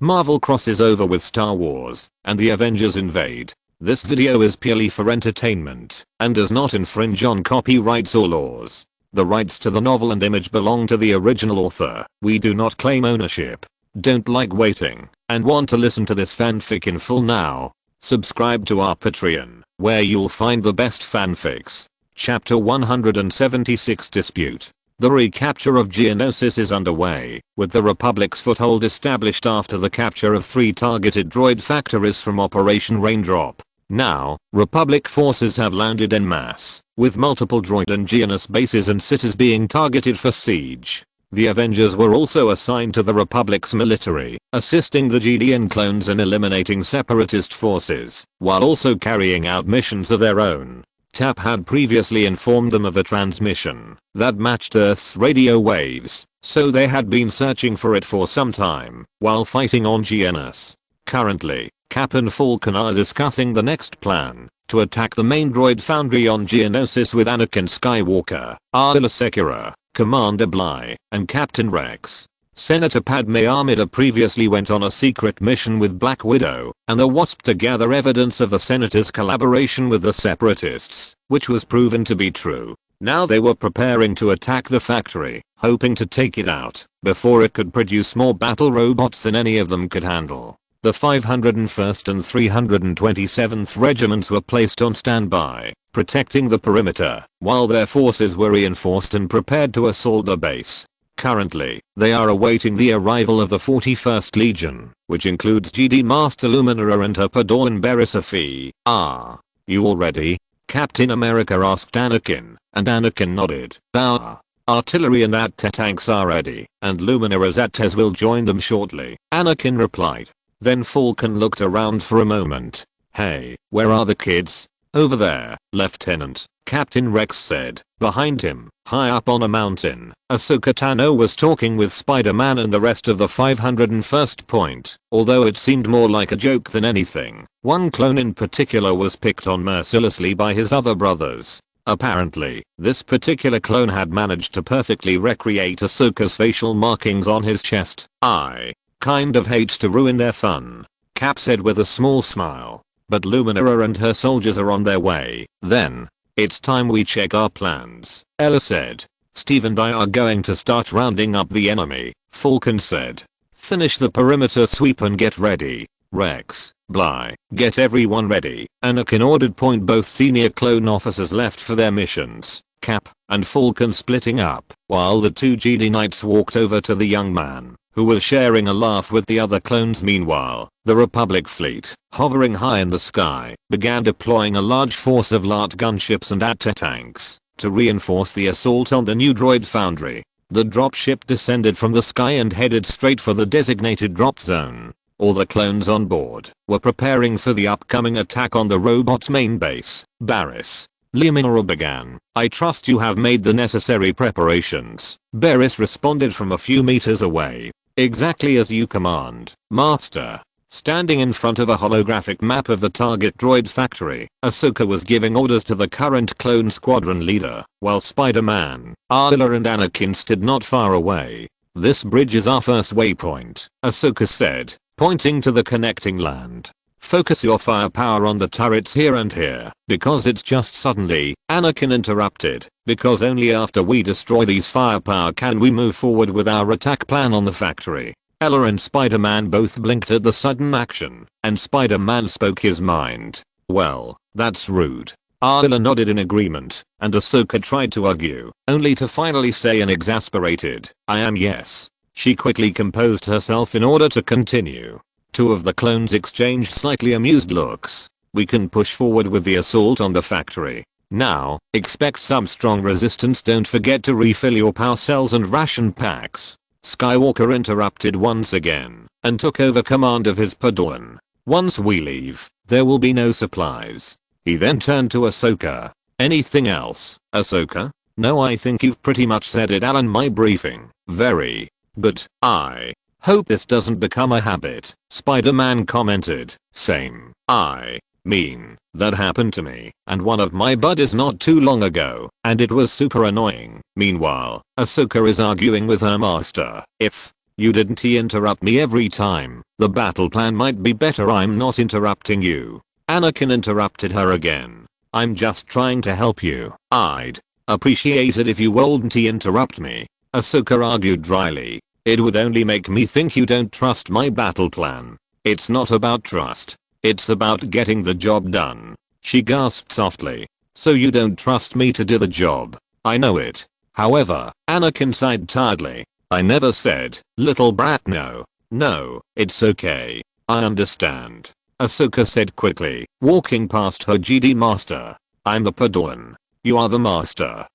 Marvel crosses over with Star Wars, and the Avengers invade. This video is purely for entertainment, and does not infringe on copyrights or laws. The rights to the novel and image belong to the original author. We do not claim ownership. Don't like waiting, and want to listen to this fanfic in full now? Subscribe to our Patreon, where you'll find the best fanfics. Chapter 176 Dispute. The recapture of Geonosis is underway, with the Republic's foothold established after the capture of 3 targeted droid factories from Operation Raindrop. Now, Republic forces have landed en masse, with multiple droid and Geonos bases and cities being targeted for siege. The Avengers were also assigned to the Republic's military, assisting the Jedi clones in eliminating Separatist forces, while also carrying out missions of their own. TAP had previously informed them of a transmission that matched Earth's radio waves, so they had been searching for it for some time, while fighting on Geonos. Currently, Cap and Falcon are discussing the next plan, to attack the main droid foundry on Geonosis with Anakin Skywalker, Arla Secura, Commander Bly, and Captain Rex. Senator Padme Amidst previously went on a secret mission with Black Widow and the Wasp to gather evidence of the Senator's collaboration with the Separatists, which was proven to be true. Now they were preparing to attack the factory, hoping to take it out before it could produce more battle robots than any of them could handle. The 501st and 327th Regiments were placed on standby, protecting the perimeter, while their forces were reinforced and prepared to assault the base. Currently, they are awaiting the arrival of the 41st Legion, which includes GD Master Luminara and her Padawan Barriss Offee. "Are you all ready?" Captain America asked Anakin, and Anakin nodded. "Our artillery and AT tanks are ready, and Luminara's ATs will join them shortly," Anakin replied. Then Falcon looked around for a moment. "Hey, where are the kids?" "Over there, Lieutenant," Captain Rex said. Behind him, high up on a mountain, Ahsoka Tano was talking with Spider-Man and the rest of the 501st Point, although it seemed more like a joke than anything. One clone in particular was picked on mercilessly by his other brothers. Apparently, this particular clone had managed to perfectly recreate Ahsoka's facial markings on his chest. "I kind of hate to ruin their fun," Cap said with a small smile. "But Luminara and her soldiers are on their way. Then, it's time we check our plans," Ella said. "Steve and I are going to start rounding up the enemy," Falcon said. "Finish the perimeter sweep and get ready. Rex, Bly, get everyone ready." Anakin ordered. Both senior clone officers left for their missions, Cap and Falcon splitting up, while the 2 Jedi Knights walked over to the young man, who was sharing a laugh with the other clones. Meanwhile, the Republic fleet, hovering high in the sky, began deploying a large force of LAAT gunships and AT tanks to reinforce the assault on the new droid foundry. The dropship descended from the sky and headed straight for the designated drop zone. All the clones on board were preparing for the upcoming attack on the robot's main base. "Barriss," Luminara began, "I trust you have made the necessary preparations." Barriss responded from a few meters away. "Exactly as you command, Master." Standing in front of a holographic map of the target droid factory, Ahsoka was giving orders to the current clone squadron leader, while Spider-Man, Arla and Anakin stood not far away. "This bridge is our first waypoint," Ahsoka said, pointing to the connecting land. "Focus your firepower on the turrets here and here, because it's just suddenly," Anakin interrupted, "because only after we destroy these firepower can we move forward with our attack plan on the factory." Ella and Spider-Man both blinked at the sudden action, and Spider-Man spoke his mind. "Well, that's rude." Arla nodded in agreement, and Ahsoka tried to argue, only to finally say in exasperated, "I am yes." She quickly composed herself in order to continue. 2 of the clones exchanged slightly amused looks. "We can push forward with the assault on the factory. Now, expect some strong resistance. Don't forget to refill your power cells and ration packs." Skywalker interrupted once again, and took over command of his Padawan. "Once we leave, there will be no supplies." He then turned to Ahsoka. "Anything else, Ahsoka?" "No, I think you've pretty much said it all in my briefing." "Very good. I hope this doesn't become a habit," Spider-Man commented. "Same. I mean, that happened to me and one of my buddies not too long ago, and it was super annoying." Meanwhile, Ahsoka is arguing with her master. "If You didn't interrupt me every time. The battle plan might be better. I'm not interrupting you. Anakin interrupted her again. I'm just trying to help you. I'd appreciate it if you wouldn't interrupt me. Ahsoka argued dryly. It would only make me think you don't trust my battle plan. It's not about trust. It's about getting the job done. She gasped softly. So you don't trust me to do the job. I know it. However, Anakin sighed tiredly. I never said, little brat, no. No, it's okay. I understand. Ahsoka said quickly, walking past her Jedi master. I'm the Padawan. You are the master.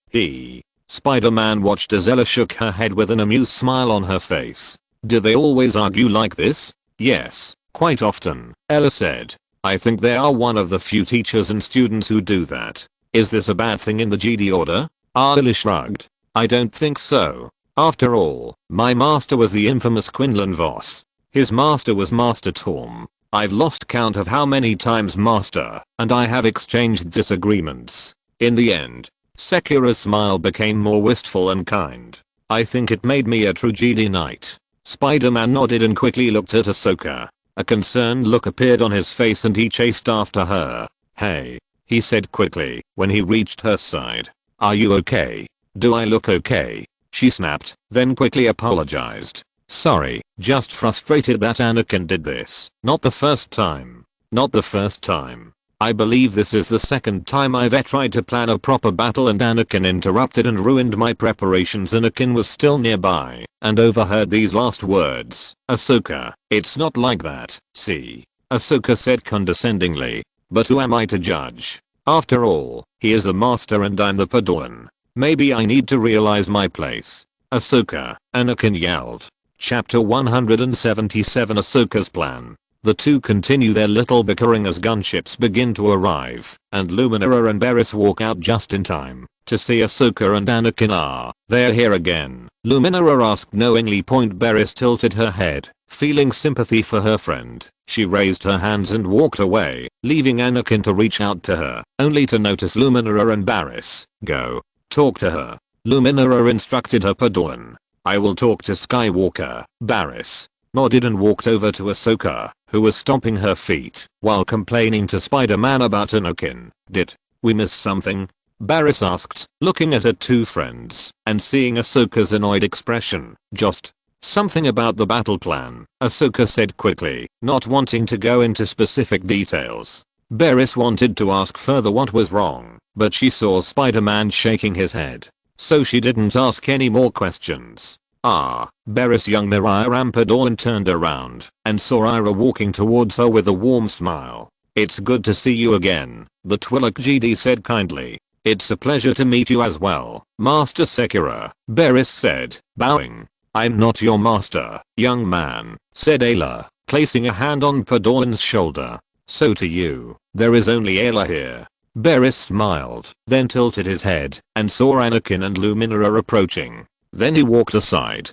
Spider-Man watched as Ella shook her head with an amused smile on her face. Do they always argue like this? Yes, quite often, Ella said. I think they are one of the few teachers and students who do that. Is this a bad thing in the Jedi Order? Ella shrugged. I don't think so. After all, my master was the infamous Quinlan Vos. His master was Master Torm. I've lost count of how many times Master and I have exchanged disagreements. In the end, Sekira's smile became more wistful and kind. I think it made me a true Jedi Knight. Spider-Man nodded and quickly looked at Ahsoka. A concerned look appeared on his face and he chased after her. Hey, he said quickly when he reached her side. Are you okay? Do I look okay? She snapped, then quickly apologized. Sorry, just frustrated that Anakin did this. Not the first time. Not the first time. I believe this is the second time I've tried to plan a proper battle and Anakin interrupted and ruined my preparations. Anakin was still nearby and overheard these last words. Ahsoka, it's not like that, see? Ahsoka said condescendingly. But who am I to judge? After all, he is the master and I'm the Padawan. Maybe I need to realize my place. Ahsoka, Anakin yelled. Chapter 177 Ahsoka's plan. The two continue their little bickering as gunships begin to arrive, and Luminara and Barriss walk out just in time to see Ahsoka and Anakin. They're here again. Luminara asked knowingly. Barriss tilted her head, feeling sympathy for her friend. She raised her hands and walked away, leaving Anakin to reach out to her, only to notice Luminara and Barriss. Go. Talk to her. Luminara instructed her Padawan. I will talk to Skywalker. Barriss nodded and walked over to Ahsoka, who was stomping her feet while complaining to Spider-Man about Anakin. Did we miss something? Barriss asked, looking at her two friends and seeing Ahsoka's annoyed expression. Just something about the battle plan, Ahsoka said quickly, not wanting to go into specific details. Barriss wanted to ask further what was wrong, but she saw Spider-Man shaking his head, so she didn't ask any more questions. Barriss young Mariah Rampador turned around and saw Ira walking towards her with a warm smile. It's good to see you again, the Twi'lek Jedi said kindly. It's a pleasure to meet you as well, Master Sekira, Barriss said, bowing. I'm not your master, young man, said Ayla, placing a hand on Padawan's shoulder. So to you, there is only Ayla here. Barriss smiled, then tilted his head and saw Anakin and Luminara approaching. Then he walked aside.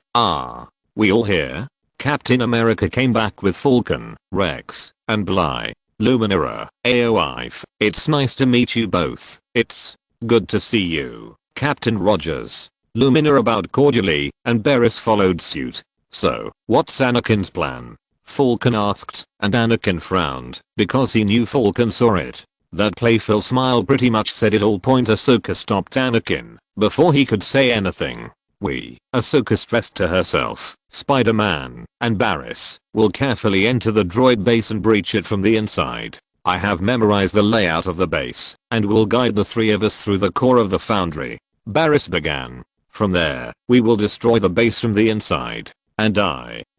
We all here? Captain America came back with Falcon, Rex, and Bly. Luminara, AOIF, it's nice to meet you both. It's good to see you, Captain Rogers. Luminara bowed cordially, and Barriss followed suit. So, what's Anakin's plan? Falcon asked, and Anakin frowned, because he knew Falcon saw it. That playful smile pretty much said it all. Ahsoka stopped Anakin before he could say anything. Ahsoka stressed to herself, Spider-Man and Barriss will carefully enter the droid base and breach it from the inside. I have memorized the layout of the base and will guide the three of us through the core of the foundry. Barriss began. From there, we will destroy the base from the inside. And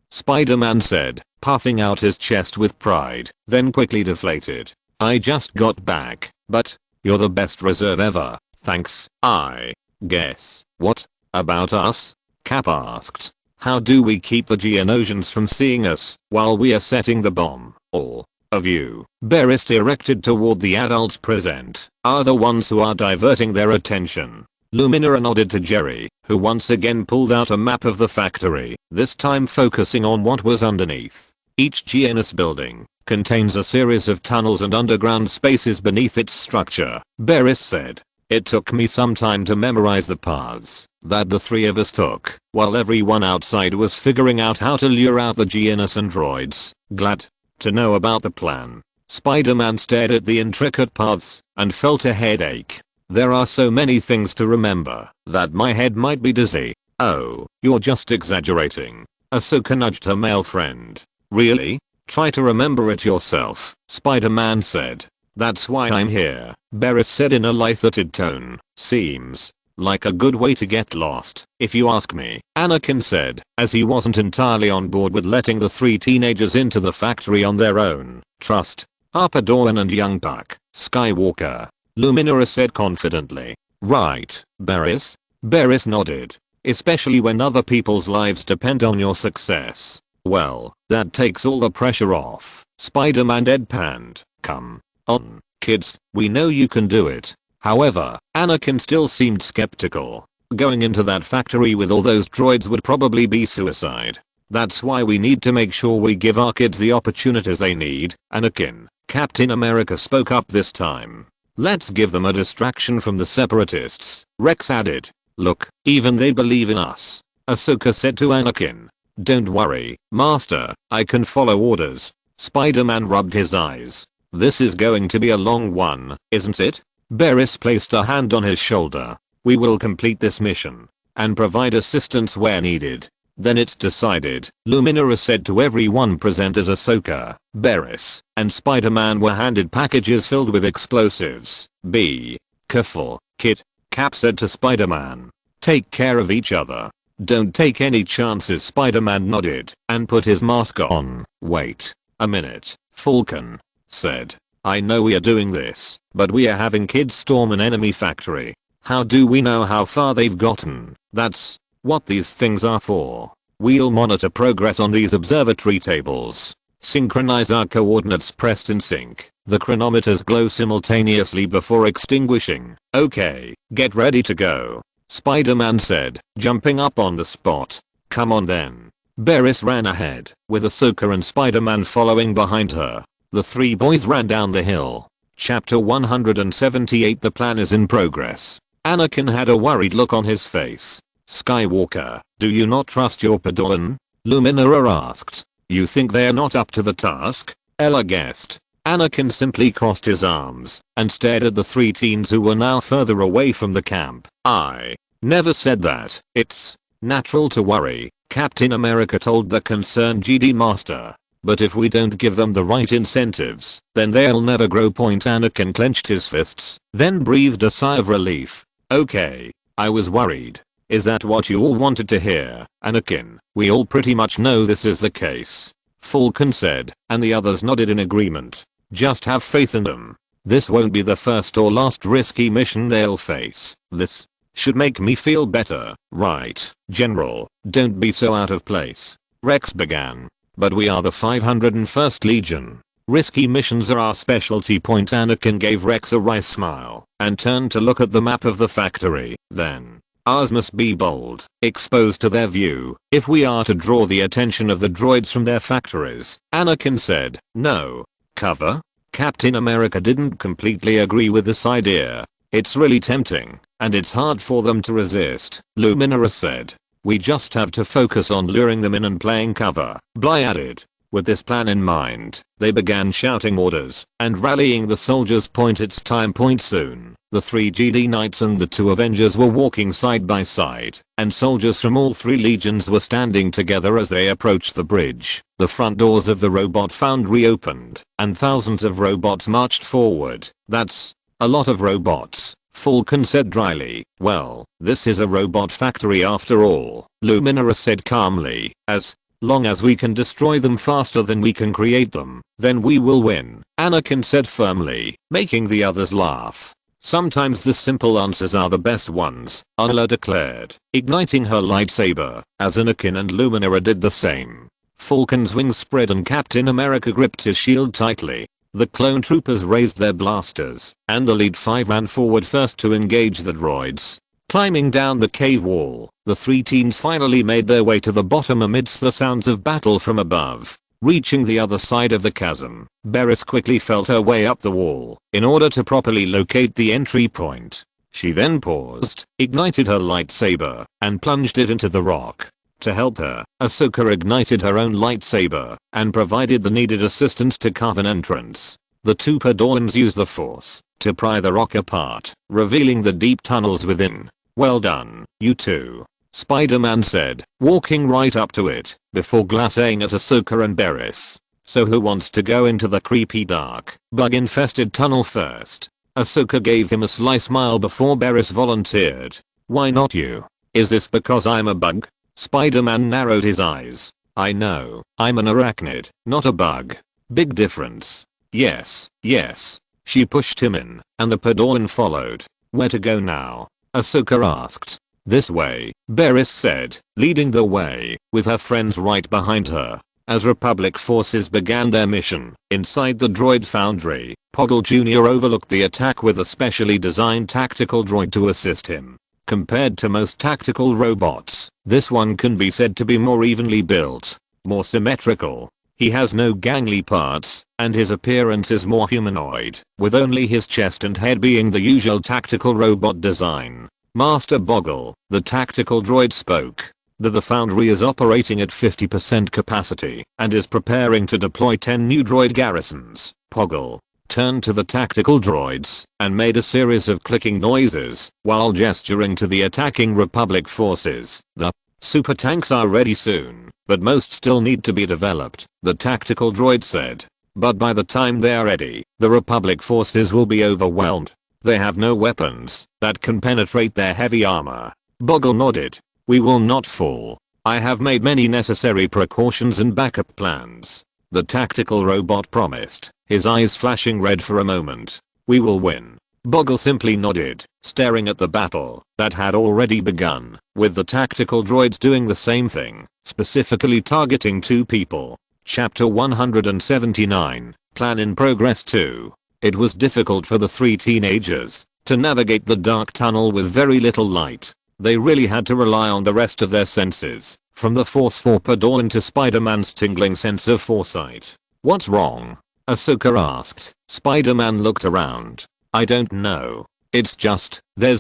Spider-Man said, puffing out his chest with pride, then quickly deflated. I just got back, but you're the best reserve ever, thanks. I guess. What about us? Cap asked. How do we keep the Geonosians from seeing us while we are setting the bomb? All of you, Barriss directed toward the adults present, are the ones who are diverting their attention. Luminara nodded to Jerry, who once again pulled out a map of the factory, this time focusing on what was underneath. Each Geonos building contains a series of tunnels and underground spaces beneath its structure, Barriss said. It took me some time to memorize the paths, that the three of us took while everyone outside was figuring out how to lure out the innocent droids. Glad to know about the plan. Spider-Man stared at the intricate paths and felt a headache. There are so many things to remember that my head might be dizzy. Oh, you're just exaggerating. Ahsoka nudged her male friend. Really? Try to remember it yourself, Spider-Man said. That's why I'm here, Barris said in a light-hearted tone. Seems like a good way to get lost, if you ask me, Anakin said, as he wasn't entirely on board with letting the three teenagers into the factory on their own. Trust Padawan and young Puck Skywalker, Luminara said confidently. Right, Barris? Barris nodded. Especially when other people's lives depend on your success. Well, that takes all the pressure off, Spider-Man deadpanned. Come on, kids, we know you can do it. However, Anakin still seemed skeptical. Going into that factory with all those droids would probably be suicide. That's why we need to make sure we give our kids the opportunities they need, Anakin. Captain America spoke up this time. Let's give them a distraction from the Separatists, Rex added. Look, even they believe in us, Ahsoka said to Anakin. Don't worry, Master, I can follow orders. Spider-Man rubbed his eyes. This is going to be a long one, isn't it? Barris placed a hand on his shoulder. We will complete this mission and provide assistance where needed. Then it's decided, Luminara said to everyone present as Ahsoka, Barris, and Spider-Man were handed packages filled with explosives. Be careful, kid, Cap said to Spider-Man. Take care of each other. Don't take any chances. Spider-Man nodded and put his mask on. Wait a minute, Falcon said. I know we are doing this, but we are having kids storm an enemy factory. How do we know how far they've gotten? That's what these things are for. We'll monitor progress on these observatory tables. Synchronize our coordinates pressed in sync. The chronometers glow simultaneously before extinguishing. Okay, get ready to go, Spider-Man said, jumping up on the spot. Come on then. Barris ran ahead, with Ahsoka and Spider-Man following behind her. The three boys ran down the hill. Chapter 178. The plan is in progress. Anakin had a worried look on his face. Skywalker, do you not trust your Padawan? Luminara asked. You think they're not up to the task? Ella guessed. Anakin simply crossed his arms and stared at the three teens who were now further away from the camp. I never said that. It's natural to worry, Captain America told the concerned Jedi Master. But if we don't give them the right incentives, then they'll never grow. Anakin clenched his fists, then breathed a sigh of relief. Okay, I was worried. Is that what you all wanted to hear, Anakin? We all pretty much know this is the case, Falcon said, and the others nodded in agreement. Just have faith in them. This won't be the first or last risky mission they'll face. This should make me feel better, right, General? Don't be so out of place, Rex began. But we are the 501st Legion. Risky missions are our specialty. Anakin gave Rex a wry smile and turned to look at the map of the factory. Then ours must be bold, exposed to their view, if we are to draw the attention of the droids from their factories, Anakin said. No. Cover? Captain America didn't completely agree with this idea. It's really tempting, and it's hard for them to resist, Luminara said. We just have to focus on luring them in and playing cover, Bly added. With this plan in mind, they began shouting orders and rallying the soldiers. It's time. Soon, the three Jedi Knights and the two Avengers were walking side by side, and soldiers from all three legions were standing together as they approached the bridge. The front doors of the robot foundry opened, and thousands of robots marched forward. That's a lot of robots, Falcon said dryly. Well, this is a robot factory after all, Luminara said calmly. As long as we can destroy them faster than we can create them, then we will win, Anakin said firmly, making the others laugh. Sometimes the simple answers are the best ones, Anla declared, igniting her lightsaber, as Anakin and Luminara did the same. Falcon's wings spread and Captain America gripped his shield tightly. The clone troopers raised their blasters, and the lead five ran forward first to engage the droids. Climbing down the cave wall, the three teens finally made their way to the bottom amidst the sounds of battle from above. Reaching the other side of the chasm, Barris quickly felt her way up the wall in order to properly locate the entry point. She then paused, ignited her lightsaber, and plunged it into the rock. To help her, Ahsoka ignited her own lightsaber and provided the needed assistance to carve an entrance. The two Padawans used the Force to pry the rock apart, revealing the deep tunnels within. "Well done, you two," Spider-Man said, walking right up to it, before glancing at Ahsoka and Barriss. "So who wants to go into the creepy dark, bug-infested tunnel first?" Ahsoka gave him a sly smile before Barriss volunteered. "Why not you? Is this because I'm a bug?" Spider-Man narrowed his eyes. "I know, I'm an arachnid, not a bug. Big difference." Yes. She pushed him in, and the Padawan followed. "Where to go now?" Ahsoka asked. "This way," Barriss said, leading the way, with her friends right behind her. As Republic forces began their mission, inside the droid foundry, Poggle Jr. overlooked the attack with a specially designed tactical droid to assist him. Compared to most tactical robots, this one can be said to be more evenly built, more symmetrical. He has no gangly parts, and his appearance is more humanoid, with only his chest and head being the usual tactical robot design. "Master Boggle," the tactical droid spoke. The foundry is operating at 50% capacity and is preparing to deploy 10 new droid garrisons. Poggle turned to the tactical droids and made a series of clicking noises while gesturing to the attacking Republic forces. "The super tanks are ready soon, but most still need to be developed," the tactical droid said. "But by the time they are ready, the Republic forces will be overwhelmed. They have no weapons that can penetrate their heavy armor." Boggle nodded. "We will not fall. I have made many necessary precautions and backup plans," the tactical robot promised, his eyes flashing red for a moment. "We will win." Boggle simply nodded, staring at the battle that had already begun, with the tactical droids doing the same thing, specifically targeting two people. Chapter 179, Plan in Progress 2. It was difficult for the three teenagers to navigate the dark tunnel with very little light. They really had to rely on the rest of their senses, from the Force for Padawan to Spider-Man's tingling sense of foresight. "What's wrong?" Ahsoka asked. Spider-Man looked around. "I don't know. There's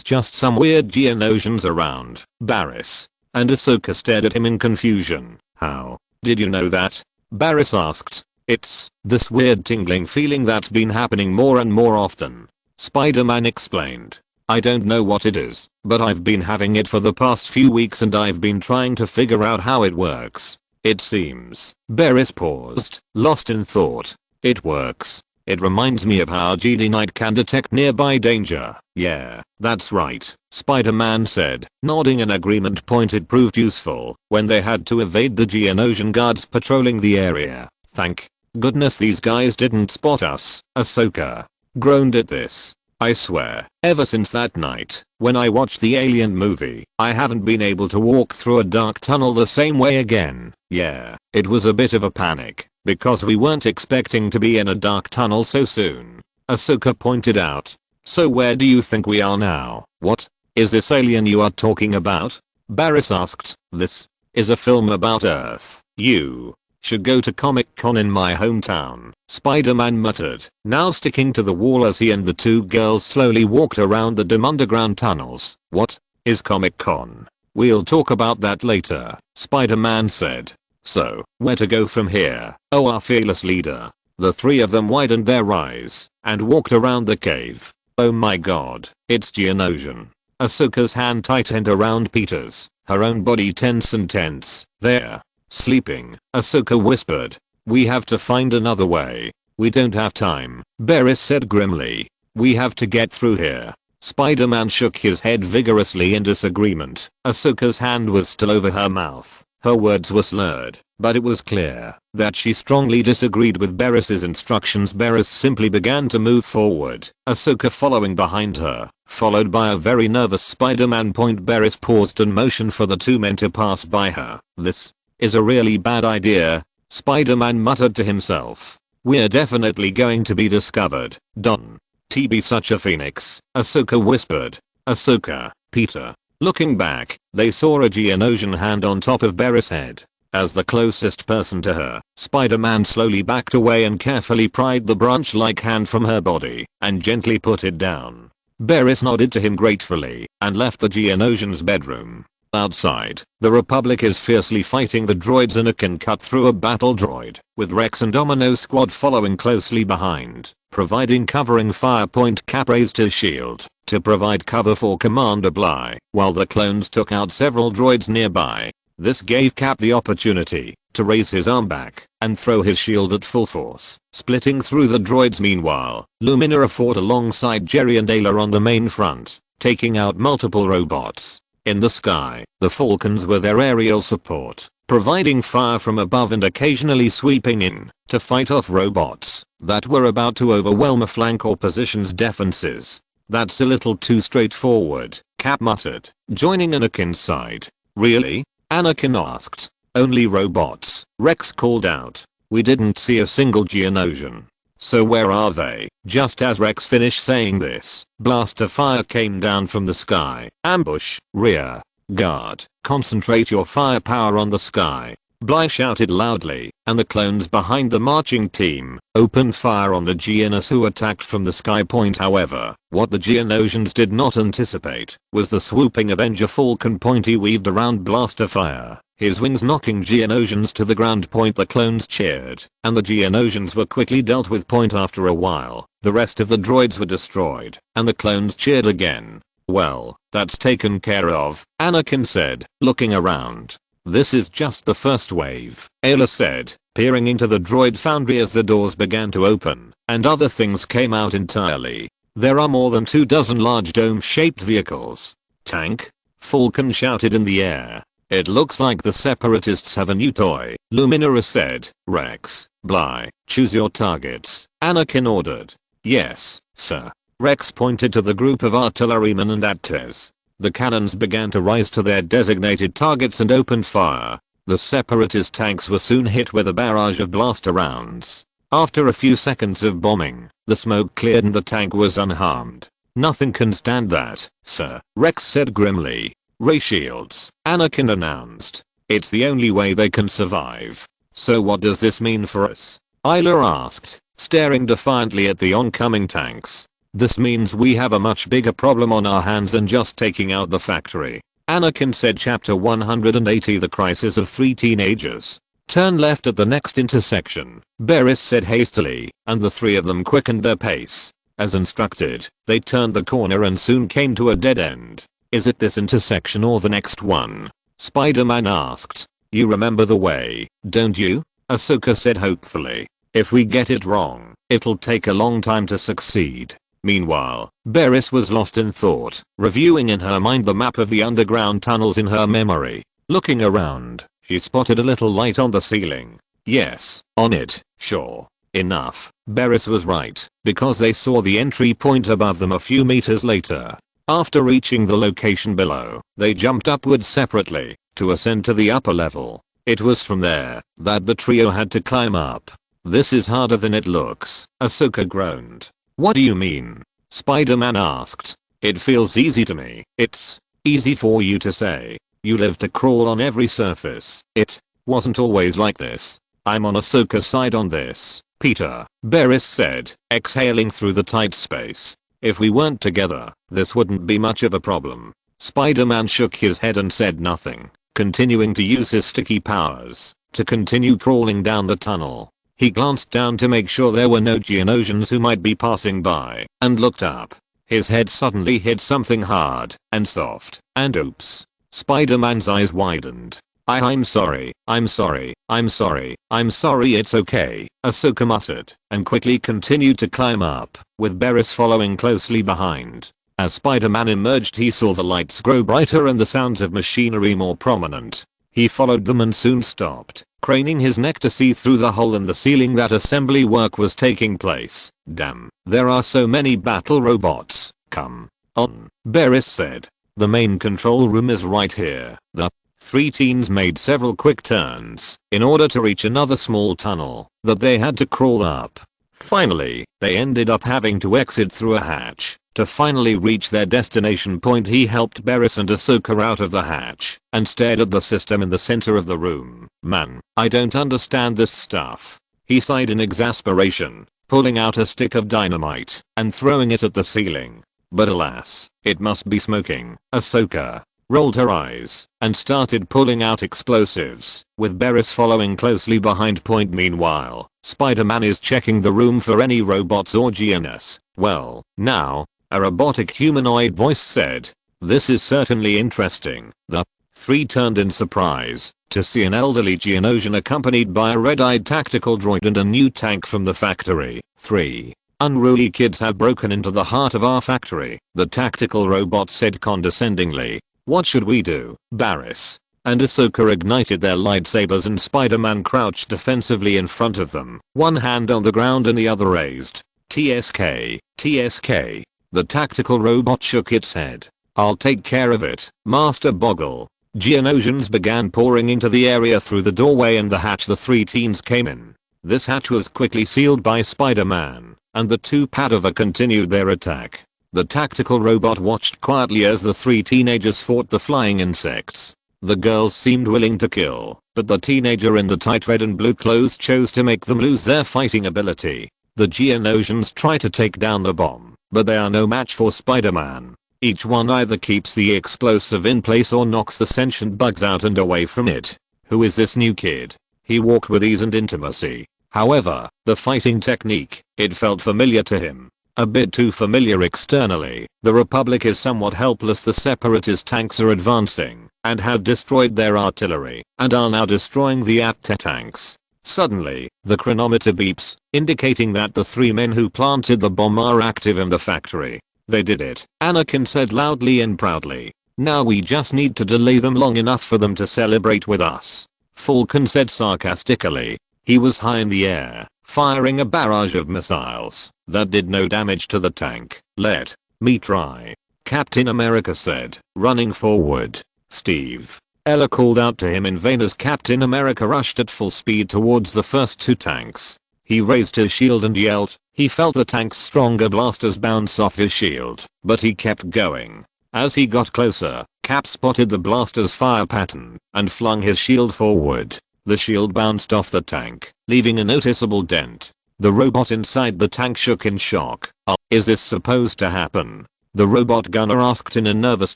just some weird Geonosians around, Barriss." And Ahsoka stared at him in confusion. "How did you know that?" Barriss asked. "It's this weird tingling feeling that's been happening more and more often," Spider-Man explained. "I don't know what it is, but I've been having it for the past few weeks and I've been trying to figure out how it works. It seems." Barriss paused, lost in thought. "It works. It reminds me of how Jedi Knight can detect nearby danger." "Yeah, that's right," Spider-Man said, nodding in agreement. It proved useful when they had to evade the Geonosian guards patrolling the area. "Thank goodness these guys didn't spot us." Ahsoka groaned at this. "I swear, ever since that night, when I watched the Alien movie, I haven't been able to walk through a dark tunnel the same way again." "Yeah, it was a bit of a panic, because we weren't expecting to be in a dark tunnel so soon," Ahsoka pointed out. "So where do you think we are now?" "What is this alien you are talking about?" Barriss asked. "This is a film about Earth. You should go to Comic-Con in my hometown," Spider-Man muttered, now sticking to the wall as he and the two girls slowly walked around the dim underground tunnels. "What is Comic-Con?" "We'll talk about that later," Spider-Man said. "So, where to go from here?" "Oh, our fearless leader." The three of them widened their eyes and walked around the cave. "Oh my god, it's Geonosian." Ahsoka's hand tightened around Peter's, her own body tense and tense. "There. Sleeping," Ahsoka whispered. "We have to find another way." "We don't have time," Barriss said grimly. "We have to get through here." Spider-Man shook his head vigorously in disagreement. Ahsoka's hand was still over her mouth. Her words were slurred, but it was clear that she strongly disagreed with Barriss's instructions. Barriss simply began to move forward, Ahsoka following behind her, followed by a very nervous Spider-Man. Barriss paused and motioned for the two men to pass by her. "This is a really bad idea," Spider-Man muttered to himself. "We're definitely going to be discovered. Don't be such a phoenix," Ahsoka whispered. "Ahsoka, Peter." Looking back, they saw a Geonosian hand on top of Barriss' head. As the closest person to her, Spider-Man slowly backed away and carefully pried the branch-like hand from her body and gently put it down. Barris nodded to him gratefully and left the Geonosian's bedroom. Outside, the Republic is fiercely fighting the droids. Anakin cut through a battle droid, with Rex and Domino Squad following closely behind, providing covering fire. Cap raised his shield to provide cover for Commander Bly, while the clones took out several droids nearby. This gave Cap the opportunity to raise his arm back and throw his shield at full force, splitting through the droids. Meanwhile, Luminara fought alongside Jerry and Ayla on the main front, taking out multiple robots. In the sky, the Falcons were their aerial support, providing fire from above and occasionally sweeping in to fight off robots that were about to overwhelm a flank or position's defenses. "That's a little too straightforward," Cap muttered, joining Anakin's side. "Really?" Anakin asked. "Only robots," Rex called out. "We didn't see a single Geonosian." "So where are they?" Just as Rex finished saying this, blaster fire came down from the sky. "Ambush, rear, guard, concentrate your firepower on the sky," Bly shouted loudly, and the clones behind the marching team opened fire on the Geonos who attacked from the sky. However, what the Geonosians did not anticipate was the swooping Avenger Falcon. He weaved around blaster fire, his wings knocking Geonosians to the ground. The clones cheered, and the Geonosians were quickly dealt with. After a while, the rest of the droids were destroyed, and the clones cheered again. "Well, that's taken care of," Anakin said, looking around. "This is just the first wave," Ayla said, peering into the droid foundry as the doors began to open, and other things came out entirely. "There are more than 24 large dome-shaped vehicles." "Tank?" Falcon shouted in the air. "It looks like the Separatists have a new toy," Luminara said. "Rex, Bly, choose your targets," Anakin ordered. "Yes, sir." Rex pointed to the group of artillerymen and Atez. The cannons began to rise to their designated targets and opened fire. The Separatist tanks were soon hit with a barrage of blaster rounds. After a few seconds of bombing, the smoke cleared and the tank was unharmed. "Nothing can stand that, sir," Rex said grimly. "Ray shields," Anakin announced. "It's the only way they can survive." "So what does this mean for us?" Ayla asked, staring defiantly at the oncoming tanks. "This means we have a much bigger problem on our hands than just taking out the factory," Anakin said. Chapter 180 The Crisis of Three Teenagers. "Turn left at the next intersection," Barris said hastily, and the three of them quickened their pace. As instructed, they turned the corner and soon came to a dead end. "Is it this intersection or the next one?" Spider-Man asked. "You remember the way, don't you?" Ahsoka said hopefully. "If we get it wrong, it'll take a long time to succeed." Meanwhile, Barris was lost in thought, reviewing in her mind the map of the underground tunnels in her memory. Looking around, she spotted a little light on the ceiling. "Yes, on it, sure enough." Barris was right, because they saw the entry point above them a few meters later. After reaching the location below, they jumped upwards separately to ascend to the upper level. It was from there that the trio had to climb up. "This is harder than it looks," Ahsoka groaned. "What do you mean?" Spider-Man asked. "It feels easy to me." "It's easy for you to say. You live to crawl on every surface." "It wasn't always like this." "I'm on Ahsoka's side on this, Peter," Barris said, exhaling through the tight space. "If we weren't together, this wouldn't be much of a problem." Spider-Man shook his head and said nothing, continuing to use his sticky powers to continue crawling down the tunnel. He glanced down to make sure there were no Geonosians who might be passing by, and looked up. His head suddenly hit something hard and soft, and oops. Spider-Man's eyes widened. I'm sorry, I'm sorry, I'm sorry, I'm sorry, it's okay," Ahsoka muttered, and quickly continued to climb up, with Barris following closely behind. As Spider-Man emerged, he saw the lights grow brighter and the sounds of machinery more prominent. He followed them and soon stopped, craning his neck to see through the hole in the ceiling that assembly work was taking place. "Damn, there are so many battle robots." "Come on," Barris said. "The main control room is right here." The three teens made several quick turns in order to reach another small tunnel that they had to crawl up. Finally, they ended up having to exit through a hatch to finally reach their destination point. He helped Barris and Ahsoka out of the hatch and stared at the system in the center of the room. "Man, I don't understand this stuff," he sighed in exasperation, pulling out a stick of dynamite and throwing it at the ceiling. But alas, it must be smoking. Ahsoka rolled her eyes and started pulling out explosives, with Barriss following closely behind. Meanwhile, Spider-Man is checking the room for any robots or GNS. Well, now, a robotic humanoid voice said, "This is certainly interesting." The three turned in surprise to see an elderly Geonosian accompanied by a red-eyed tactical droid and a new tank from the factory. 3 unruly kids have broken into the heart of our factory, the tactical robot said condescendingly. What should we do? Barriss and Ahsoka ignited their lightsabers and Spider-Man crouched defensively in front of them, one hand on the ground and the other raised. TSK, TSK. The tactical robot shook its head. I'll take care of it, Master Boggle. Geonosians began pouring into the area through the doorway and the hatch the three teens came in. This hatch was quickly sealed by Spider-Man, and the two Padova continued their attack. The tactical robot watched quietly as the three teenagers fought the flying insects. The girls seemed willing to kill, but the teenager in the tight red and blue clothes chose to make them lose their fighting ability. The Geonosians try to take down the bomb, but they are no match for Spider-Man. Each one either keeps the explosive in place or knocks the sentient bugs out and away from it. Who is this new kid? He walked with ease and intimacy. However, the fighting technique, it felt familiar to him. A bit too familiar externally. The Republic is somewhat helpless. The Separatist tanks are advancing and have destroyed their artillery and are now destroying the AT tanks. Suddenly, the chronometer beeps, indicating that the three men who planted the bomb are active in the factory. They did it, Anakin said loudly and proudly. Now we just need to delay them long enough for them to celebrate with us. Falcon said sarcastically. He was high in the air, firing a barrage of missiles that did no damage to the tank. Let me try, Captain America said, running forward. Steve. Ella called out to him in vain as Captain America rushed at full speed towards the first two tanks. He raised his shield and yelled. He felt the tank's stronger blasters bounce off his shield, but he kept going. As he got closer, Cap spotted the blaster's fire pattern and flung his shield forward. The shield bounced off the tank, leaving a noticeable dent. The robot inside the tank shook in shock. Is this supposed to happen? The robot gunner asked in a nervous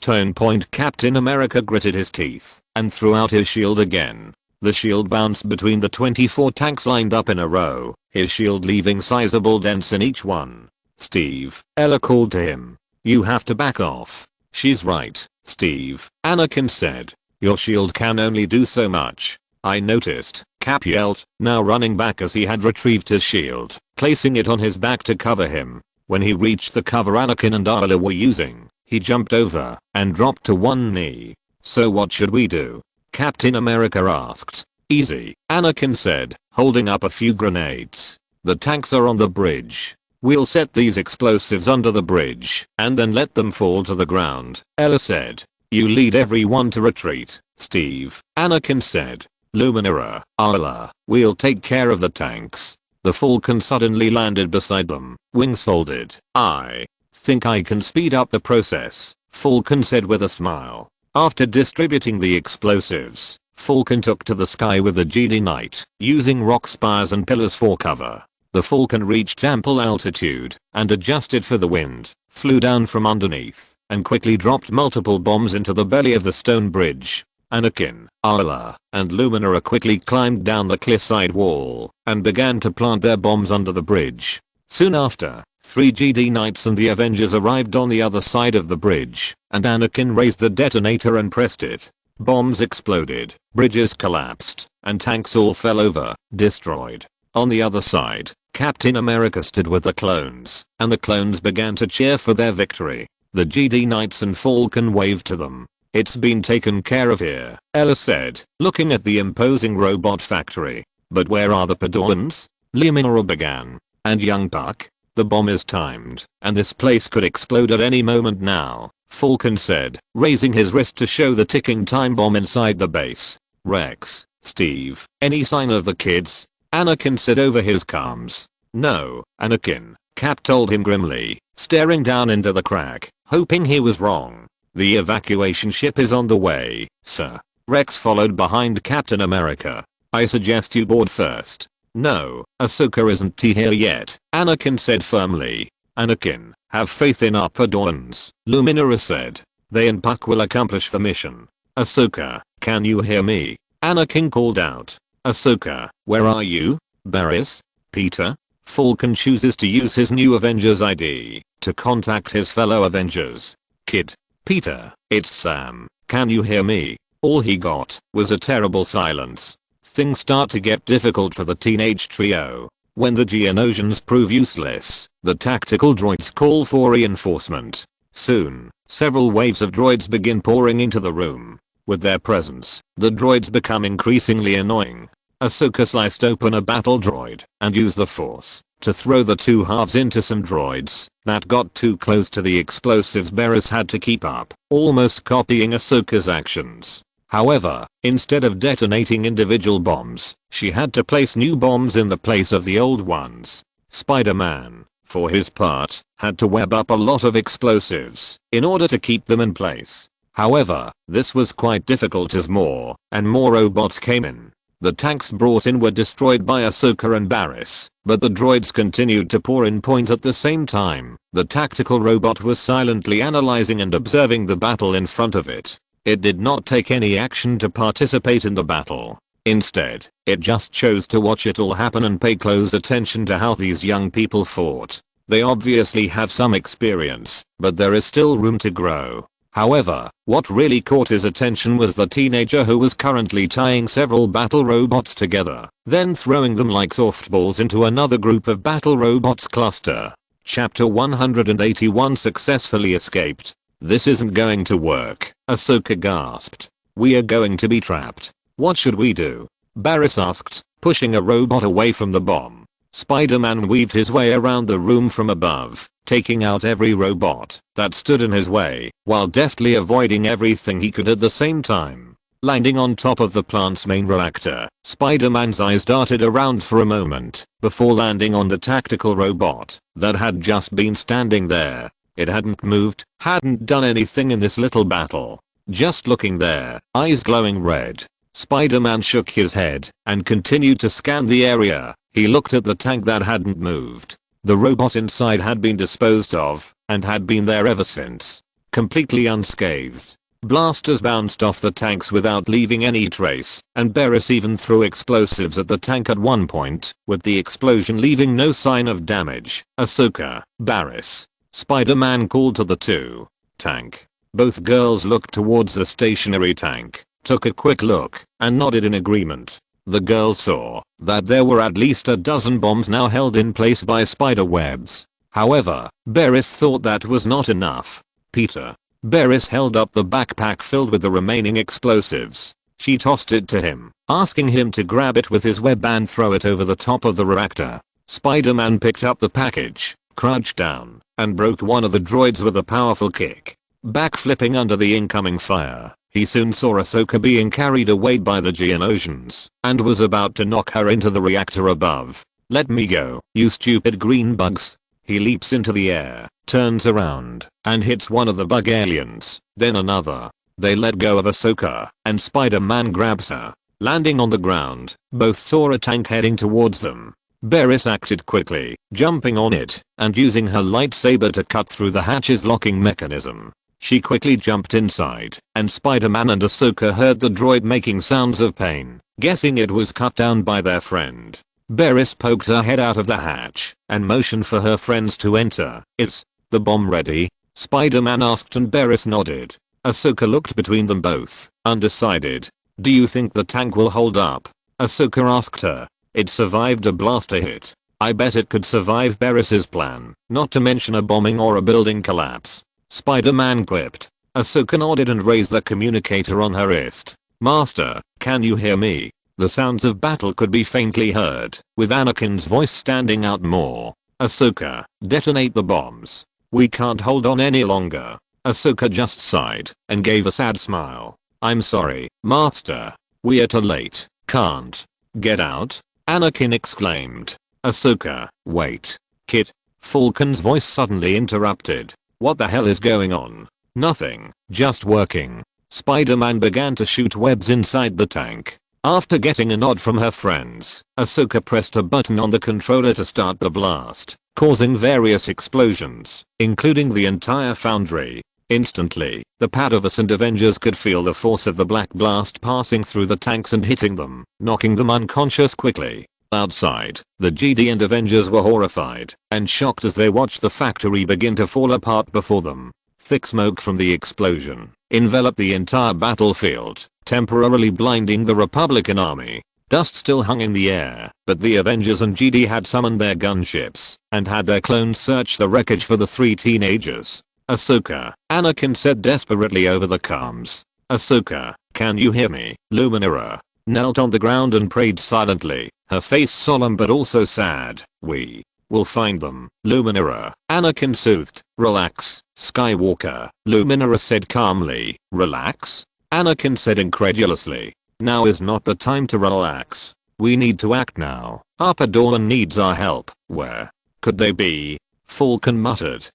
tone. Captain America gritted his teeth and threw out his shield again. The shield bounced between the 24 tanks lined up in a row, his shield leaving sizable dents in each one. Steve, Ella called to him. You have to back off. She's right, Steve, Anakin said. Your shield can only do so much. I noticed, Cap yelled, now running back as he had retrieved his shield, placing it on his back to cover him. When he reached the cover Anakin and Arla were using, he jumped over and dropped to one knee. So what should we do? Captain America asked. Easy, Anakin said, holding up a few grenades. The tanks are on the bridge. We'll set these explosives under the bridge and then let them fall to the ground, Ella said. You lead everyone to retreat, Steve, Anakin said. Luminara, Arla, we'll take care of the tanks. The Falcon suddenly landed beside them, wings folded. I think I can speed up the process, Falcon said with a smile. After distributing the explosives, Falcon took to the sky with the Jedi Knight, using rock spires and pillars for cover. The Falcon reached ample altitude and adjusted for the wind, flew down from underneath, and quickly dropped multiple bombs into the belly of the stone bridge. Anakin, Arla, and Luminara quickly climbed down the cliffside wall and began to plant their bombs under the bridge. Soon after, 3 Jedi Knights and the Avengers arrived on the other side of the bridge, and Anakin raised the detonator and pressed it. Bombs exploded, bridges collapsed, and tanks all fell over, destroyed. On the other side, Captain America stood with the clones, and the clones began to cheer for their victory. The Jedi Knights and Falcon waved to them. It's been taken care of here, Ella said, looking at the imposing robot factory. But where are the Padawans? Luminara began. And young Puck? The bomb is timed, and this place could explode at any moment now, Falcon said, raising his wrist to show the ticking time bomb inside the base. Rex, Steve, any sign of the kids? Anakin said over his comms. No, Anakin, Cap told him grimly, staring down into the crack, hoping he was wrong. The evacuation ship is on the way, sir. Rex followed behind Captain America. I suggest you board first. No, Ahsoka isn't here yet, Anakin said firmly. Anakin, have faith in our Padawans, Luminara said. They and Puck will accomplish the mission. Ahsoka, can you hear me? Anakin called out. Ahsoka, where are you? Barriss? Peter? Falcon chooses to use his new Avengers ID to contact his fellow Avengers. Kid. Peter, it's Sam, can you hear me? All he got was a terrible silence. Things start to get difficult for the teenage trio. When the Geonosians prove useless, the tactical droids call for reinforcement. Soon, several waves of droids begin pouring into the room. With their presence, the droids become increasingly annoying. Ahsoka sliced open a battle droid and used the Force to throw the two halves into some droids that got too close to the explosives Barriss had to keep up, almost copying Ahsoka's actions. However, instead of detonating individual bombs, she had to place new bombs in the place of the old ones. Spider-Man, for his part, had to web up a lot of explosives in order to keep them in place. However, this was quite difficult as more and more robots came in. The tanks brought in were destroyed by Ahsoka and Barriss, but the droids continued to pour in point at the same time. The tactical robot was silently analyzing and observing the battle in front of it. It did not take any action to participate in the battle. Instead, it just chose to watch it all happen and pay close attention to how these young people fought. They obviously have some experience, but there is still room to grow. However, what really caught his attention was the teenager who was currently tying several battle robots together, then throwing them like softballs into another group of battle robots cluster. Chapter 181 successfully escaped. This isn't going to work, Ahsoka gasped. We are going to be trapped. What should we do? Barriss asked, pushing a robot away from the bomb. Spider-Man weaved his way around the room from above, taking out every robot that stood in his way, while deftly avoiding everything he could at the same time. Landing on top of the plant's main reactor, Spider-Man's eyes darted around for a moment, before landing on the tactical robot that had just been standing there. It hadn't moved, hadn't done anything in this little battle. Just looking there, eyes glowing red. Spider-Man shook his head and continued to scan the area. He looked at the tank that hadn't moved. The robot inside had been disposed of and had been there ever since, completely unscathed. Blasters bounced off the tanks without leaving any trace, and Barriss even threw explosives at the tank at one point, with the explosion leaving no sign of damage. Ahsoka, Barriss. Spider-Man called to the two. Tank. Both girls looked towards the stationary tank, took a quick look, and nodded in agreement. The girls saw that there were at least a dozen bombs now held in place by spider webs. However, Barriss thought that was not enough. Peter. Barriss held up the backpack filled with the remaining explosives. She tossed it to him, asking him to grab it with his web and throw it over the top of the reactor. Spider-Man picked up the package, crouched down, and broke one of the droids with a powerful kick. Backflipping under the incoming fire, he soon saw Ahsoka being carried away by the Geonosians and was about to knock her into the reactor above. Let me go, you stupid green bugs. He leaps into the air, turns around, and hits one of the bug aliens, then another. They let go of Ahsoka, and Spider-Man grabs her. Landing on the ground, both saw a tank heading towards them. Barriss acted quickly, jumping on it and using her lightsaber to cut through the hatch's locking mechanism. She quickly jumped inside, and Spider-Man and Ahsoka heard the droid making sounds of pain, guessing it was cut down by their friend. Barriss poked her head out of the hatch and motioned for her friends to enter. Is the bomb ready? Spider-Man asked, and Barriss nodded. Ahsoka looked between them both, undecided. Do you think the tank will hold up? Ahsoka asked her. It survived a blaster hit. I bet it could survive Barriss's plan, not to mention a bombing or a building collapse. Spider-Man quipped. Ahsoka nodded and raised the communicator on her wrist. Master, can you hear me? The sounds of battle could be faintly heard, with Anakin's voice standing out more. Ahsoka, detonate the bombs. We can't hold on any longer. Ahsoka just sighed and gave a sad smile. I'm sorry, Master. We're too late. Can't get out? Anakin exclaimed. Ahsoka, wait. Kit. Falcon's voice suddenly interrupted. What the hell is going on? Nothing, just working. Spider-Man began to shoot webs inside the tank. After getting a nod from her friends, Ahsoka pressed a button on the controller to start the blast. causing various explosions, including the entire foundry. Instantly, the Padavas and Avengers could feel the force of the black blast passing through the tanks and hitting them, knocking them unconscious quickly. Outside, the GD and Avengers were horrified and shocked as they watched the factory begin to fall apart before them. Thick smoke from the explosion enveloped the entire battlefield, temporarily blinding the Republican army. Dust still hung in the air, but the Avengers and GD had summoned their gunships and had their clones search the wreckage for the three teenagers. Ahsoka, Anakin said desperately over the comms. Ahsoka, can you hear me? Luminara knelt on the ground and prayed silently, her face solemn but also sad. We will find them. Luminara, Anakin soothed. Relax, Skywalker, Luminara said calmly. Relax? Anakin said incredulously. Now is not the time to relax. We need to act now. Upper Dawn needs our help. Where could they be? Falcon muttered.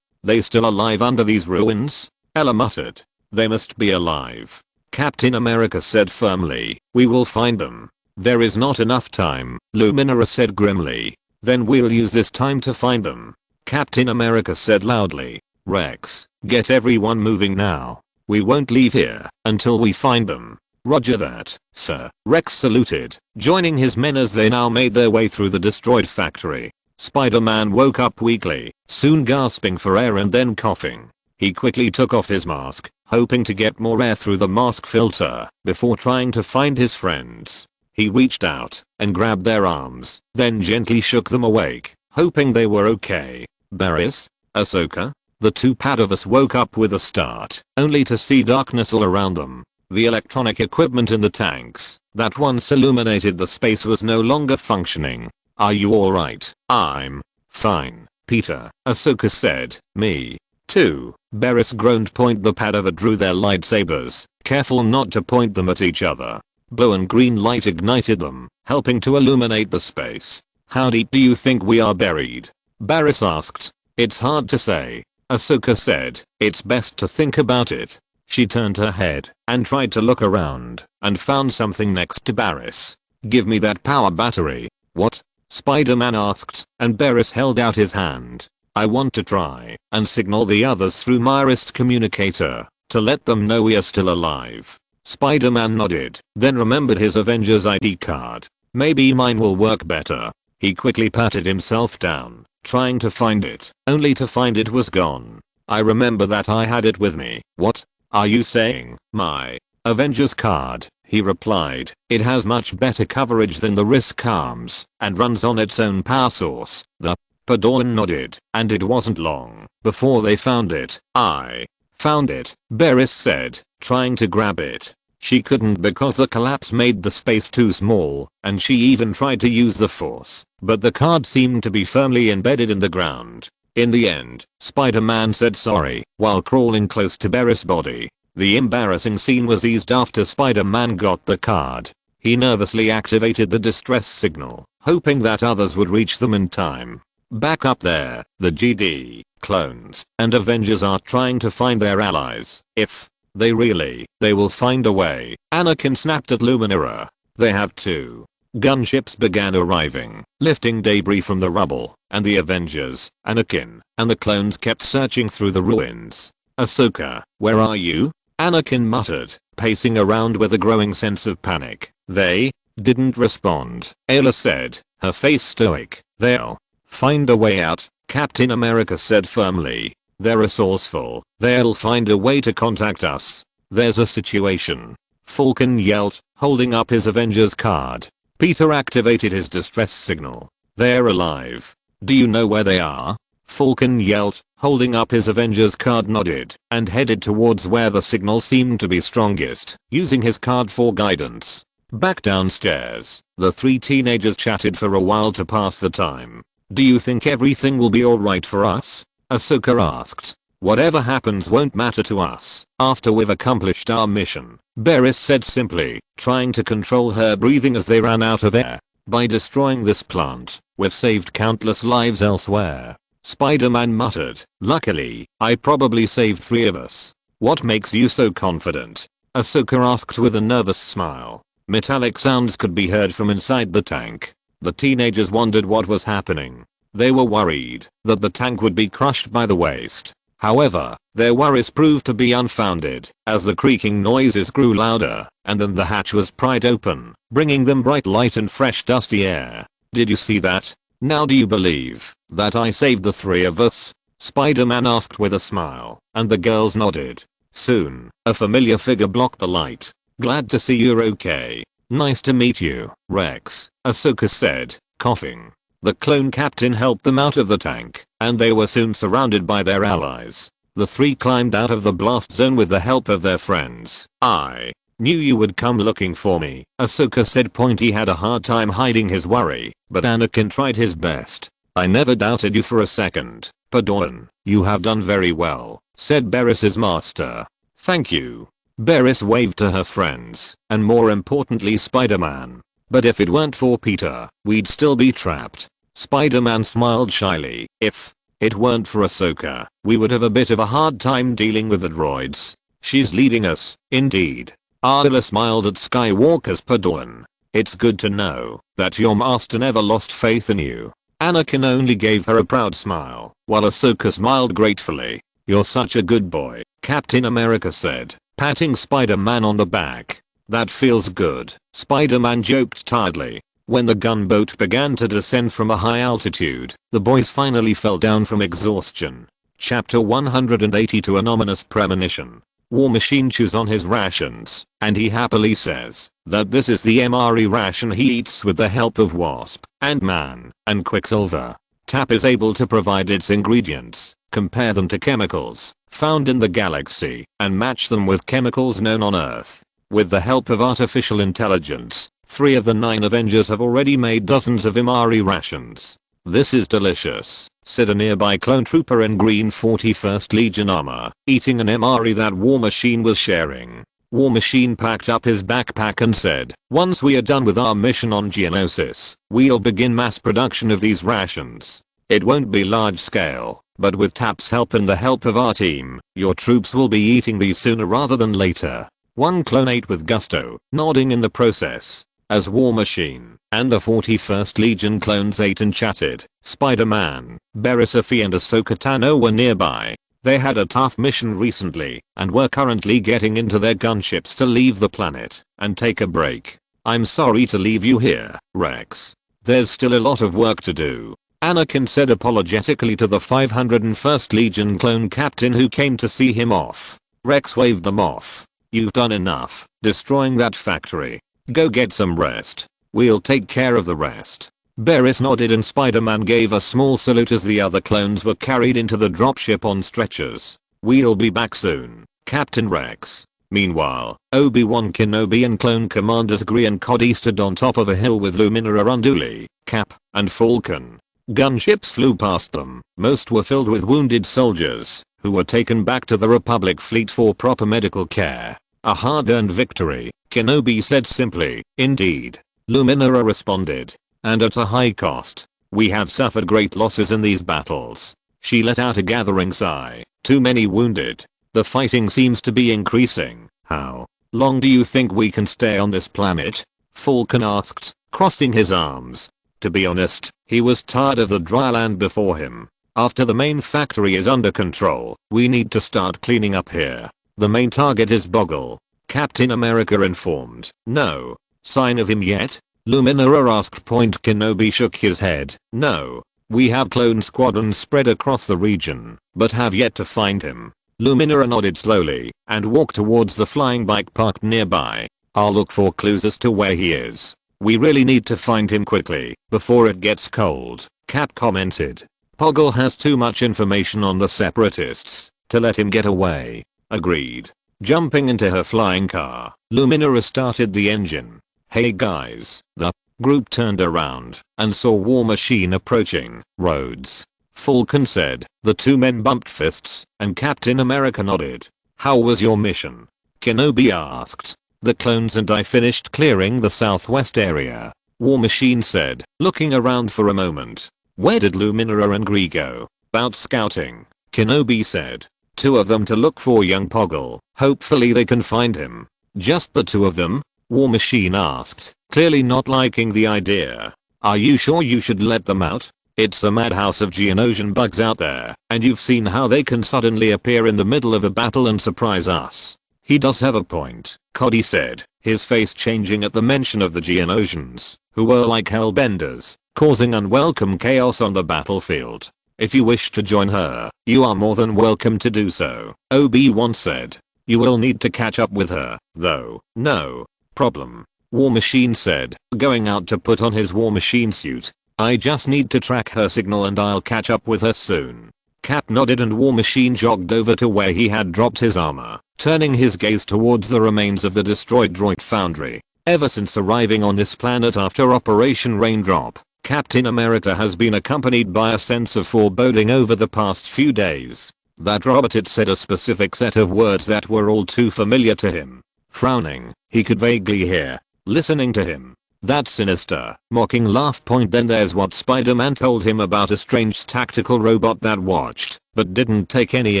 They still alive under these ruins? Ella muttered. They must be alive. Captain America said firmly. We will find them. There is not enough time, Luminara said grimly. Then we'll use this time to find them. Captain America said loudly. Rex, get everyone moving now. We won't leave here until we find them. Roger that, sir. Rex saluted, joining his men as they now made their way through the destroyed factory. Spider-Man woke up weakly, soon gasping for air and then coughing. He quickly took off his mask, hoping to get more air through the mask filter before trying to find his friends. He reached out and grabbed their arms, then gently shook them awake, hoping they were okay. Barriss? Ahsoka? The two Padavas woke up with a start, only to see darkness all around them. The electronic equipment in the tanks that once illuminated the space was no longer functioning. Are you alright? I'm fine, Peter, Ahsoka said. Me too, Barriss groaned. The Padava drew their lightsabers, careful not to point them at each other. Blue and green light ignited them, helping to illuminate the space. How deep do you think we are buried? Barriss asked. It's hard to say, Ahsoka said. It's best to think about it. She turned her head and tried to look around and found something next to Barriss. Give me that power battery. What? Spider-Man asked, and Barriss held out his hand. I want to try and signal the others through my wrist communicator to let them know we are still alive. Spider-Man nodded, then remembered his Avengers ID card. Maybe mine will work better. He quickly patted himself down, trying to find it, only to find it was gone. I remember that I had it with me. What are you saying? My Avengers card, he replied. It has much better coverage than the wrist arms and runs on its own power source. The Padawan nodded, and it wasn't long before they found it. I found it, Barriss said, trying to grab it. She couldn't because the collapse made the space too small, and she even tried to use the force, but the card seemed to be firmly embedded in the ground. In the end, Spider-Man said sorry while crawling close to Barriss' body. The embarrassing scene was eased after Spider-Man got the card. He nervously activated the distress signal, hoping that others would reach them in time. Back up there, the GD, clones, and Avengers are trying to find their allies. If they will find a way. Anakin snapped at Luminara. They have to. Gunships began arriving, lifting debris from the rubble, and the Avengers, Anakin, and the clones kept searching through the ruins. Ahsoka, where are you? Anakin muttered, pacing around with a growing sense of panic. They didn't respond, Ayla said, her face stoic. They'll find a way out, Captain America said firmly. They're resourceful. They'll find a way to contact us. There's a situation. Falcon yelled, holding up his Avengers card. Peter activated his distress signal. They're alive. Do you know where they are? Falcon yelled, holding up his Avengers card, nodded, and headed towards where the signal seemed to be strongest, using his card for guidance. Back downstairs, the three teenagers chatted for a while to pass the time. Do you think everything will be alright for us? Ahsoka asked. Whatever happens won't matter to us after we've accomplished our mission, Barriss said simply, trying to control her breathing as they ran out of air. By destroying this plant, we've saved countless lives elsewhere. Spider-Man muttered. Luckily, I probably saved 3 of us. What makes you so confident? Ahsoka asked with a nervous smile. Metallic sounds could be heard from inside the tank. The teenagers wondered what was happening. They were worried that the tank would be crushed by the waste. However, their worries proved to be unfounded as the creaking noises grew louder and then the hatch was pried open, bringing them bright light and fresh dusty air. "Did you see that? Now do you believe that I saved the three of us?" Spider-Man asked with a smile, and the girls nodded. Soon, a familiar figure blocked the light. "Glad to see you're okay. Nice to meet you, Rex," Ahsoka said, coughing. The clone captain helped them out of the tank, and they were soon surrounded by their allies. The three climbed out of the blast zone with the help of their friends. "I knew you would come looking for me," Ahsoka said. Pointy had a hard time hiding his worry, but Anakin tried his best. "I never doubted you for a second, Padawan. You have done very well," said Barris's master. "Thank you." Barris waved to her friends, and more importantly Spider-Man. "But if it weren't for Peter, we'd still be trapped." Spider-Man smiled shyly. "If it weren't for Ahsoka, we would have a bit of a hard time dealing with the droids. She's leading us, indeed." Adela smiled at Skywalker's Padawan. "It's good to know that your master never lost faith in you." Anakin only gave her a proud smile, while Ahsoka smiled gratefully. "You're such a good boy," Captain America said, patting Spider-Man on the back. "That feels good," Spider-Man joked tiredly. When the gunboat began to descend from a high altitude, the boys finally fell down from exhaustion. Chapter 182. An ominous premonition. War Machine chews on his rations, and he happily says that this is the MRE ration he eats with the help of Wasp, Ant-Man, and Quicksilver. Tap is able to provide its ingredients, compare them to chemicals found in the galaxy, and match them with chemicals known on Earth. With the help of artificial intelligence, 3 of the 9 Avengers have already made dozens of MRE rations. "This is delicious," said a nearby clone trooper in green 41st Legion armor, eating an MRE that War Machine was sharing. War Machine packed up his backpack and said, "Once we are done with our mission on Geonosis, we'll begin mass production of these rations. It won't be large scale, but with Tap's help and the help of our team, your troops will be eating these sooner rather than later." One clone ate with gusto, nodding in the process. As War Machine and the 41st Legion clones ate and chatted, Spider-Man, Barriss, and Ahsoka Tano were nearby. They had a tough mission recently and were currently getting into their gunships to leave the planet and take a break. "I'm sorry to leave you here, Rex. There's still a lot of work to do," Anakin said apologetically to the 501st Legion clone captain who came to see him off. Rex waved them off. "You've done enough destroying that factory. Go get some rest. We'll take care of the rest." Barriss nodded and Spider-Man gave a small salute as the other clones were carried into the dropship on stretchers. "We'll be back soon, Captain Rex." Meanwhile, Obi-Wan Kenobi and clone commanders Gree and Cody stood on top of a hill with Luminara Unduli, Cap, and Falcon. Gunships flew past them. Most were filled with wounded soldiers who were taken back to the Republic fleet for proper medical care. "A hard-earned victory," Kenobi said simply. "Indeed," Luminara responded. "And at a high cost. We have suffered great losses in these battles." She let out a gathering sigh. "Too many wounded. The fighting seems to be increasing." "How long do you think we can stay on this planet?" Falcon asked, crossing his arms. To be honest, he was tired of the dry land before him. "After the main factory is under control, we need to start cleaning up here. The main target is Boggle," Captain America informed. "No sign of him yet?" Luminara asked. Kenobi shook his head. "No. We have clone squadrons spread across the region, but have yet to find him." Luminara nodded slowly and walked towards the flying bike parked nearby. "I'll look for clues as to where he is. We really need to find him quickly before it gets cold," Cap commented. "Poggle has too much information on the Separatists to let him get away." "Agreed." Jumping into her flying car, Luminara started the engine. "Hey guys." The group turned around and saw War Machine approaching. "Rhodes," Falcon said. The two men bumped fists, and Captain America nodded. "How was your mission?" Kenobi asked. "The clones and I finished clearing the southwest area," War Machine said, looking around for a moment. "Where did Luminara and Gree go?" "Out scouting," Kenobi said. "2 of them to look for young Poggle. Hopefully they can find him." "Just the 2 of them?" War Machine asked, clearly not liking the idea. "Are you sure you should let them out?" It's a madhouse of Geonosian bugs out there, and you've seen how they can suddenly appear in the middle of a battle and surprise us. He does have a point, Cody said, his face changing at the mention of the Geonosians, who were like hellbenders, causing unwelcome chaos on the battlefield. If you wish to join her, you are more than welcome to do so, Obi-Wan said. You will need to catch up with her, though. No problem. War Machine said, going out to put on his War Machine suit. I just need to track her signal and I'll catch up with her soon. Cap nodded and War Machine jogged over to where he had dropped his armor, turning his gaze towards the remains of the destroyed droid foundry. Ever since arriving on this planet after Operation Raindrop, Captain America has been accompanied by a sense of foreboding over the past few days. That robot had said a specific set of words that were all too familiar to him. Frowning, he could vaguely hear, listening to him, that sinister, mocking laugh. Then there's what Spider-Man told him about a strange tactical robot that watched, but didn't take any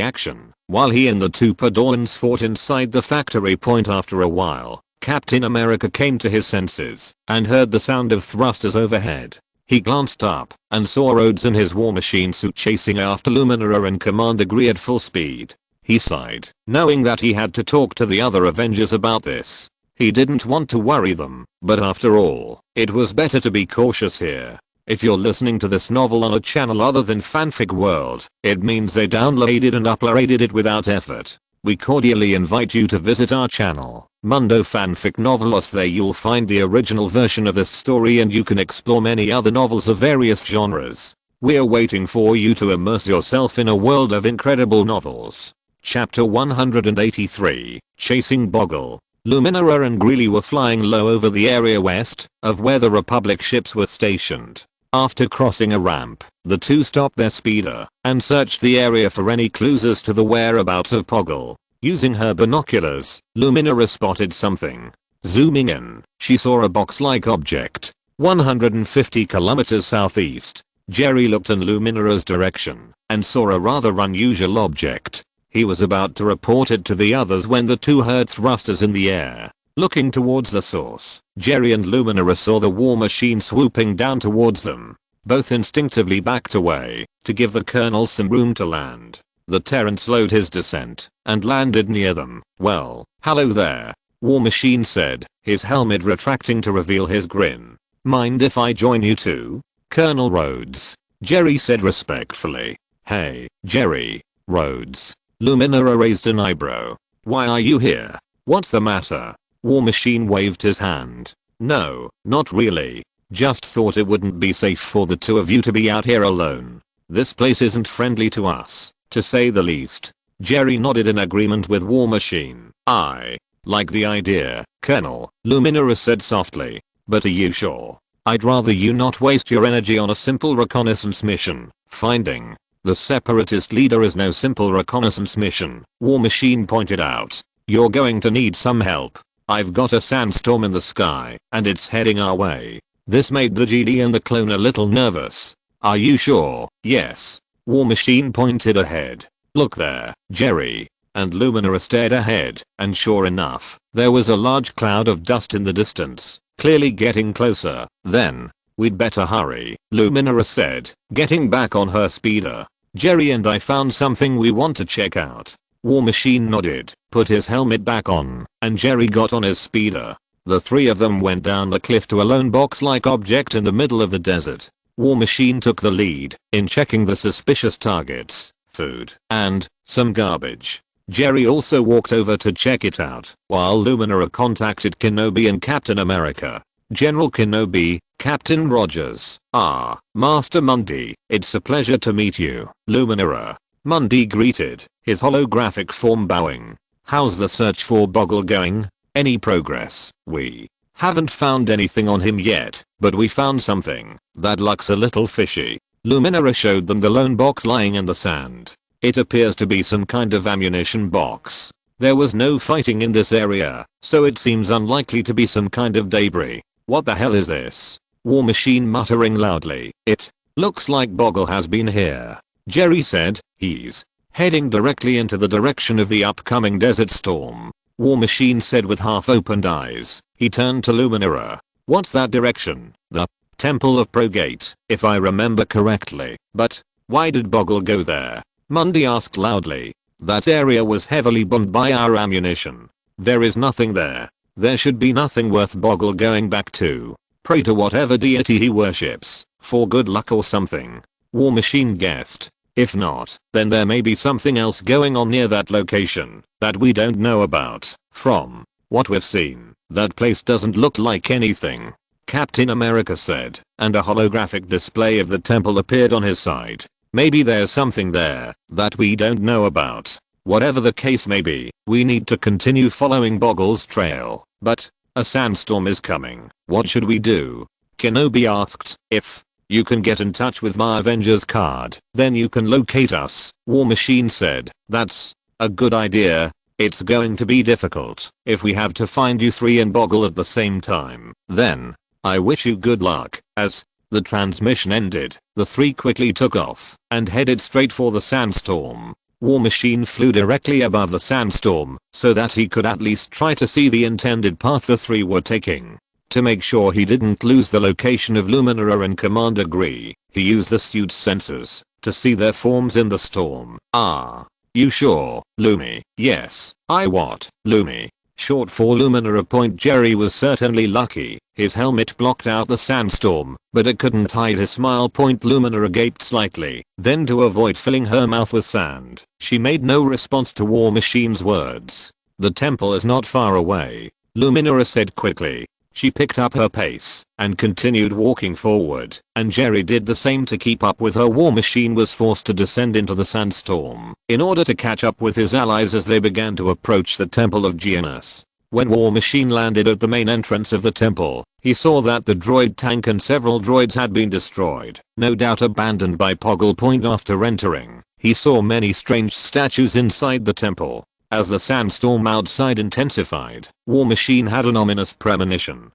action, while he and the two Padawans fought inside the factory. After a while, Captain America came to his senses, and heard the sound of thrusters overhead. He glanced up, and saw Rhodes in his War Machine suit chasing after Luminara and Commander Gree at full speed. He sighed, knowing that he had to talk to the other Avengers about this. He didn't want to worry them, but after all, it was better to be cautious here. If you're listening to this novel on a channel other than Fanfic World, it means they downloaded and uploaded it without effort. We cordially invite you to visit our channel, Mundo Fanfic Novelos. There you'll find the original version of this story and you can explore many other novels of various genres. We're waiting for you to immerse yourself in a world of incredible novels. Chapter 183, Chasing Boggle. Luminara and Greeley were flying low over the area west of where the Republic ships were stationed. After crossing a ramp, the two stopped their speeder and searched the area for any clues as to the whereabouts of Poggle. Using her binoculars, Luminara spotted something. Zooming in, she saw a box-like object, 150 kilometers southeast. Jerry looked in Luminara's direction and saw a rather unusual object. He was about to report it to the others when the two heard thrusters in the air. Looking towards the source, Jerry and Luminara saw the War Machine swooping down towards them. Both instinctively backed away to give the Colonel some room to land. The Terran slowed his descent and landed near them. Well, hello there, War Machine said, his helmet retracting to reveal his grin. Mind if I join you too, Colonel Rhodes? Jerry said respectfully. Hey, Jerry, Rhodes. Luminara raised an eyebrow. Why are you here? What's the matter? War Machine waved his hand. No, not really. Just thought it wouldn't be safe for the two of you to be out here alone. This place isn't friendly to us, to say the least. Jerry nodded in agreement with War Machine. I like the idea, Colonel, Luminara said softly. But are you sure? I'd rather you not waste your energy on a simple reconnaissance mission. Finding the Separatist leader is no simple reconnaissance mission, War Machine pointed out. You're going to need some help. I've got a sandstorm in the sky, and it's heading our way. This made the GD and the clone a little nervous. Are you sure? Yes. War Machine pointed ahead. Look there, Jerry. And Luminara stared ahead, and sure enough, there was a large cloud of dust in the distance, clearly getting closer. Then, we'd better hurry, Luminara said, getting back on her speeder. Jerry and I found something we want to check out. War Machine nodded, put his helmet back on, and Jerry got on his speeder. The three of them went down the cliff to a lone box-like object in the middle of the desert. War Machine took the lead in checking the suspicious targets, food, and some garbage. Jerry also walked over to check it out, while Luminara contacted Kenobi and Captain America. General Kenobi, Captain Rogers. Ah, Master Mundi, it's a pleasure to meet you, Luminara. Mundi greeted, his holographic form bowing. How's the search for Boggle going? Any progress? We haven't found anything on him yet, but we found something that looks a little fishy. Luminara showed them the lone box lying in the sand. It appears to be some kind of ammunition box. There was no fighting in this area, so it seems unlikely to be some kind of debris. What the hell is this? War Machine muttering loudly. It looks like Boggle has been here, Jerry said. He's heading directly into the direction of the upcoming desert storm, War Machine said with half-opened eyes. He turned to Luminara. What's that direction? The Temple of Progate, if I remember correctly. But why did Boggle go there? Mundy asked loudly. That area was heavily bombed by our ammunition. There is nothing there. There should be nothing worth Boggle going back to. Pray to whatever deity he worships, for good luck or something. War Machine guessed. If not, then there may be something else going on near that location that we don't know about. From what we've seen, that place doesn't look like anything, Captain America said, and a holographic display of the temple appeared on his side. Maybe there's something there that we don't know about. Whatever the case may be, we need to continue following Boggle's trail. But a sandstorm is coming. What should we do? Kenobi asked. If you can get in touch with my Avengers card, then you can locate us, War Machine said. That's a good idea. It's going to be difficult if we have to find you three and Boggle at the same time. Then I wish you good luck. As the transmission ended, the three quickly took off and headed straight for the sandstorm. War Machine flew directly above the sandstorm so that he could at least try to see the intended path the three were taking. To make sure he didn't lose the location of Luminara and Commander Gree, he used the suit's sensors to see their forms in the storm. Ah, you sure, Lumi? Yes, what, Lumi? Short for Luminara Point. Jerry was certainly lucky. His helmet blocked out the sandstorm, but it couldn't hide his smile. Luminara gaped slightly, then to avoid filling her mouth with sand, she made no response to War Machine's words. The temple is not far away, Luminara said quickly. She picked up her pace and continued walking forward, and Jerry did the same to keep up with her. War Machine was forced to descend into the sandstorm in order to catch up with his allies as they began to approach the Temple of Geonis. When War Machine landed at the main entrance of the temple, he saw that the droid tank and several droids had been destroyed, no doubt abandoned by Poggle Point. After entering, he saw many strange statues inside the temple. As the sandstorm outside intensified, War Machine had an ominous premonition.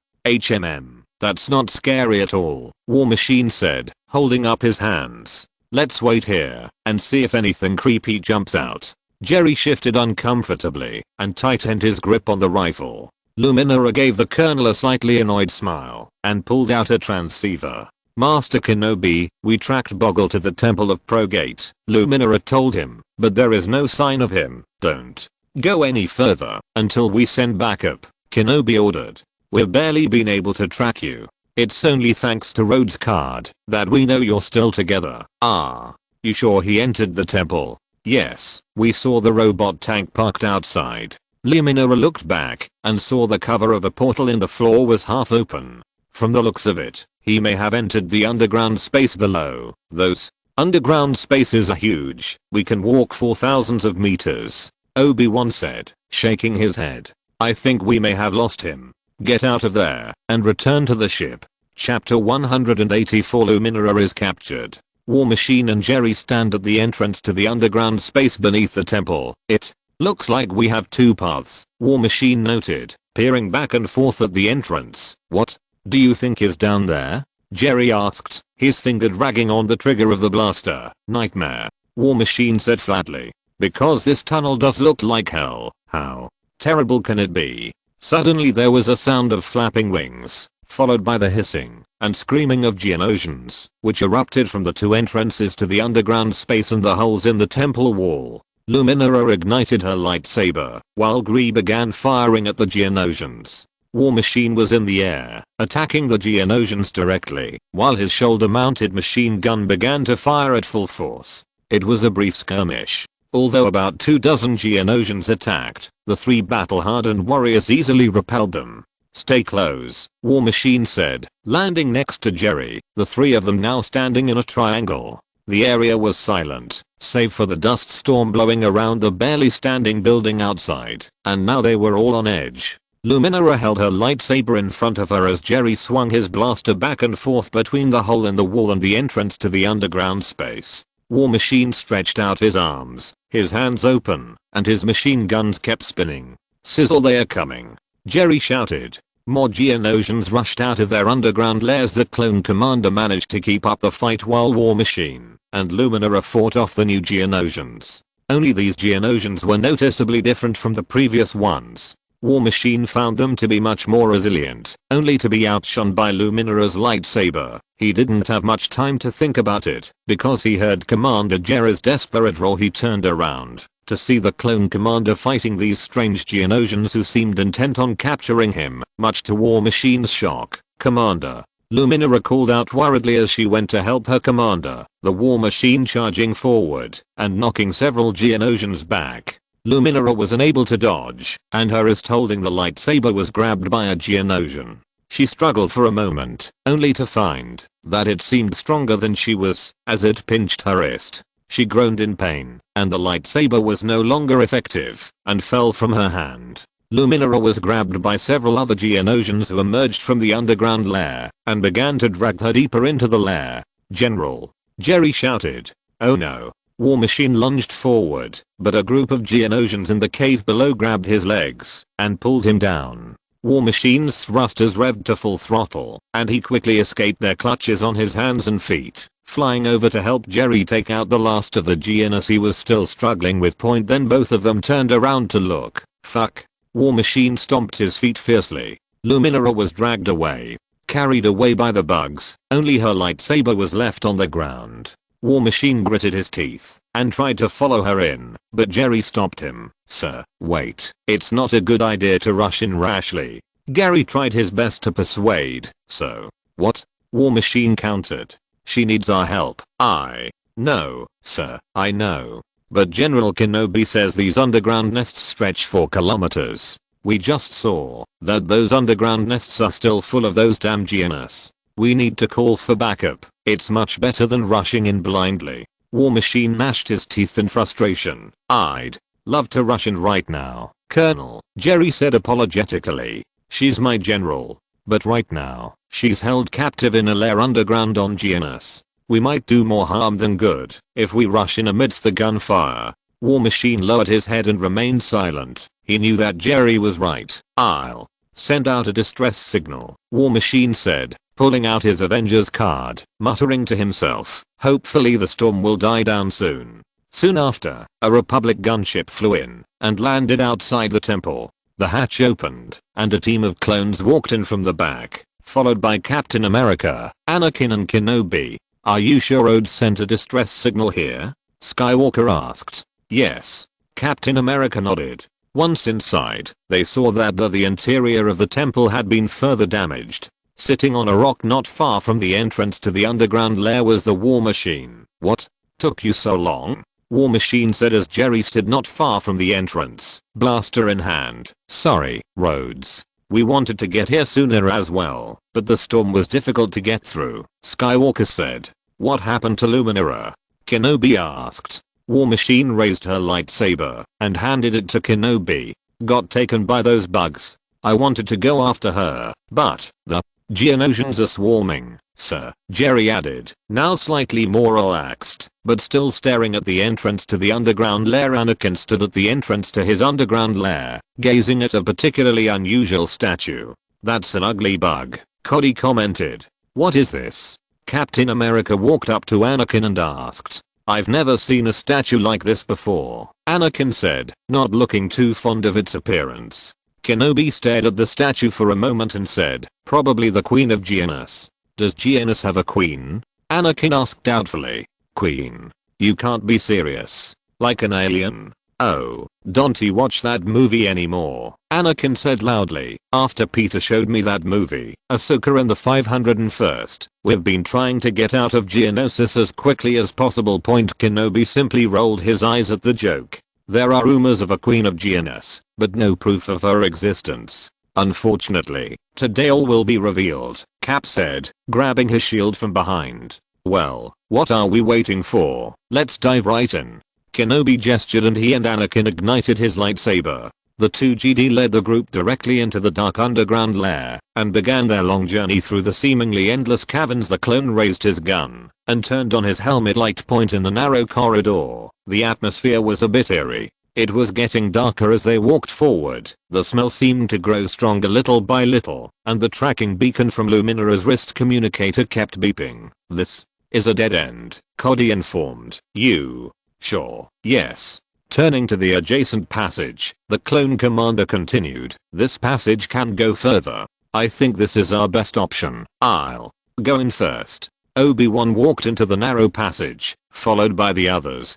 That's not scary at all, War Machine said, holding up his hands. Let's wait here and see if anything creepy jumps out. Jerry shifted uncomfortably and tightened his grip on the rifle. Luminara gave the colonel a slightly annoyed smile and pulled out a transceiver. Master Kenobi, we tracked Boggle to the Temple of Progate, Luminara told him, but there is no sign of him. Don't go any further until we send backup, Kenobi ordered. We've barely been able to track you. It's only thanks to Rhodes' card that we know you're still together. Ah, you sure he entered the temple? Yes, we saw the robot tank parked outside. Luminara looked back and saw the cover of a portal in the floor was half open. From the looks of it, he may have entered the underground space below. Those underground spaces are huge. We can walk for thousands of meters, Obi-Wan said, shaking his head. I think we may have lost him. Get out of there and return to the ship. Chapter 184. Luminara is captured. War Machine and Jerry stand at the entrance to the underground space beneath the temple. It looks like we have two paths, War Machine noted, peering back and forth at the entrance. What do you think is down there? Jerry asked, his finger dragging on the trigger of the blaster. Nightmare, War Machine said flatly. Because this tunnel does look like hell. How terrible can it be? Suddenly there was a sound of flapping wings, followed by the hissing and screaming of Geonosians, which erupted from the two entrances to the underground space and the holes in the temple wall. Luminara ignited her lightsaber, while Gree began firing at the Geonosians. War Machine was in the air, attacking the Geonosians directly, while his shoulder-mounted machine gun began to fire at full force. It was a brief skirmish. Although about 24 Geonosians attacked, the three battle-hardened warriors easily repelled them. Stay close, War Machine said, landing next to Jerry, the three of them now standing in a triangle. The area was silent, save for the dust storm blowing around the barely standing building outside, and now they were all on edge. Luminara held her lightsaber in front of her as Jerry swung his blaster back and forth between the hole in the wall and the entrance to the underground space. War Machine stretched out his arms, his hands open, and his machine guns kept spinning. Sizzle, they are coming, Jerry shouted. More Geonosians rushed out of their underground lairs. The clone commander managed to keep up the fight while War Machine and Luminara fought off the new Geonosians. Only these Geonosians were noticeably different from the previous ones. War Machine found them to be much more resilient, only to be outshone by Luminara's lightsaber. He didn't have much time to think about it, because he heard Commander Jerry's desperate roar. He turned around to see the clone commander fighting these strange Geonosians who seemed intent on capturing him, much to War Machine's shock. "Commander," Luminara called out worriedly as she went to help her commander, the War Machine charging forward and knocking several Geonosians back. Luminara was unable to dodge, and her wrist holding the lightsaber was grabbed by a Geonosian. She struggled for a moment, only to find that it seemed stronger than she was, as it pinched her wrist. She groaned in pain, and the lightsaber was no longer effective, and fell from her hand. Luminara was grabbed by several other Geonosians who emerged from the underground lair, and began to drag her deeper into the lair. "General!" Jerry shouted. "Oh no." War Machine lunged forward, but a group of Geonosians in the cave below grabbed his legs and pulled him down. War Machine's thrusters revved to full throttle, and he quickly escaped their clutches on his hands and feet, flying over to help Jerry take out the last of the Geonos he was still struggling with. Then both of them turned around to look. "Fuck." War Machine stomped his feet fiercely. Luminara was dragged away, carried away by the bugs. Only her lightsaber was left on the ground. War Machine gritted his teeth and tried to follow her in, but Jerry stopped him. "Sir, wait. It's not a good idea to rush in rashly." Gary tried his best to persuade. "So, what?" War Machine countered. "She needs our help." "I know, sir, I know. But General Kenobi says these underground nests stretch for kilometers. We just saw that those underground nests are still full of those damn Geonos. We need to call for backup. It's much better than rushing in blindly." War Machine gnashed his teeth in frustration. "I'd love to rush in right now, Colonel," Jerry said apologetically. "She's my general. But right now, she's held captive in a lair underground on Geonos. We might do more harm than good if we rush in amidst the gunfire." War Machine lowered his head and remained silent. He knew that Jerry was right. "I'll send out a distress signal," War Machine said, pulling out his Avengers card, muttering to himself, "Hopefully the storm will die down soon." Soon after, a Republic gunship flew in and landed outside the temple. The hatch opened, and a team of clones walked in from the back, followed by Captain America, Anakin and Kenobi. "Are you sure Rhodes sent a distress signal here?" Skywalker asked. "Yes." Captain America nodded. Once inside, they saw that the interior of the temple had been further damaged. Sitting on a rock not far from the entrance to the underground lair was the War Machine. "What took you so long?" War Machine said as Jerry stood not far from the entrance, blaster in hand. "Sorry, Rhodes. We wanted to get here sooner as well, but the storm was difficult to get through," Skywalker said. "What happened to Luminara?" Kenobi asked. War Machine raised her lightsaber and handed it to Kenobi. "Got taken by those bugs. I wanted to go after her, but the Geonosians are swarming, sir," Jerry added, now slightly more relaxed, but still staring at the entrance to the underground lair. Anakin stood at the entrance to his underground lair, gazing at a particularly unusual statue. "That's an ugly bug," Cody commented. "What is this?" Captain America walked up to Anakin and asked. "I've never seen a statue like this before," Anakin said, not looking too fond of its appearance. Kenobi stared at the statue for a moment and said, "Probably the Queen of Geonos." "Does Geonos have a queen?" Anakin asked doubtfully. "Queen? You can't be serious. Like an alien?" "Oh, don't you watch that movie anymore?" Anakin said loudly. "After Peter showed me that movie, Ahsoka and the 501st, we've been trying to get out of Geonosis as quickly as possible." Kenobi simply rolled his eyes at the joke. "There are rumors of a Queen of Geonos, but no proof of her existence. Unfortunately, today all will be revealed," Cap said, grabbing his shield from behind. "Well, what are we waiting for? Let's dive right in." Kenobi gestured and he and Anakin ignited his lightsaber. The two Jedi led the group directly into the dark underground lair and began their long journey through the seemingly endless caverns. The clone raised his gun and turned on his helmet light point in the narrow corridor. The atmosphere was a bit eerie. It was getting darker as they walked forward. The smell seemed to grow stronger little by little, and the tracking beacon from Luminara's wrist communicator kept beeping. "This is a dead end," Cody informed. "You sure?" "Yes." Turning to the adjacent passage, the clone commander continued, "This passage can go further. I think this is our best option. I'll go in first." Obi-Wan walked into the narrow passage, followed by the others.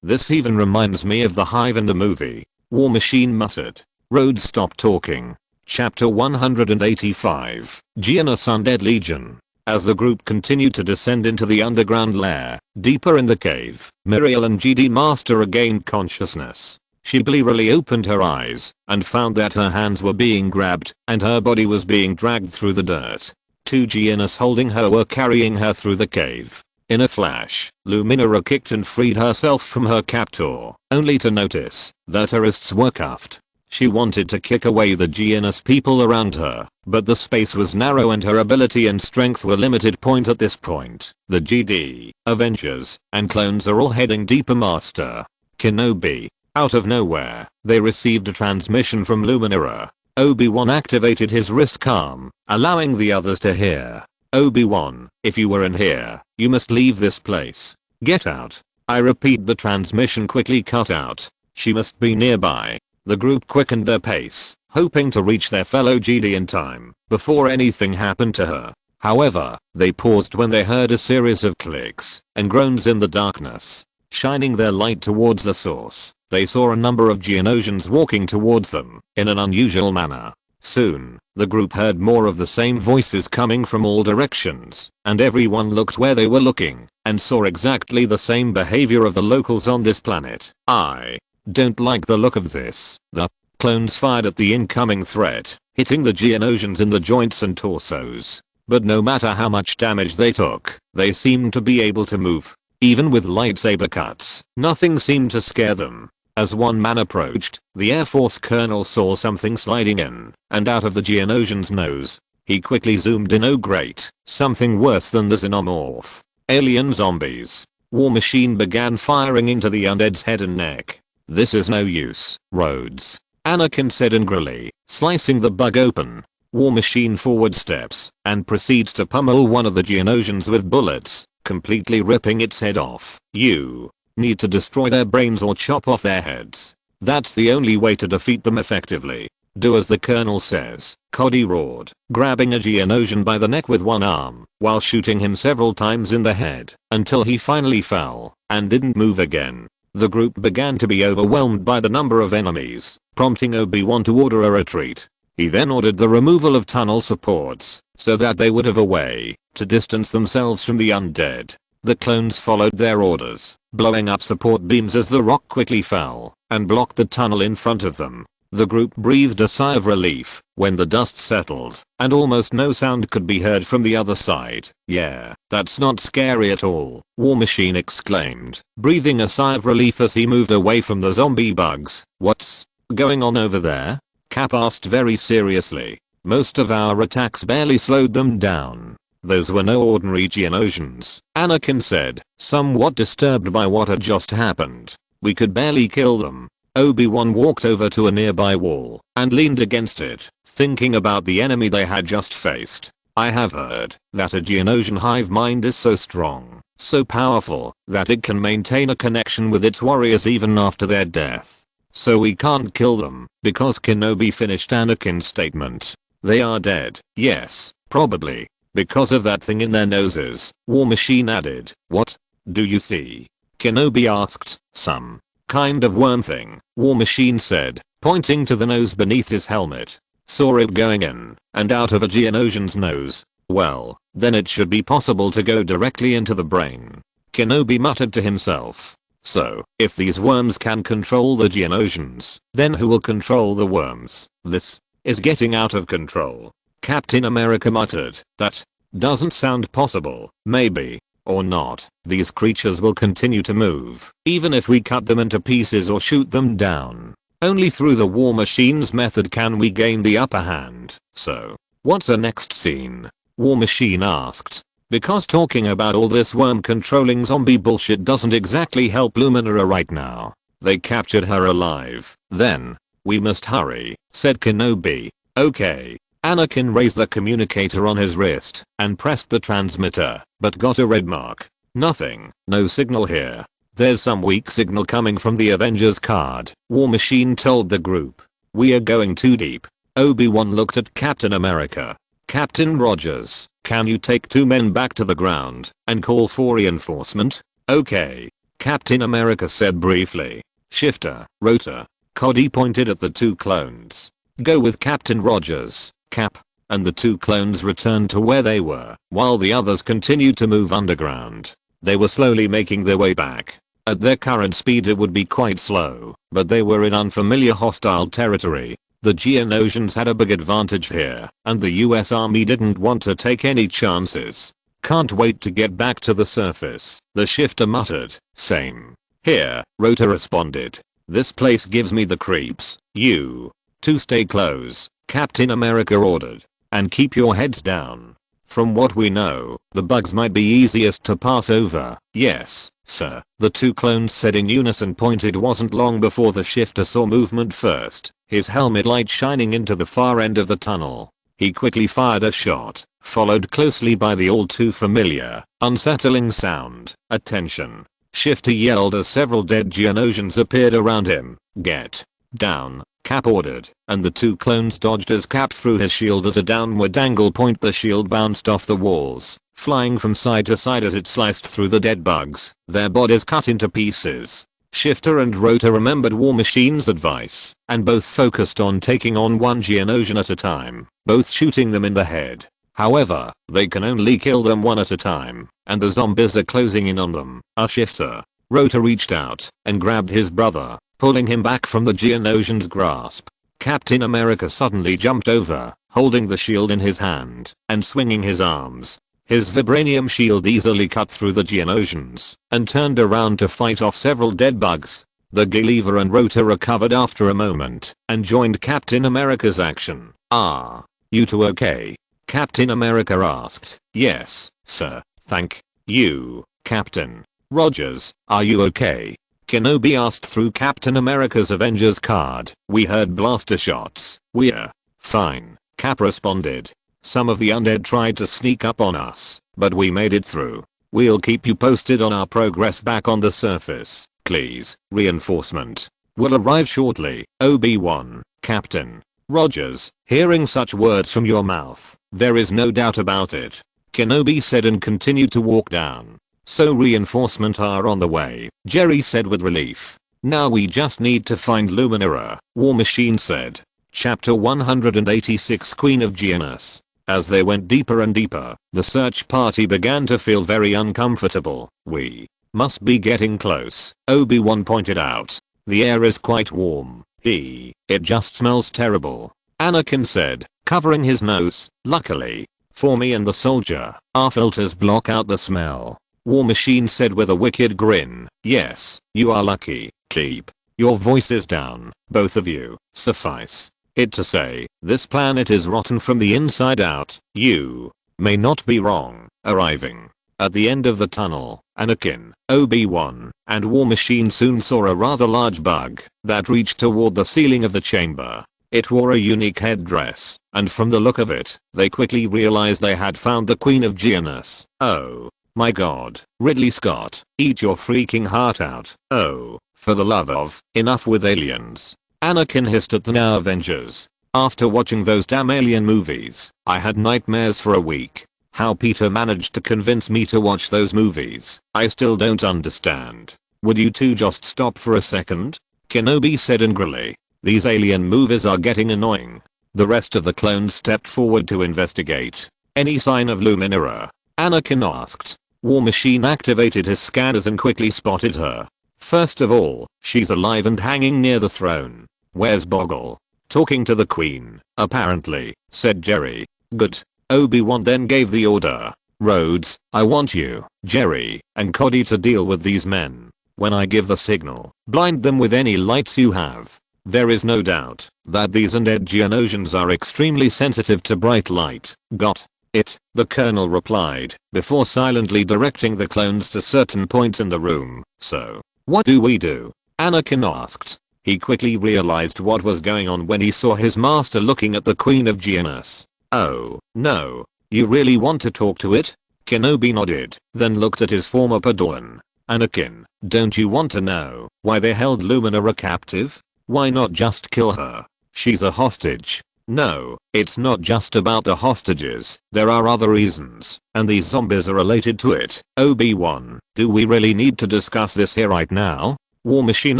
This even reminds me of the Hive in the movie," War Machine muttered. Rhodes stopped talking. Chapter 185, Geonos Undead Legion. As the group continued to descend into the underground lair, deeper in the cave, Miriel and GD Master regained consciousness. She blearily opened her eyes and found that her hands were being grabbed and her body was being dragged through the dirt. Two Geonos holding her were carrying her through the cave. In a flash, Luminara kicked and freed herself from her captor, only to notice that her wrists were cuffed. She wanted to kick away the Geonos people around her, but the space was narrow and her ability and strength were limited at this point. The GD, Avengers, and clones are all heading deeper, Master Kenobi. Out of nowhere, they received a transmission from Luminara. Obi-Wan activated his wrist arm, allowing the others to hear. "Obi-Wan, if you were in here, you must leave this place. Get out." I repeat, the transmission quickly cut out. She must be nearby. The group quickened their pace, hoping to reach their fellow GD in time before anything happened to her. However, they paused when they heard a series of clicks and groans in the darkness. Shining their light towards the source, they saw a number of Geonosians walking towards them in an unusual manner. Soon, the group heard more of the same voices coming from all directions, and everyone looked where they were looking and saw exactly the same behavior of the locals on this planet. "I don't like the look of this." The clones fired at the incoming threat, hitting the Geonosians in the joints and torsos. But no matter how much damage they took, they seemed to be able to move. Even with lightsaber cuts, nothing seemed to scare them. As one man approached, the Air Force colonel saw something sliding in and out of the Geonosian's nose. He quickly zoomed in. Oh great, something worse than the xenomorph. Alien zombies. War Machine began firing into the undead's head and neck. "This is no use, Rhodes," Anakin said angrily, slicing the bug open. War Machine forward steps and proceeds to pummel one of the Geonosians with bullets, completely ripping its head off. "You need to destroy their brains or chop off their heads. That's the only way to defeat them effectively. Do as the colonel says," Cody roared, grabbing a Geonosian by the neck with one arm while shooting him several times in the head until he finally fell and didn't move again. The group began to be overwhelmed by the number of enemies, prompting Obi-Wan to order a retreat. He then ordered the removal of tunnel supports so that they would have a way to distance themselves from the undead. The clones followed their orders, blowing up support beams as the rock quickly fell and blocked the tunnel in front of them. The group breathed a sigh of relief when the dust settled and almost no sound could be heard from the other side. "Yeah, that's not scary at all," War Machine exclaimed, breathing a sigh of relief as he moved away from the zombie bugs. "What's going on over there?" Cap asked very seriously. "Most of our attacks barely slowed them down. Those were no ordinary Geonosians," Anakin said, somewhat disturbed by what had just happened. "We could barely kill them." Obi-Wan walked over to a nearby wall and leaned against it, thinking about the enemy they had just faced. "I have heard that a Geonosian hive mind is so strong, so powerful, that it can maintain a connection with its warriors even after their death. So we can't kill them, because Kenobi," finished Anakin's statement. "They are dead." "Yes, probably. Because of that thing in their noses," War Machine added. "What do you see?" Kenobi asked. "Some kind of worm thing," War Machine said, pointing to the nose beneath his helmet. "Saw it going in and out of a Geonosian's nose. Well, then it should be possible to go directly into the brain." Kenobi muttered to himself. "So, if these worms can control the Geonosians, then who will control the worms? This is getting out of control." Captain America muttered. "That doesn't sound possible." "Maybe. Or not. These creatures will continue to move, even if we cut them into pieces or shoot them down. Only through the War Machine's method can we gain the upper hand." "So, what's the next scene?" War Machine asked. "Because talking about all this worm controlling zombie bullshit doesn't exactly help Luminara right now. They captured her alive." "Then, we must hurry," said Kenobi. "Okay." Anakin raised the communicator on his wrist and pressed the transmitter, but got a red mark. "Nothing, no signal here." There's some weak signal coming from the Avengers card, War Machine told the group. We are going too deep. Obi-Wan looked at Captain America. Captain Rogers, can you take 2 men back to the ground and call for reinforcement? Okay. Captain America said briefly. Shifter, Rotor. Cody pointed at the 2 clones. Go with Captain Rogers, Cap. And the 2 clones returned to where they were, while the others continued to move underground. They were slowly making their way back. At their current speed it would be quite slow, but they were in unfamiliar hostile territory. The Geonosians had a big advantage here, and the US Army didn't want to take any chances. Can't wait to get back to the surface, the shifter muttered. Same. Here, Rotor responded. This place gives me the creeps. You 2 stay close, Captain America ordered. And keep your heads down. From what we know, the bugs might be easiest to pass over. Yes, sir, the 2 clones said in unison. Pointed. Wasn't long before the shifter saw movement first, his helmet light shining into the far end of the tunnel. He quickly fired a shot, followed closely by the all too familiar, unsettling sound. Attention. Shifter yelled as several dead Geonosians appeared around him. Get down, Cap ordered, and the 2 clones dodged as Cap threw his shield at a downward angle. The shield bounced off the walls, flying from side to side as it sliced through the dead bugs, their bodies cut into pieces. Shifter and Rotor remembered War Machine's advice, and both focused on taking on 1 Geonosian at a time, both shooting them in the head. However, they can only kill them 1 at a time, and the zombies are closing in on them. A shifter. Rotor reached out and grabbed his brother, pulling him back from the Geonosian's grasp. Captain America suddenly jumped over, holding the shield in his hand and swinging his arms. His vibranium shield easily cut through the Geonosians and turned around to fight off several dead bugs. The Gulliver and Rotor recovered after a moment and joined Captain America's action. "Ah, you two okay?" Captain America asked. "Yes, sir, thank you, Captain." "Rogers, are you okay?" Kenobi asked through Captain America's Avengers card. "We heard blaster shots." "We're fine," Cap responded. "Some of the undead tried to sneak up on us, but we made it through. We'll keep you posted on our progress back on the surface. Please, reinforcement will arrive shortly." Obi-Wan, Captain Rogers, hearing such words from your mouth, there is no doubt about it, Kenobi said and continued to walk down. "So reinforcement are on the way," Jerry said with relief. "Now we just need to find Luminara," War Machine said. Chapter 186 Queen of Geonos. As they went deeper and deeper, the search party began to feel very uncomfortable. "We must be getting close," Obi-Wan pointed out. "The air is quite warm. It just smells terrible," Anakin said, covering his nose. "Luckily for me and the soldier, our filters block out the smell," War Machine said with a wicked grin. "Yes, you are lucky. Keep your voices down, both of you. Suffice it to say, this planet is rotten from the inside out. You may not be wrong." Arriving at the end of the tunnel, Anakin, Obi-Wan, and War Machine soon saw a rather large bug that reached toward the ceiling of the chamber. It wore a unique headdress, and from the look of it, they quickly realized they had found the Queen of Geonos. "Oh my god, Ridley Scott, eat your freaking heart out. Oh, for the love of, enough with aliens." Anakin hissed at the now Avengers. "After watching those damn alien movies, I had nightmares for a week. How Peter managed to convince me to watch those movies, I still don't understand. Would you two just stop for a second?" Kenobi said angrily. "These alien movies are getting annoying." The rest of the clones stepped forward to investigate. "Any sign of Luminara?" Anakin asked. War Machine activated his scanners and quickly spotted her. "First of all, she's alive and hanging near the throne." "Where's Boggle?" "Talking to the Queen, apparently," said Jerry. "Good." Obi-Wan then gave the order. "Rhodes, I want you, Jerry, and Cody to deal with these men. When I give the signal, blind them with any lights you have. There is no doubt that these undead Geonosians are extremely sensitive to bright light." "Got it," the colonel replied, before silently directing the clones to certain points in the room. "So, what do we do?" Anakin asked. He quickly realized what was going on when he saw his master looking at the Queen of Geonos. "Oh, no. You really want to talk to it?" Kenobi nodded, then looked at his former Padawan. Anakin, don't you want to know why they held Luminara captive? Why not just kill her? She's a hostage. No, it's not just about the hostages, there are other reasons, and these zombies are related to it. Obi-Wan, do we really need to discuss this here right now? War Machine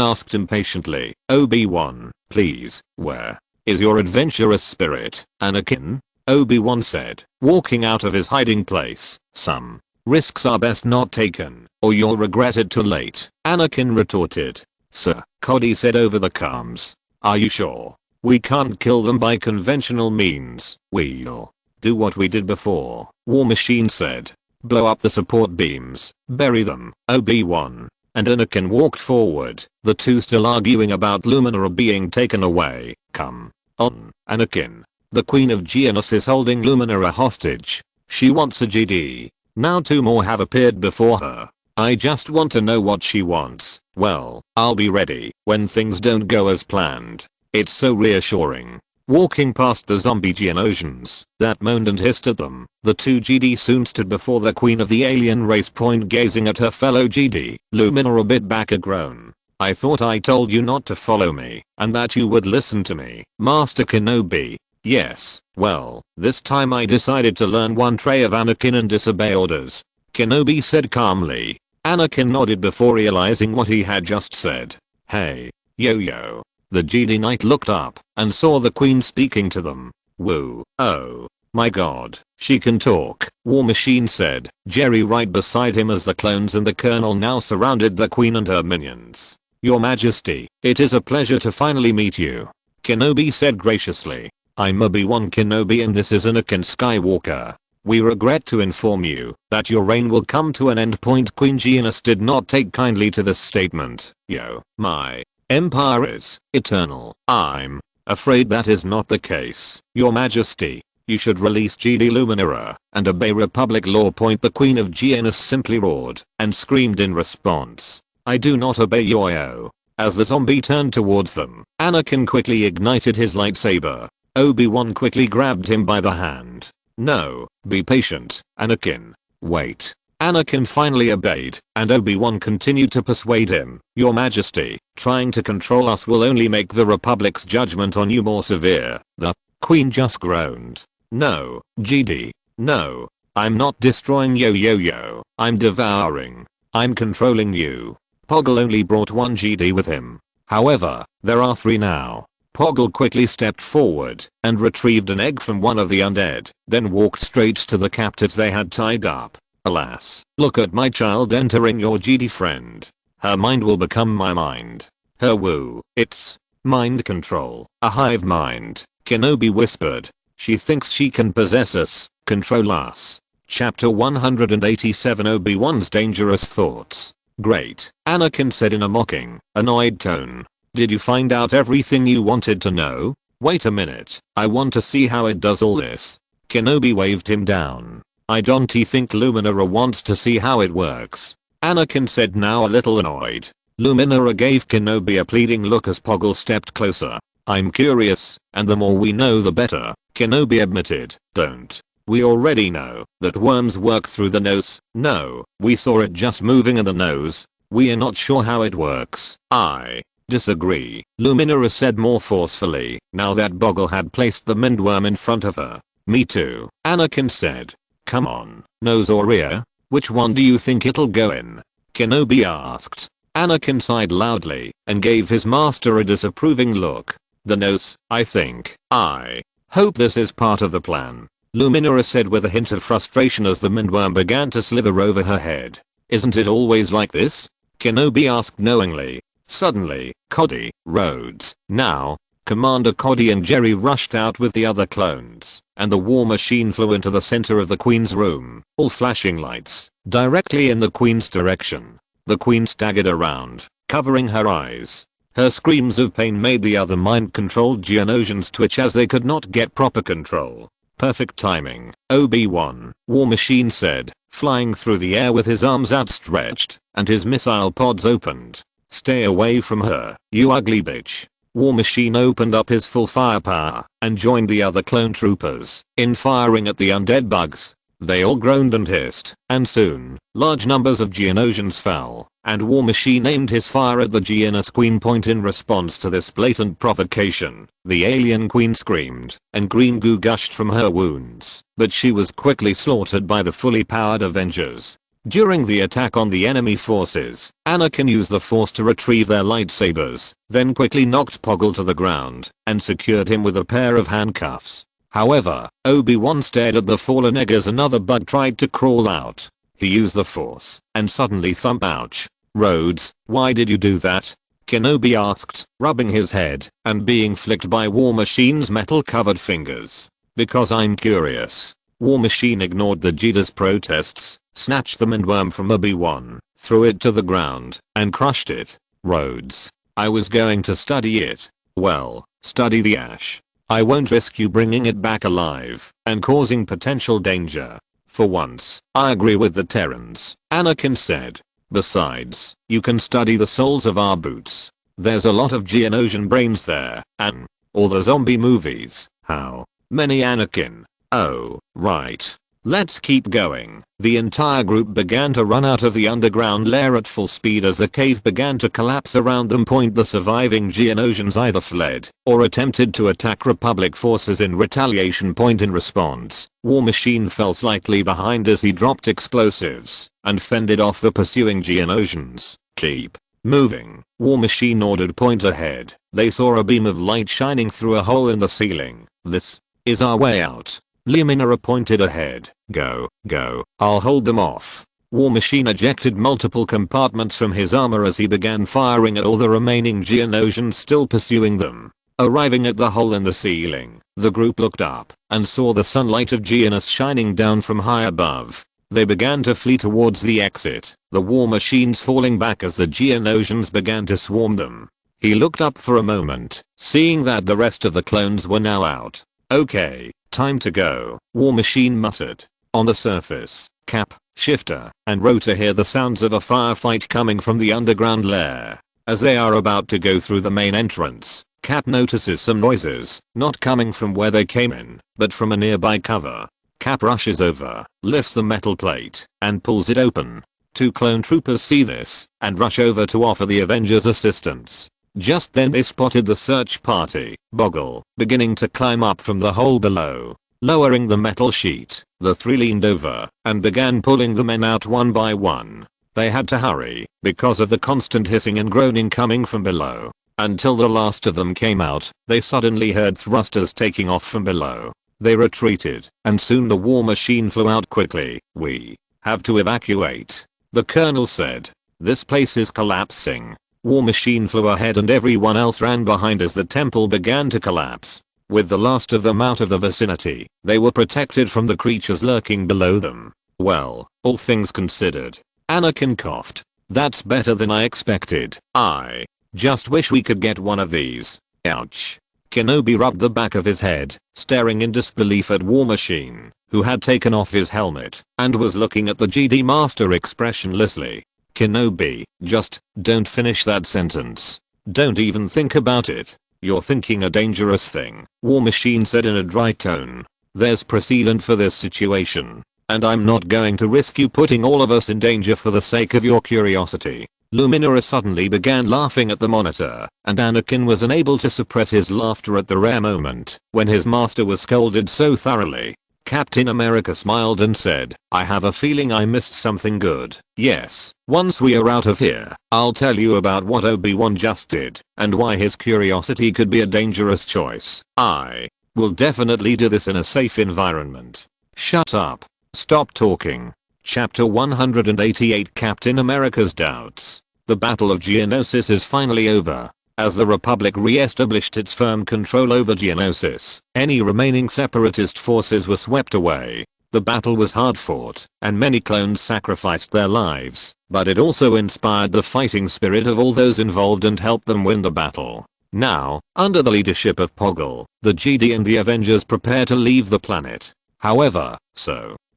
asked impatiently. Obi-Wan, please, where is your adventurous spirit, Anakin? Obi-Wan said, walking out of his hiding place. Some risks are best not taken, or you'll regret it too late, Anakin retorted. Sir, Cody said over the comms. Are you sure? We can't kill them by conventional means. We'll do what we did before, War Machine said. Blow up the support beams, bury them. Obi-Wan and Anakin walked forward, the two still arguing about Luminara being taken away. Come on, Anakin. The Queen of Geonosis is holding Luminara hostage. She wants a GD. Now two more have appeared before her. I just want to know what she wants. Well, I'll be ready when things don't go as planned. It's so reassuring. Walking past the zombie Geonosians that moaned and hissed at them, the two GD soon stood before the queen of the alien race, point gazing at her fellow GD. Luminara bit back a groan. I thought I told you not to follow me, and that you would listen to me, Master Kenobi. Yes, well, this time I decided to learn one trait of Anakin and disobey orders, Kenobi said calmly. Anakin nodded before realizing what he had just said. Hey, yo. The GD Knight looked up and saw the queen speaking to them. Woo, oh my god, she can talk, War Machine said, Jerry right beside him as the clones and the colonel now surrounded the queen and her minions. Your Majesty, it is a pleasure to finally meet you, Kenobi said graciously. I'm Obi-Wan Kenobi and this is Anakin Skywalker. We regret to inform you that your reign will come to an end. Queen Geonosis did not take kindly to this statement. Yo, my empire is eternal. I'm afraid that is not the case. Your Majesty, you should release GD Luminara and obey Republic law. The Queen of Geonosis simply roared and screamed in response. I do not obey your yo. As the zombie turned towards them, Anakin quickly ignited his lightsaber. Obi-Wan quickly grabbed him by the hand. No, be patient, Anakin. Wait. Anakin finally obeyed, and Obi-Wan continued to persuade him. Your Majesty, trying to control us will only make the Republic's judgment on you more severe. The Queen just groaned. No, GD. No. I'm not destroying yo. I'm devouring. I'm controlling you. Poggle only brought one GD with him. However, there are 3 now. Poggle quickly stepped forward and retrieved an egg from one of the undead, then walked straight to the captives they had tied up. Alas, look at my child entering your GD friend. Her mind will become my mind. Her woo, it's mind control, a hive mind, Kenobi whispered. She thinks she can possess us, control us. Chapter 187 Obi-Wan's dangerous thoughts. Great, Anakin said in a mocking, annoyed tone. Did you find out everything you wanted to know? Wait a minute, I want to see how it does all this. Kenobi waved him down. I don't think Luminara wants to see how it works. Anakin said, now a little annoyed. Luminara gave Kenobi a pleading look as Poggle stepped closer. I'm curious, and the more we know the better, Kenobi admitted. Don't we already know that worms work through the nose? No, we saw it just moving in the nose. We are not sure how it works. I disagree, Luminara said more forcefully, now that Boggle had placed the Mindworm in front of her. Me too, Anakin said. Come on, nose or ear? Which one do you think it'll go in? Kenobi asked. Anakin sighed loudly and gave his master a disapproving look. The nose, I think. I hope this is part of the plan, Luminara said with a hint of frustration as the Mindworm began to slither over her head. Isn't it always like this? Kenobi asked knowingly. Suddenly, Cody, Rhodes, now, Commander Cody and Jerry rushed out with the other clones, and the War Machine flew into the center of the Queen's room, all flashing lights, directly in the Queen's direction. The Queen staggered around, covering her eyes. Her screams of pain made the other mind-controlled Geonosians twitch as they could not get proper control. Perfect timing, Obi-Wan, War Machine said, flying through the air with his arms outstretched, and his missile pods opened. Stay away from her, you ugly bitch. War Machine opened up his full firepower and joined the other clone troopers in firing at the undead bugs. They all groaned and hissed, and soon, large numbers of Geonosians fell, and War Machine aimed his fire at the Geonos Queen point in response to this blatant provocation. The alien queen screamed, and green goo gushed from her wounds, but she was quickly slaughtered by the fully powered Avengers. During the attack on the enemy forces, Anakin used the Force to retrieve their lightsabers, then quickly knocked Poggle to the ground, and secured him with a pair of handcuffs. However, Obi-Wan stared at the fallen egg as another bug tried to crawl out. He used the Force, and suddenly thump ouch. Rhodes, why did you do that? Kenobi asked, rubbing his head, and being flicked by War Machine's metal-covered fingers. Because I'm curious. War Machine ignored the Jedi's protests, snatched the Mindworm from Obi-Wan, threw it to the ground, and crushed it. Rhodes. I was going to study it. Well, study the ash. I won't risk you bringing it back alive, and causing potential danger. For once, I agree with the Terrans, Anakin said. Besides, you can study the soles of our boots. There's a lot of Geonosian brains there, and all the zombie movies. How many, Anakin? Oh, right. Let's keep going. The entire group began to run out of the underground lair at full speed as the cave began to collapse around them. The surviving Geonosians either fled or attempted to attack Republic forces in retaliation. In response, War Machine fell slightly behind as he dropped explosives and fended off the pursuing Geonosians. Keep moving, War Machine ordered. Ahead, they saw a beam of light shining through a hole in the ceiling. This is our way out. Luminara pointed ahead. Go, go, I'll hold them off. War Machine ejected multiple compartments from his armor as he began firing at all the remaining Geonosians still pursuing them. Arriving at the hole in the ceiling, the group looked up and saw the sunlight of Geonos shining down from high above. They began to flee towards the exit, the War Machines falling back as the Geonosians began to swarm them. He looked up for a moment, seeing that the rest of the clones were now out. Okay. Time to go, War Machine muttered. On the surface, Cap, Shifter, and Rota hear the sounds of a firefight coming from the underground lair. As they are about to go through the main entrance, Cap notices some noises, not coming from where they came in, but from a nearby cover. Cap rushes over, lifts the metal plate, and pulls it open. Two clone troopers see this, and rush over to offer the Avengers assistance. Just then they spotted the search party, Boggle, beginning to climb up from the hole below. Lowering the metal sheet, the three leaned over and began pulling the men out one by one. They had to hurry because of the constant hissing and groaning coming from below. Until the last of them came out, they suddenly heard thrusters taking off from below. They retreated, and soon the War Machine flew out quickly. We have to evacuate, the colonel said. This place is collapsing. War Machine flew ahead and everyone else ran behind as the temple began to collapse. With the last of them out of the vicinity, they were protected from the creatures lurking below them. Well, all things considered. Anakin coughed. That's better than I expected. I just wish we could get one of these. Ouch. Kenobi rubbed the back of his head, staring in disbelief at War Machine, who had taken off his helmet and was looking at the Jedi Master expressionlessly. Kenobi, just don't finish that sentence. Don't even think about it. You're thinking a dangerous thing, War Machine said in a dry tone. There's precedent for this situation, and I'm not going to risk you putting all of us in danger for the sake of your curiosity. Luminara suddenly began laughing at the monitor, and Anakin was unable to suppress his laughter at the rare moment when his master was scolded so thoroughly. Captain America smiled and said, I have a feeling I missed something good. Yes, once we are out of here, I'll tell you about what Obi-Wan just did, and why his curiosity could be a dangerous choice. I will definitely do this in a safe environment. Shut up. Stop talking. Chapter 188 Captain America's Doubts. The Battle of Geonosis is finally over. As the Republic re-established its firm control over Geonosis, any remaining Separatist forces were swept away. The battle was hard fought, and many clones sacrificed their lives, but it also inspired the fighting spirit of all those involved and helped them win the battle. Now, under the leadership of Poggle, the Jedi and the Avengers prepare to leave the planet. However,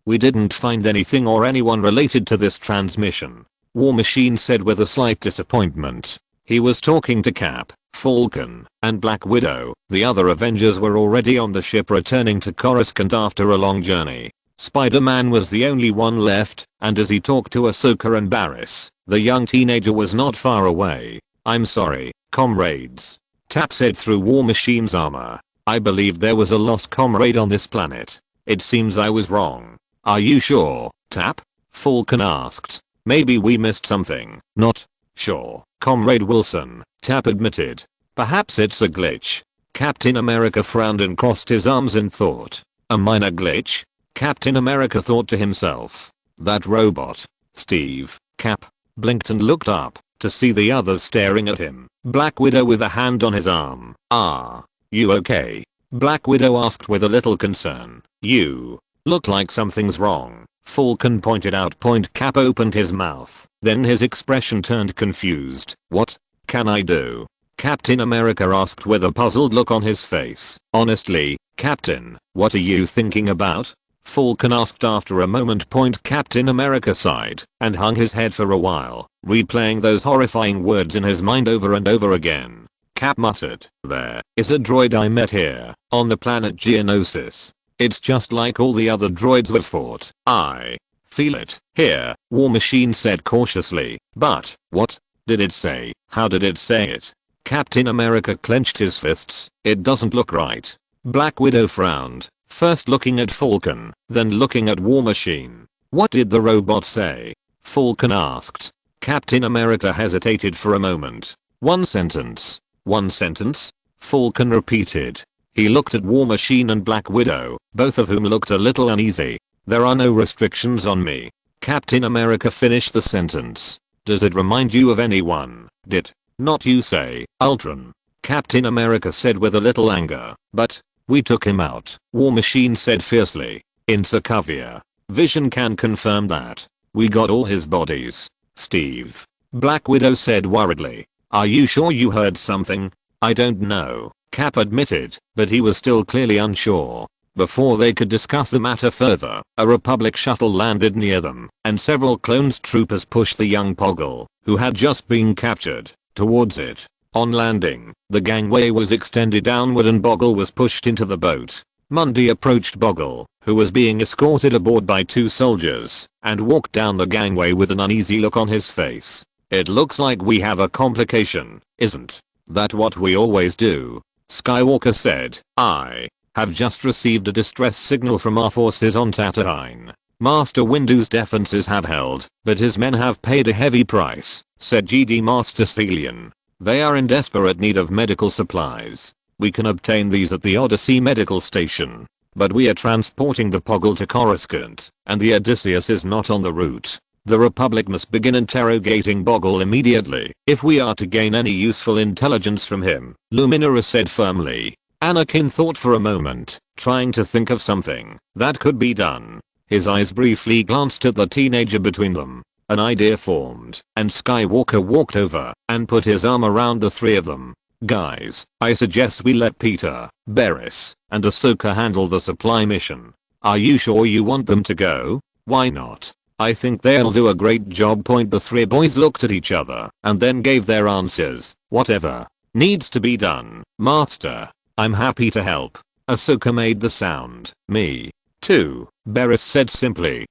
we didn't find anything or anyone related to this transmission, War Machine said with a slight disappointment. He was talking to Cap, Falcon, and Black Widow. The other Avengers were already on the ship returning to Coruscant after a long journey. Spider-Man was the only one left, and as he talked to Ahsoka and Barriss, The young teenager was not far away. "I'm sorry, comrades," Tap said through War Machine's armor. "I believed there was a lost comrade on this planet. It seems I was wrong." "Are you sure, Tap?" Falcon asked. "Maybe we missed something." "Not sure, Comrade Wilson," Tap admitted. "Perhaps it's a glitch." Captain America frowned and crossed his arms in thought. "A minor glitch?" Captain America thought to himself. That robot, Steve, Cap, blinked and looked up to see the others staring at him. Black Widow with a hand on his arm. "Ah, you okay?" Black Widow asked with a little concern. "You look like something's wrong," Falcon pointed out. Cap opened his mouth, then his expression turned confused. "What can I do?" Captain America asked with a puzzled look on his face. "Honestly, Captain, what are you thinking about?" Falcon asked after a moment. Captain America sighed and hung his head for a while, replaying those horrifying words in his mind over and over again. Cap muttered, "There is a droid I met here, on the planet Geonosis. It's just like all the other droids we've fought. I feel it here," War Machine said cautiously. "But what did it say? How did it say it?" Captain America clenched his fists. "It doesn't look right." Black Widow frowned, first looking at Falcon, then looking at War Machine. "What did the robot say?" Falcon asked. Captain America hesitated for a moment. "One sentence." "One sentence?" Falcon repeated. He looked at War Machine and Black Widow, both of whom looked a little uneasy. "There are no restrictions on me." Captain America finished the sentence. "Does it remind you of anyone?" "Did not you say Ultron?" Captain America said with a little anger. "But we took him out," War Machine said fiercely. "In Sokovia. Vision can confirm that. We got all his bodies." "Steve," Black Widow said worriedly. "Are you sure you heard something?" "I don't know," Cap admitted, but he was still clearly unsure. Before they could discuss the matter further, a Republic shuttle landed near them, and several cloned troopers pushed the young Poggle, who had just been captured, towards it. On landing, the gangway was extended downward and Boggle was pushed into the boat. Mundy approached Boggle, who was being escorted aboard by two soldiers, and walked down the gangway with an uneasy look on his face. "It looks like we have a complication, isn't that what we always do?" Skywalker said. "I have just received a distress signal from our forces on Tatooine. Master Windu's defenses have held, but his men have paid a heavy price," said GD Master Celian. "They are in desperate need of medical supplies. We can obtain these at the Odyssey medical station, but we are transporting the Poggle to Coruscant, and the Odysseus is not on the route. The Republic must begin interrogating Boggle immediately if we are to gain any useful intelligence from him," Luminara said firmly. Anakin thought for a moment, trying to think of something that could be done. His eyes briefly glanced at the teenager between them. An idea formed, and Skywalker walked over and put his arm around the three of them. "Guys, I suggest we let Peter, Barriss, and Ahsoka handle the supply mission. Are you sure you want them to go?" "Why not? I think they'll do a great job." The three boys looked at each other and then gave their answers. "Whatever needs to be done, Master. I'm happy to help." Ahsoka made the sound. "Me too," Barriss said simply.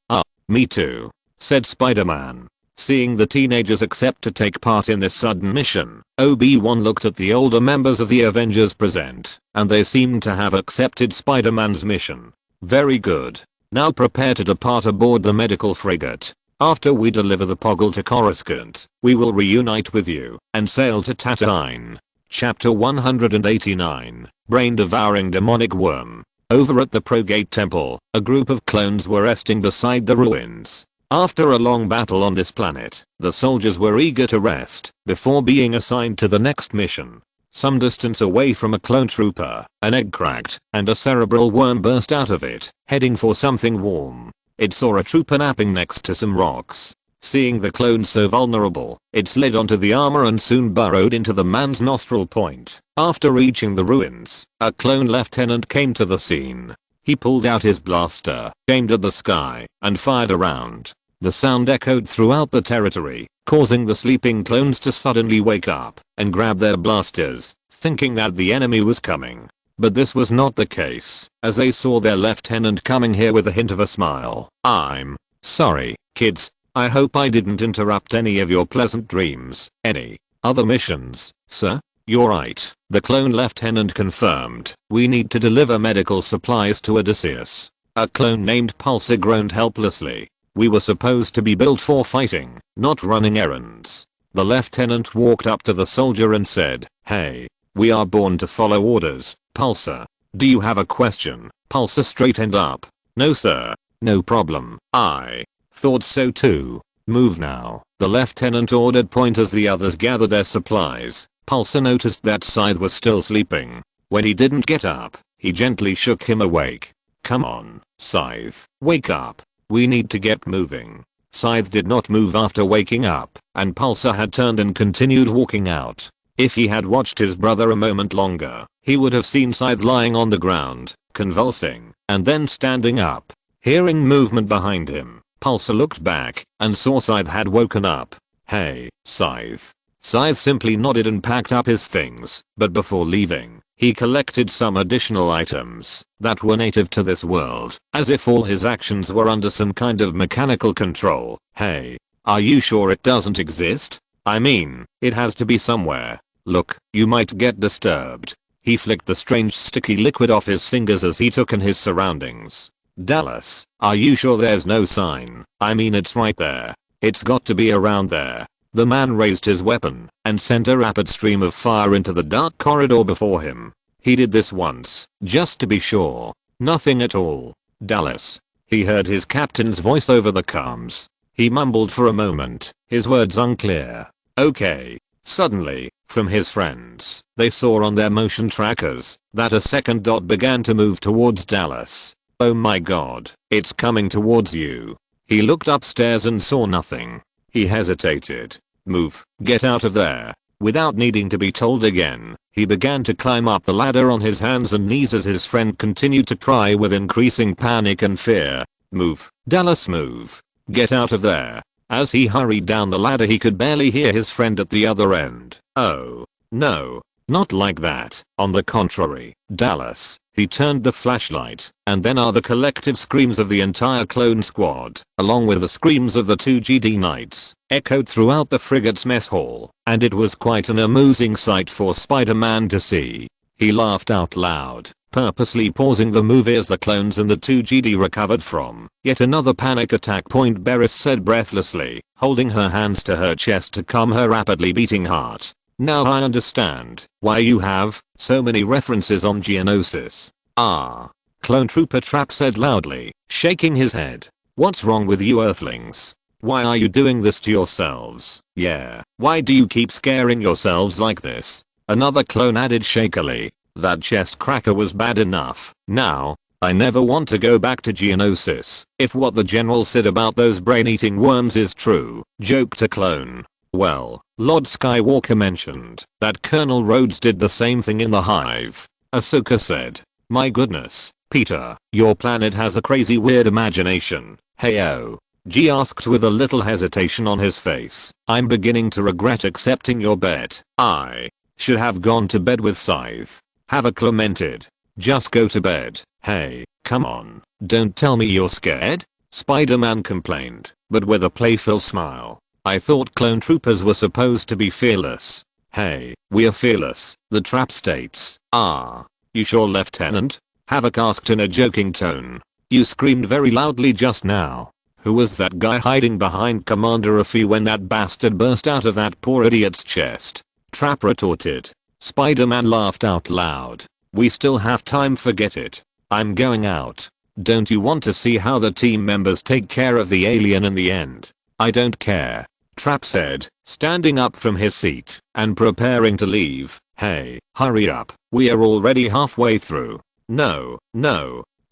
Me too," said Spider-Man. Seeing the teenagers accept to take part in this sudden mission, Obi-Wan looked at the older members of the Avengers present, and they seemed to have accepted Spider-Man's mission. "Very good. Now prepare to depart aboard the medical frigate. After we deliver the Poggle to Coruscant, we will reunite with you and sail to Tatooine." Chapter 189, Brain-Devouring Demonic Worm. Over at the Progate Temple, a group of clones were resting beside the ruins. After a long battle on this planet, the soldiers were eager to rest before being assigned to the next mission. Some distance away from a clone trooper, an egg cracked, and a cerebral worm burst out of it, heading for something warm. It saw a trooper napping next to some rocks. Seeing the clone so vulnerable, it slid onto the armor and soon burrowed into the man's nostril point. After reaching the ruins, a clone lieutenant came to the scene. He pulled out his blaster, aimed at the sky, and fired a round. The sound echoed throughout the territory, causing the sleeping clones to suddenly wake up and grab their blasters, thinking that the enemy was coming. But this was not the case, as they saw their lieutenant coming here with a hint of a smile. "I'm sorry, kids. I hope I didn't interrupt any of your pleasant dreams. Any other missions, sir? You're right, the clone lieutenant confirmed. We need to deliver medical supplies to Odysseus. A clone named Pulsar groaned helplessly. We were supposed to be built for fighting, not running errands. The lieutenant walked up to the soldier and said, "Hey, we are born to follow orders, Pulsar. Do you have a question?" Pulsar straightened up. "No sir, no problem. I thought so too. Move now." The lieutenant ordered point as the others gathered their supplies. Pulsar noticed that Scythe was still sleeping. When he didn't get up, he gently shook him awake. "Come on, Scythe, wake up. We need to get moving." Scythe did not move after waking up, and Pulsar had turned and continued walking out. If he had watched his brother a moment longer, he would have seen Scythe lying on the ground, convulsing, and then standing up. Hearing movement behind him, Pulsar looked back and saw Scythe had woken up. "Hey, Scythe." Scythe simply nodded and packed up his things, but before leaving, he collected some additional items that were native to this world, as if all his actions were under some kind of mechanical control. "Hey, are you sure it doesn't exist? I mean, it has to be somewhere. Look, you might get disturbed." He flicked the strange sticky liquid off his fingers as he took in his surroundings. "Dallas, are you sure there's no sign? I mean, it's right there. It's got to be around there." The man raised his weapon and sent a rapid stream of fire into the dark corridor before him. He did this once, just to be sure. Nothing at all. "Dallas." He heard his captain's voice over the comms. He mumbled for a moment, his words unclear. "Okay." Suddenly, from his friends, they saw on their motion trackers that a second dot began to move towards Dallas. "Oh my god, it's coming towards you." He looked upstairs and saw nothing. He hesitated. "Move, get out of there." Without needing to be told again, he began to climb up the ladder on his hands and knees as his friend continued to cry with increasing panic and fear. "Move, Dallas, move. Get out of there." As he hurried down the ladder, he could barely hear his friend at the other end. "Oh, no, not like that." On the contrary, Dallas. He turned the flashlight, and then the collective screams of the entire clone squad, along with the screams of the two GD knights, echoed throughout the frigate's mess hall, and it was quite an amusing sight for Spider-Man to see. He laughed out loud, purposely pausing the movie as the clones and the two GD recovered from yet another panic attack. Point Beres said breathlessly, holding her hands to her chest to calm her rapidly beating heart. "Now I understand why you have so many references on Geonosis." "Ah." Clone Trooper Trap said loudly, shaking his head. "What's wrong with you Earthlings? Why are you doing this to yourselves? Yeah, why do you keep scaring yourselves like this?" Another clone added shakily. "That chest cracker was bad enough. Now, I never want to go back to Geonosis if what the general said about those brain-eating worms is true," joked a clone. "Well, Lord Skywalker mentioned that Colonel Rhodes did the same thing in the Hive," Ahsoka said. "My goodness, Peter, your planet has a crazy weird imagination." "Heyo." G asked with a little hesitation on his face. "I'm beginning to regret accepting your bet. I should have gone to bed with Scythe." Havoc lamented. "Just go to bed. Hey, come on, don't tell me you're scared," Spider-Man complained, but with a playful smile. "I thought clone troopers were supposed to be fearless." "Hey, we're fearless," the Trap states. "Ah, you sure, Lieutenant?" Havoc asked in a joking tone. "You screamed very loudly just now. Who was that guy hiding behind Commander Raffi when that bastard burst out of that poor idiot's chest?" Trap retorted. Spider-Man laughed out loud. "We still have time, forget it. I'm going out. Don't you want to see how the team members take care of the alien in the end?" "I don't care," Trap said, standing up from his seat and preparing to leave. "Hey, hurry up, we are already halfway through." No,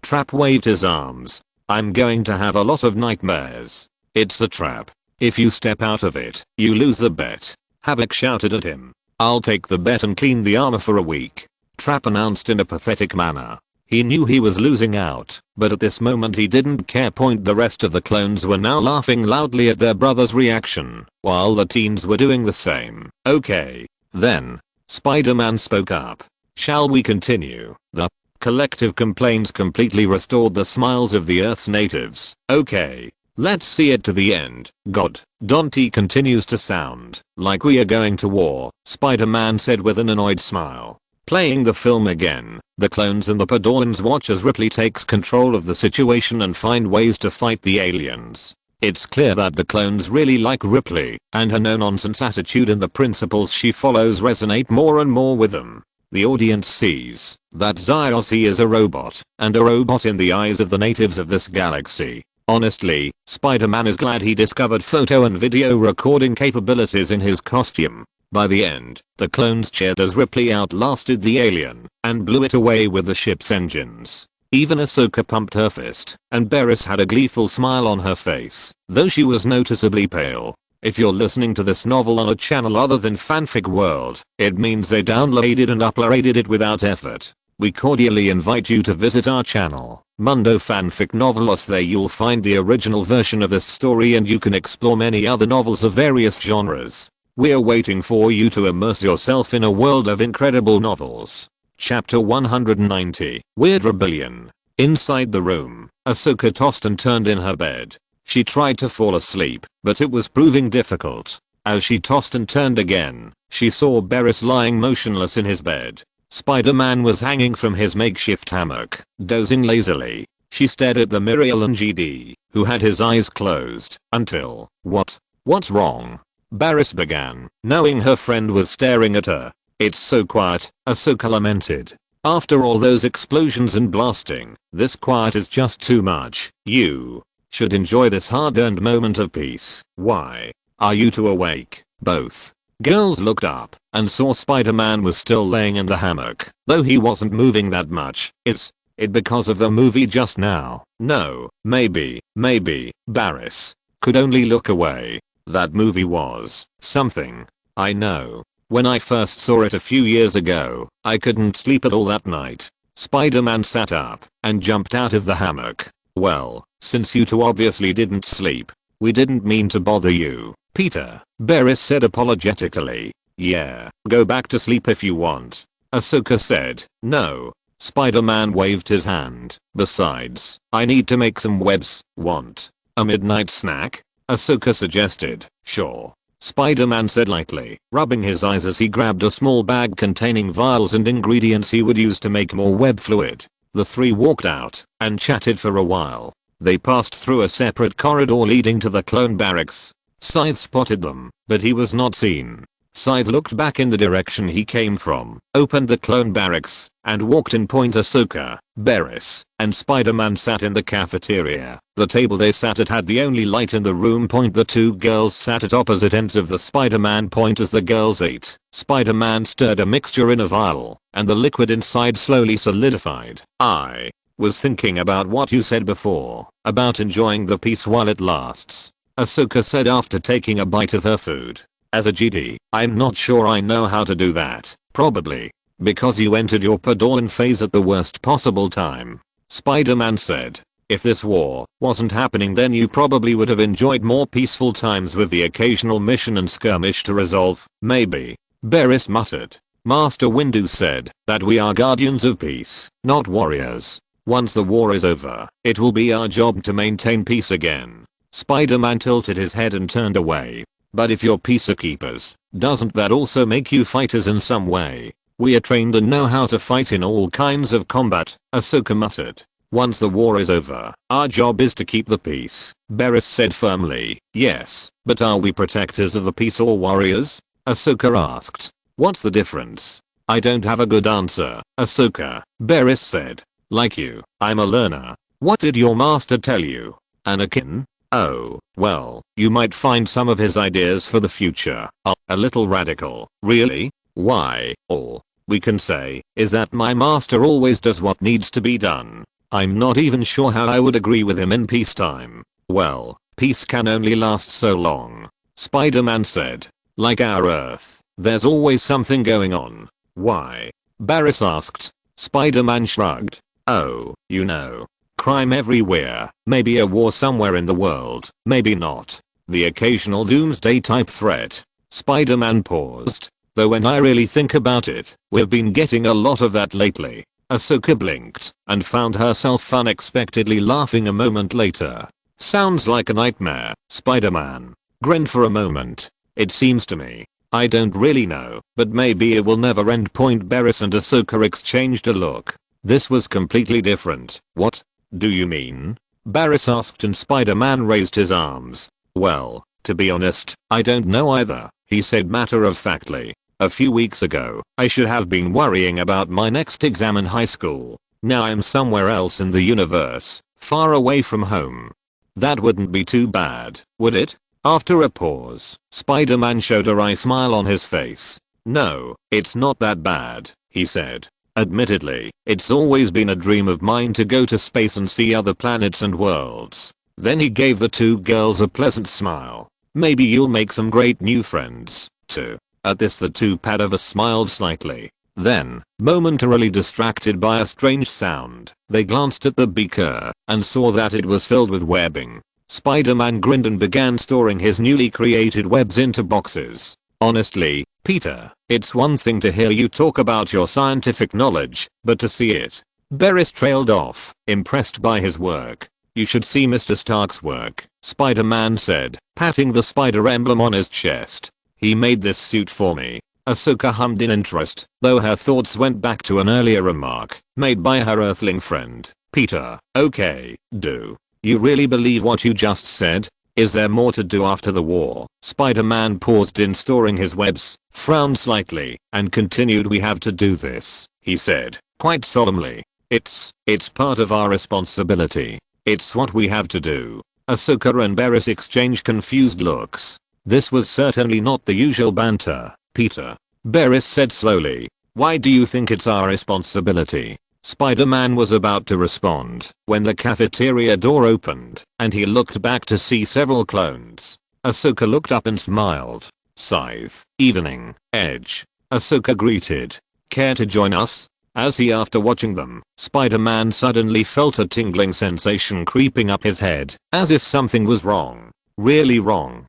Trap waved his arms. "I'm going to have a lot of nightmares. It's a trap. If you step out of it, you lose the bet." Havoc shouted at him. "I'll take the bet and clean the armor for a week," Trap announced in a pathetic manner. He knew he was losing out, but at this moment he didn't care. The rest of the clones were now laughing loudly at their brother's reaction, while the teens were doing the same. "Okay, then." Spider-Man spoke up. "Shall we continue?" The collective complaints completely restored the smiles of the Earth's natives. "Okay, Let's see it to the end. God. Dante continues to sound like we are going to war, Spider-Man said with an annoyed smile. Playing the film again, the clones and the Padawans watch as Ripley takes control of the situation and find ways to fight the aliens. It's clear that the clones really like Ripley, and her no-nonsense attitude and the principles she follows resonate more and more with them. The audience sees that Ziosi is a robot, and a robot in the eyes of the natives of this galaxy. Honestly, Spider-Man is glad he discovered photo and video recording capabilities in his costume. By the end, the clones cheered as Ripley outlasted the alien and blew it away with the ship's engines. Even Ahsoka pumped her fist, and Barriss had a gleeful smile on her face, though she was noticeably pale. If you're listening to this novel on a channel other than Fanfic World, it means they downloaded and uploaded it without effort. We cordially invite you to visit our channel, Mundo Fanfic Novelos. There you'll find the original version of this story and you can explore many other novels of various genres. We're waiting for you to immerse yourself in a world of incredible novels. Chapter 190, Weird Rebellion. Inside the room, Ahsoka tossed and turned in her bed. She tried to fall asleep, but it was proving difficult. As she tossed and turned again, she saw Barriss lying motionless in his bed. Spider-Man was hanging from his makeshift hammock, dozing lazily. She stared at the Miriel GD, who had his eyes closed, until, What's wrong? Barriss began, knowing her friend was staring at her. It's so quiet, Ahsoka lamented. After all those explosions and blasting, this quiet is just too much. You should enjoy this hard-earned moment of peace. Why are you two awake? Both girls looked up and saw Spider-Man was still laying in the hammock, though he wasn't moving that much. Is it because of the movie just now? No, maybe. Barriss could only look away. That movie was something. I know. When I first saw it a few years ago, I couldn't sleep at all that night. Spider-Man sat up and jumped out of the hammock. Well, since you two obviously didn't sleep, we didn't mean to bother you, Peter, Barriss said apologetically. Yeah, go back to sleep if you want. Ahsoka said. No. Spider-Man waved his hand. Besides, I need to make some webs. Want a midnight snack? Ahsoka suggested. Sure. Spider-Man said lightly, rubbing his eyes as he grabbed a small bag containing vials and ingredients he would use to make more web fluid. The three walked out and chatted for a while. They passed through a separate corridor leading to the clone barracks. Scythe spotted them, but he was not seen. Scythe looked back in the direction he came from, opened the clone barracks, and walked in. Ahsoka, Barriss, and Spider-Man sat in the cafeteria. The table they sat at had the only light in the room. The two girls sat at opposite ends of the Spider-Man point. As the girls ate, Spider-Man stirred a mixture in a vial, and the liquid inside slowly solidified. I was thinking about what you said before, about enjoying the peace while it lasts, Ahsoka said after taking a bite of her food. As a GD, I'm not sure I know how to do that, probably because you entered your Padawan phase at the worst possible time, Spider-Man said. If this war wasn't happening, then you probably would have enjoyed more peaceful times with the occasional mission and skirmish to resolve, maybe, Barriss muttered. Master Windu said that we are guardians of peace, not warriors. Once the war is over, it will be our job to maintain peace again. Spider-Man tilted his head and turned away. But if you're peacekeepers, doesn't that also make you fighters in some way? We are trained and know how to fight in all kinds of combat, Ahsoka muttered. Once the war is over, our job is to keep the peace, Barriss said firmly. Yes, but are we protectors of the peace or warriors? Ahsoka asked. What's the difference? I don't have a good answer, Ahsoka, Barriss said. Like you, I'm a learner. What did your master tell you, Anakin? Oh, well, you might find some of his ideas for the future are a little radical. Really? Why? All we can say is that my master always does what needs to be done. I'm not even sure how I would agree with him in peacetime. Well, peace can only last so long, Spider-Man said. Like our Earth, there's always something going on. Why? Barriss asked. Spider-Man shrugged. Oh, you know. Crime everywhere, maybe a war somewhere in the world, maybe not. The occasional doomsday type threat. Spider-Man paused. Though when I really think about it, we've been getting a lot of that lately. Ahsoka blinked and found herself unexpectedly laughing a moment later. Sounds like a nightmare, Spider-Man grinned for a moment. It seems to me. I don't really know, but maybe it will never end. Barriss and Ahsoka exchanged a look. This was completely different. What do you mean? Barriss asked and Spider-Man raised his arms. Well, to be honest, I don't know either, he said matter-of-factly. A few weeks ago, I should have been worrying about my next exam in high school. Now I'm somewhere else in the universe, far away from home. That wouldn't be too bad, would it? After a pause, Spider-Man showed a wry smile on his face. No, it's not that bad, he said. Admittedly, it's always been a dream of mine to go to space and see other planets and worlds. Then he gave the two girls a pleasant smile. Maybe you'll make some great new friends, too. At this the two Padavas smiled slightly. Then, momentarily distracted by a strange sound, they glanced at the beaker and saw that it was filled with webbing. Spider-Man grinned and began storing his newly created webs into boxes. Honestly, Peter, it's one thing to hear you talk about your scientific knowledge, but to see it. Barriss trailed off, impressed by his work. You should see Mr. Stark's work, Spider-Man said, patting the spider emblem on his chest. He made this suit for me. Ahsoka hummed in interest, though her thoughts went back to an earlier remark made by her earthling friend. Peter, okay, do you really believe what you just said? Is there more to do after the war? Spider-Man paused in storing his webs, frowned slightly, and continued. We have to do this, he said, quite solemnly. It's part of our responsibility. It's what we have to do. Ahsoka and Barriss exchanged confused looks. This was certainly not the usual banter, Peter. Barriss said slowly. Why do you think it's our responsibility? Spider-Man was about to respond when the cafeteria door opened and he looked back to see several clones. Ahsoka looked up and smiled. Scythe, Evening, Edge. Ahsoka greeted. Care to join us? As he after watching them, Spider-Man suddenly felt a tingling sensation creeping up his head, as if something was wrong. Really wrong.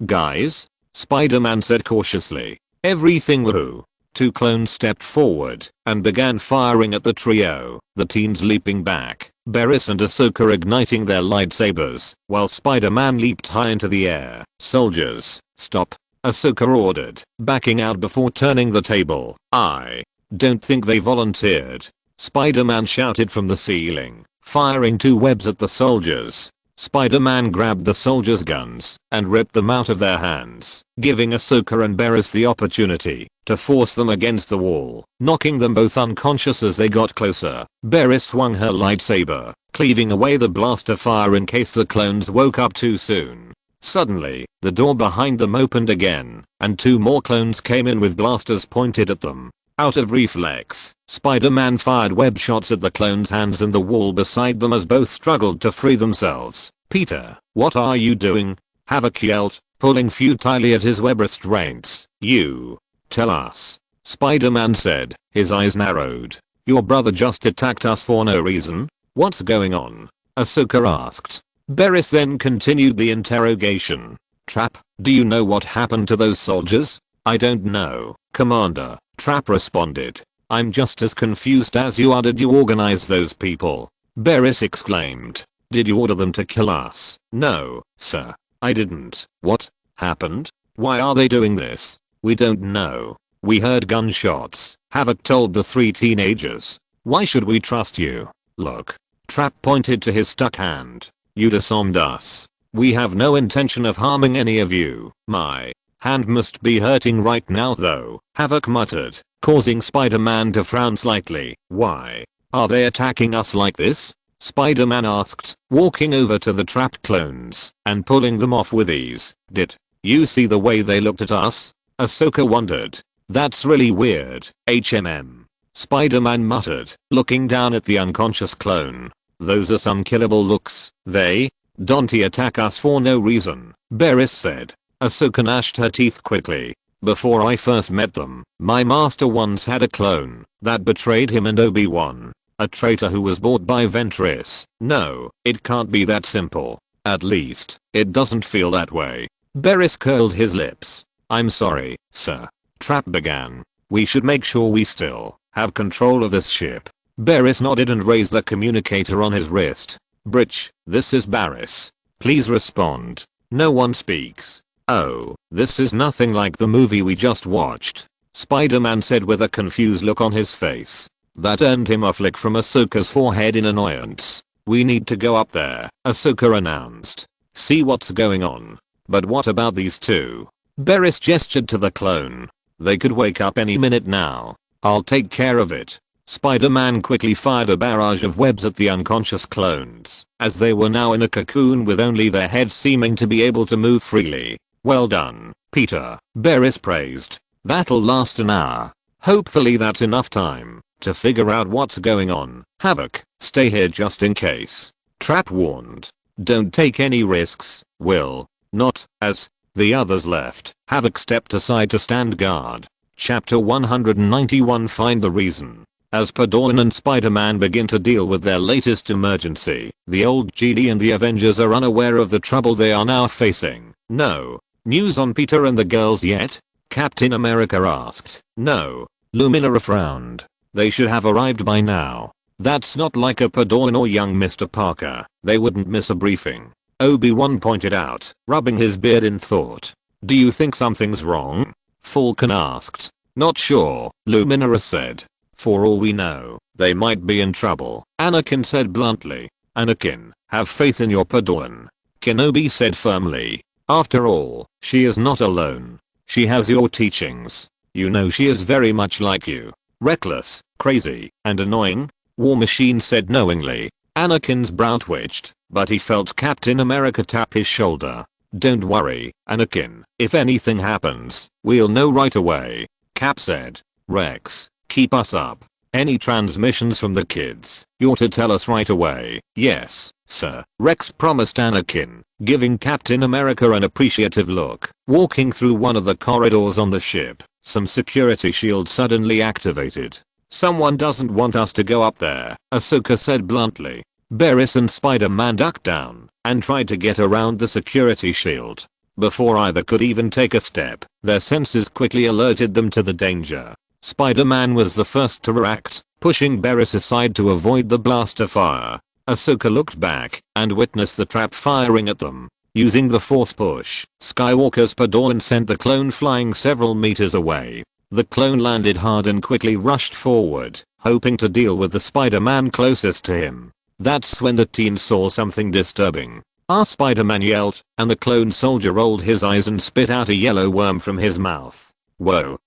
Guys? Spider-Man said cautiously. Everything woohoo. Two clones stepped forward and began firing at the trio, the teens leaping back, Barriss and Ahsoka igniting their lightsabers, while Spider-Man leaped high into the air. Soldiers, stop, Ahsoka ordered, backing out before turning the table. I don't think they volunteered. Spider-Man shouted from the ceiling, firing two webs at the soldiers. Spider-Man grabbed the soldiers' guns and ripped them out of their hands, giving Ahsoka and Barriss the opportunity to force them against the wall, knocking them both unconscious as they got closer. Barriss swung her lightsaber, cleaving away the blaster fire in case the clones woke up too soon. Suddenly, the door behind them opened again, and two more clones came in with blasters pointed at them. Out of reflex, Spider-Man fired web shots at the clones' hands and the wall beside them as both struggled to free themselves. Peter, what are you doing? Havoc yelled, pulling futilely at his web restraints. You tell us. Spider-Man said, his eyes narrowed. Your brother just attacked us for no reason? What's going on? Ahsoka asked. Barriss then continued the interrogation. Trap, do you know what happened to those soldiers? I don't know, Commander. Trap responded. I'm just as confused as you are. Did you organize those people? Barriss exclaimed. Did you order them to kill us? No, sir. I didn't. What happened? Why are they doing this? We don't know. We heard gunshots, Havoc told the three teenagers. Why should we trust you? Look. Trap pointed to his stuck hand. You disarmed us. We have no intention of harming any of you. My hand must be hurting right now though, Havoc muttered, causing Spider-Man to frown slightly. Why are they attacking us like this? Spider-Man asked, walking over to the trapped clones and pulling them off with ease. Did you see the way they looked at us? Ahsoka wondered. That's really weird, HMM. Spider-Man muttered, looking down at the unconscious clone. Those are some killable looks. They don't attack us for no reason, Barriss said. Ahsoka gnashed her teeth quickly. Before I first met them, my master once had a clone that betrayed him and Obi-Wan. A traitor who was bought by Ventress. No, it can't be that simple. At least, it doesn't feel that way. Barriss curled his lips. I'm sorry, sir. Trap began. We should make sure we still have control of this ship. Barriss nodded and raised the communicator on his wrist. Britch, this is Barriss. Please respond. No one speaks. Oh, this is nothing like the movie we just watched, Spider-Man said with a confused look on his face. That earned him a flick from Ahsoka's forehead in annoyance. We need to go up there, Ahsoka announced. See what's going on. But what about these two? Barriss gestured to the clone. They could wake up any minute now. I'll take care of it. Spider-Man quickly fired a barrage of webs at the unconscious clones, as they were now in a cocoon with only their heads seeming to be able to move freely. Well done, Peter, Barriss praised. That'll last an hour. Hopefully that's enough time to figure out what's going on. Havoc, stay here just in case. Trap warned. Don't take any risks, Will. Not, as the others left. Havoc stepped aside to stand guard. Chapter 191 Find the Reason. As Padawan and Spider-Man begin to deal with their latest emergency, the old Jedi and the Avengers are unaware of the trouble they are now facing. No. News on Peter and the girls yet? Captain America asked. No. Lumina frowned. They should have arrived by now. That's not like a Padawan or young Mr. Parker. They wouldn't miss a briefing. Obi-Wan pointed out, rubbing his beard in thought. Do you think something's wrong? Falcon asked. Not sure, Lumina said. For all we know, they might be in trouble. Anakin said bluntly. Anakin, have faith in your Padawan. Kenobi said firmly. After all, she is not alone. She has your teachings. You know she is very much like you. Reckless, crazy, and annoying? War Machine said knowingly. Anakin's brow twitched, but he felt Captain America tap his shoulder. Don't worry, Anakin. If anything happens, we'll know right away. Cap said. Rex, keep us up. Any transmissions from the kids, you're to tell us right away. Yes, sir. Rex promised Anakin, giving Captain America an appreciative look. Walking through one of the corridors on the ship, some security shields suddenly activated. Someone doesn't want us to go up there, Ahsoka said bluntly. Barriss and Spider-Man ducked down and tried to get around the security shield. Before either could even take a step, their senses quickly alerted them to the danger. Spider-Man was the first to react, pushing Barriss aside to avoid the blaster fire. Ahsoka looked back and witnessed the trap firing at them. Using the force push, Skywalker's Padawan sent the clone flying several meters away. The clone landed hard and quickly rushed forward, hoping to deal with the Spider-Man closest to him. That's when the teen saw something disturbing. Spider-Man yelled, and the clone soldier rolled his eyes and spit out a yellow worm from his mouth. Whoa,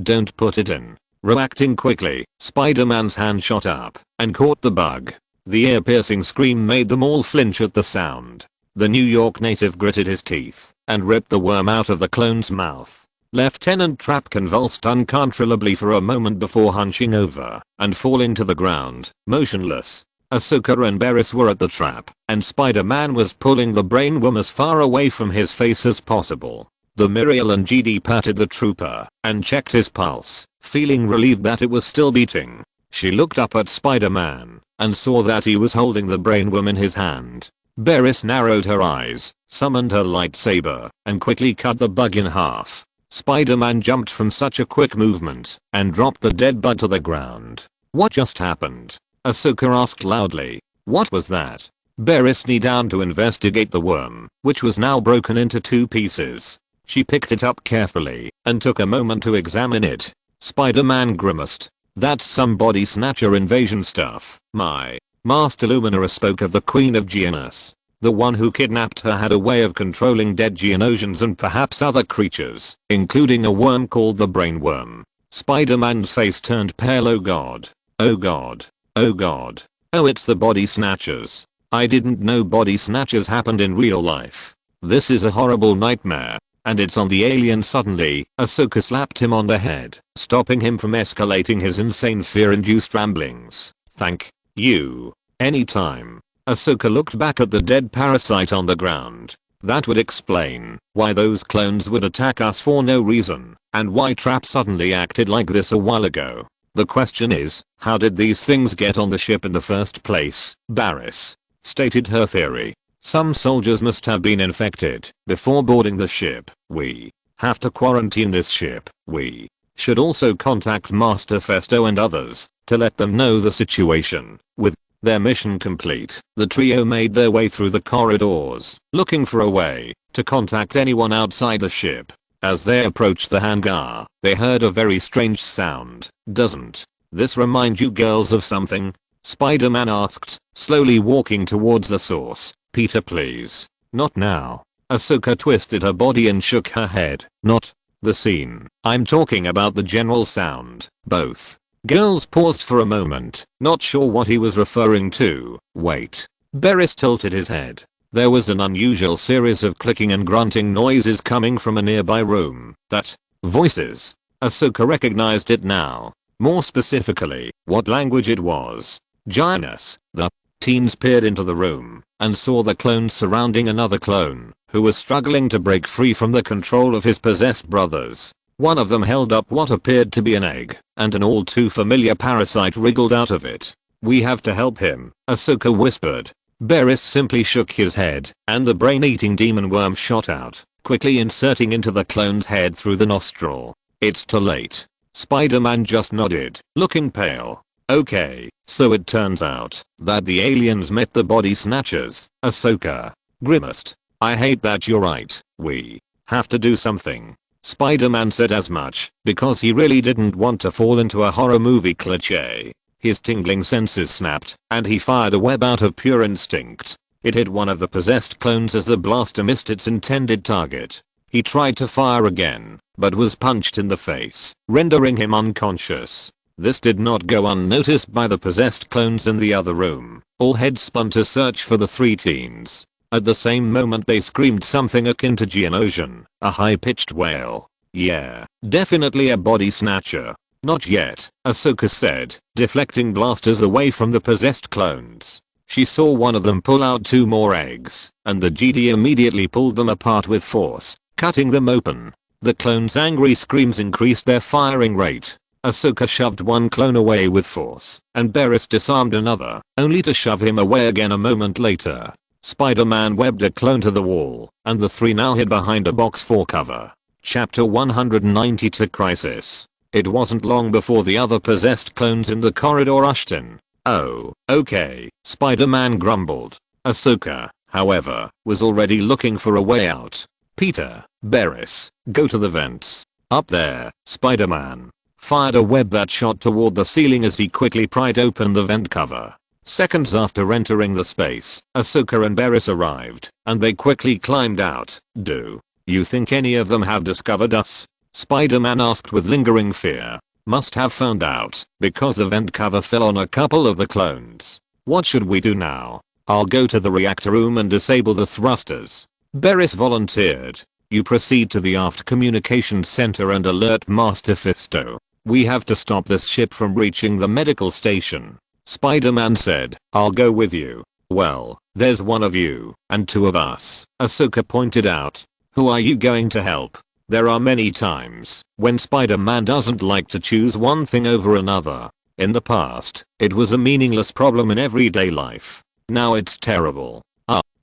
don't put it in. Reacting quickly, Spider-Man's hand shot up and caught the bug. The ear-piercing scream made them all flinch at the sound. The New York native gritted his teeth and ripped the worm out of the clone's mouth. Lieutenant Trap convulsed uncontrollably for a moment before hunching over and falling to the ground, motionless. Ahsoka and Barriss were at the trap, and Spider-Man was pulling the brain worm as far away from his face as possible. The Mirialan GD patted the trooper and checked his pulse, feeling relieved that it was still beating. She looked up at Spider-Man and saw that he was holding the brain worm in his hand. Barriss narrowed her eyes, summoned her lightsaber, and quickly cut the bug in half. Spider-Man jumped from such a quick movement and dropped the dead bug to the ground. What just happened? Ahsoka asked loudly. What was that? Barriss knelt down to investigate the worm, which was now broken into 2 pieces. She picked it up carefully and took a moment to examine it. Spider-Man grimaced. That's some body snatcher invasion stuff. My Master Luminara spoke of the Queen of Geonos. The one who kidnapped her had a way of controlling dead Geonosians and perhaps other creatures, including a worm called the Brain Worm. Spider-Man's face turned pale. Oh god. Oh god. Oh god. Oh, it's the body snatchers. I didn't know body snatchers happened in real life. This is a horrible nightmare. And it's on the alien suddenly. Ahsoka slapped him on the head, stopping him from escalating his insane fear-induced ramblings. Thank you. Anytime. Ahsoka looked back at the dead parasite on the ground. That would explain why those clones would attack us for no reason, and why Trap suddenly acted like this a while ago. The question is, how did these things get on the ship in the first place? Barriss stated her theory. Some soldiers must have been infected before boarding the ship. We have to quarantine this ship. We should also contact Master Festo and others to let them know the situation. With Their mission complete, the trio made their way through the corridors, looking for a way to contact anyone outside the ship. As they approached the hangar, they heard a very strange sound. Doesn't this remind you girls of something? Spider-Man asked, slowly walking towards the source. Peter, please. Not now. Ahsoka twisted her body and shook her head. Not the scene. I'm talking about the general sound. Both girls paused for a moment, not sure what he was referring to. Wait. Barris tilted his head. There was an unusual series of clicking and grunting noises coming from a nearby room. That voices. Ahsoka recognized it now. More specifically, what language it was. Giannis. The teens peered into the room and saw the clones surrounding another clone who was struggling to break free from the control of his possessed brothers. One of them held up what appeared to be an egg, and an all too familiar parasite wriggled out of it. We have to help him, Ahsoka whispered. Barris simply shook his head, and the brain-eating demon worm shot out, quickly inserting into the clone's head through the nostril. It's too late. Spider-Man just nodded, looking pale. Okay, so it turns out that the aliens met the body snatchers. Ahsoka grimaced. I hate that you're right. We have to do something. Spider-Man said as much because he really didn't want to fall into a horror movie cliché. His tingling senses snapped, and he fired a web out of pure instinct. It hit one of the possessed clones as the blaster missed its intended target. He tried to fire again, but was punched in the face, rendering him unconscious. This did not go unnoticed by the possessed clones in the other room. All heads spun to search for the three teens. At the same moment they screamed something akin to Geonosian, a high-pitched wail. Yeah, definitely a body snatcher. Not yet, Ahsoka said, deflecting blasters away from the possessed clones. She saw one of them pull out two more eggs, and the GD immediately pulled them apart with force, cutting them open. The clones' angry screams increased their firing rate. Ahsoka shoved one clone away with force, and Barris disarmed another, only to shove him away again a moment later. Spider-Man webbed a clone to the wall, and the three now hid behind a box for cover. Chapter 192 Crisis. It wasn't long before the other possessed clones in the corridor rushed in. Oh, okay, Spider-Man grumbled. Ahsoka, however, was already looking for a way out. Peter, Barris, go to the vents. Up there, Spider-Man fired a web that shot toward the ceiling as he quickly pried open the vent cover. Seconds after entering the space, Ahsoka and Barris arrived, and they quickly climbed out. Do you think any of them have discovered us? Spider-Man asked with lingering fear. Must have found out, because the vent cover fell on a couple of the clones. What should we do now? I'll go to the reactor room and disable the thrusters. Barris volunteered. You proceed to the aft communications center and alert Master Fisto. We have to stop this ship from reaching the medical station. Spider-Man said, I'll go with you. Well, there's one of you, and two of us, Ahsoka pointed out. Who are you going to help? There are many times when Spider-Man doesn't like to choose one thing over another. In the past, it was a meaningless problem in everyday life. Now it's terrible.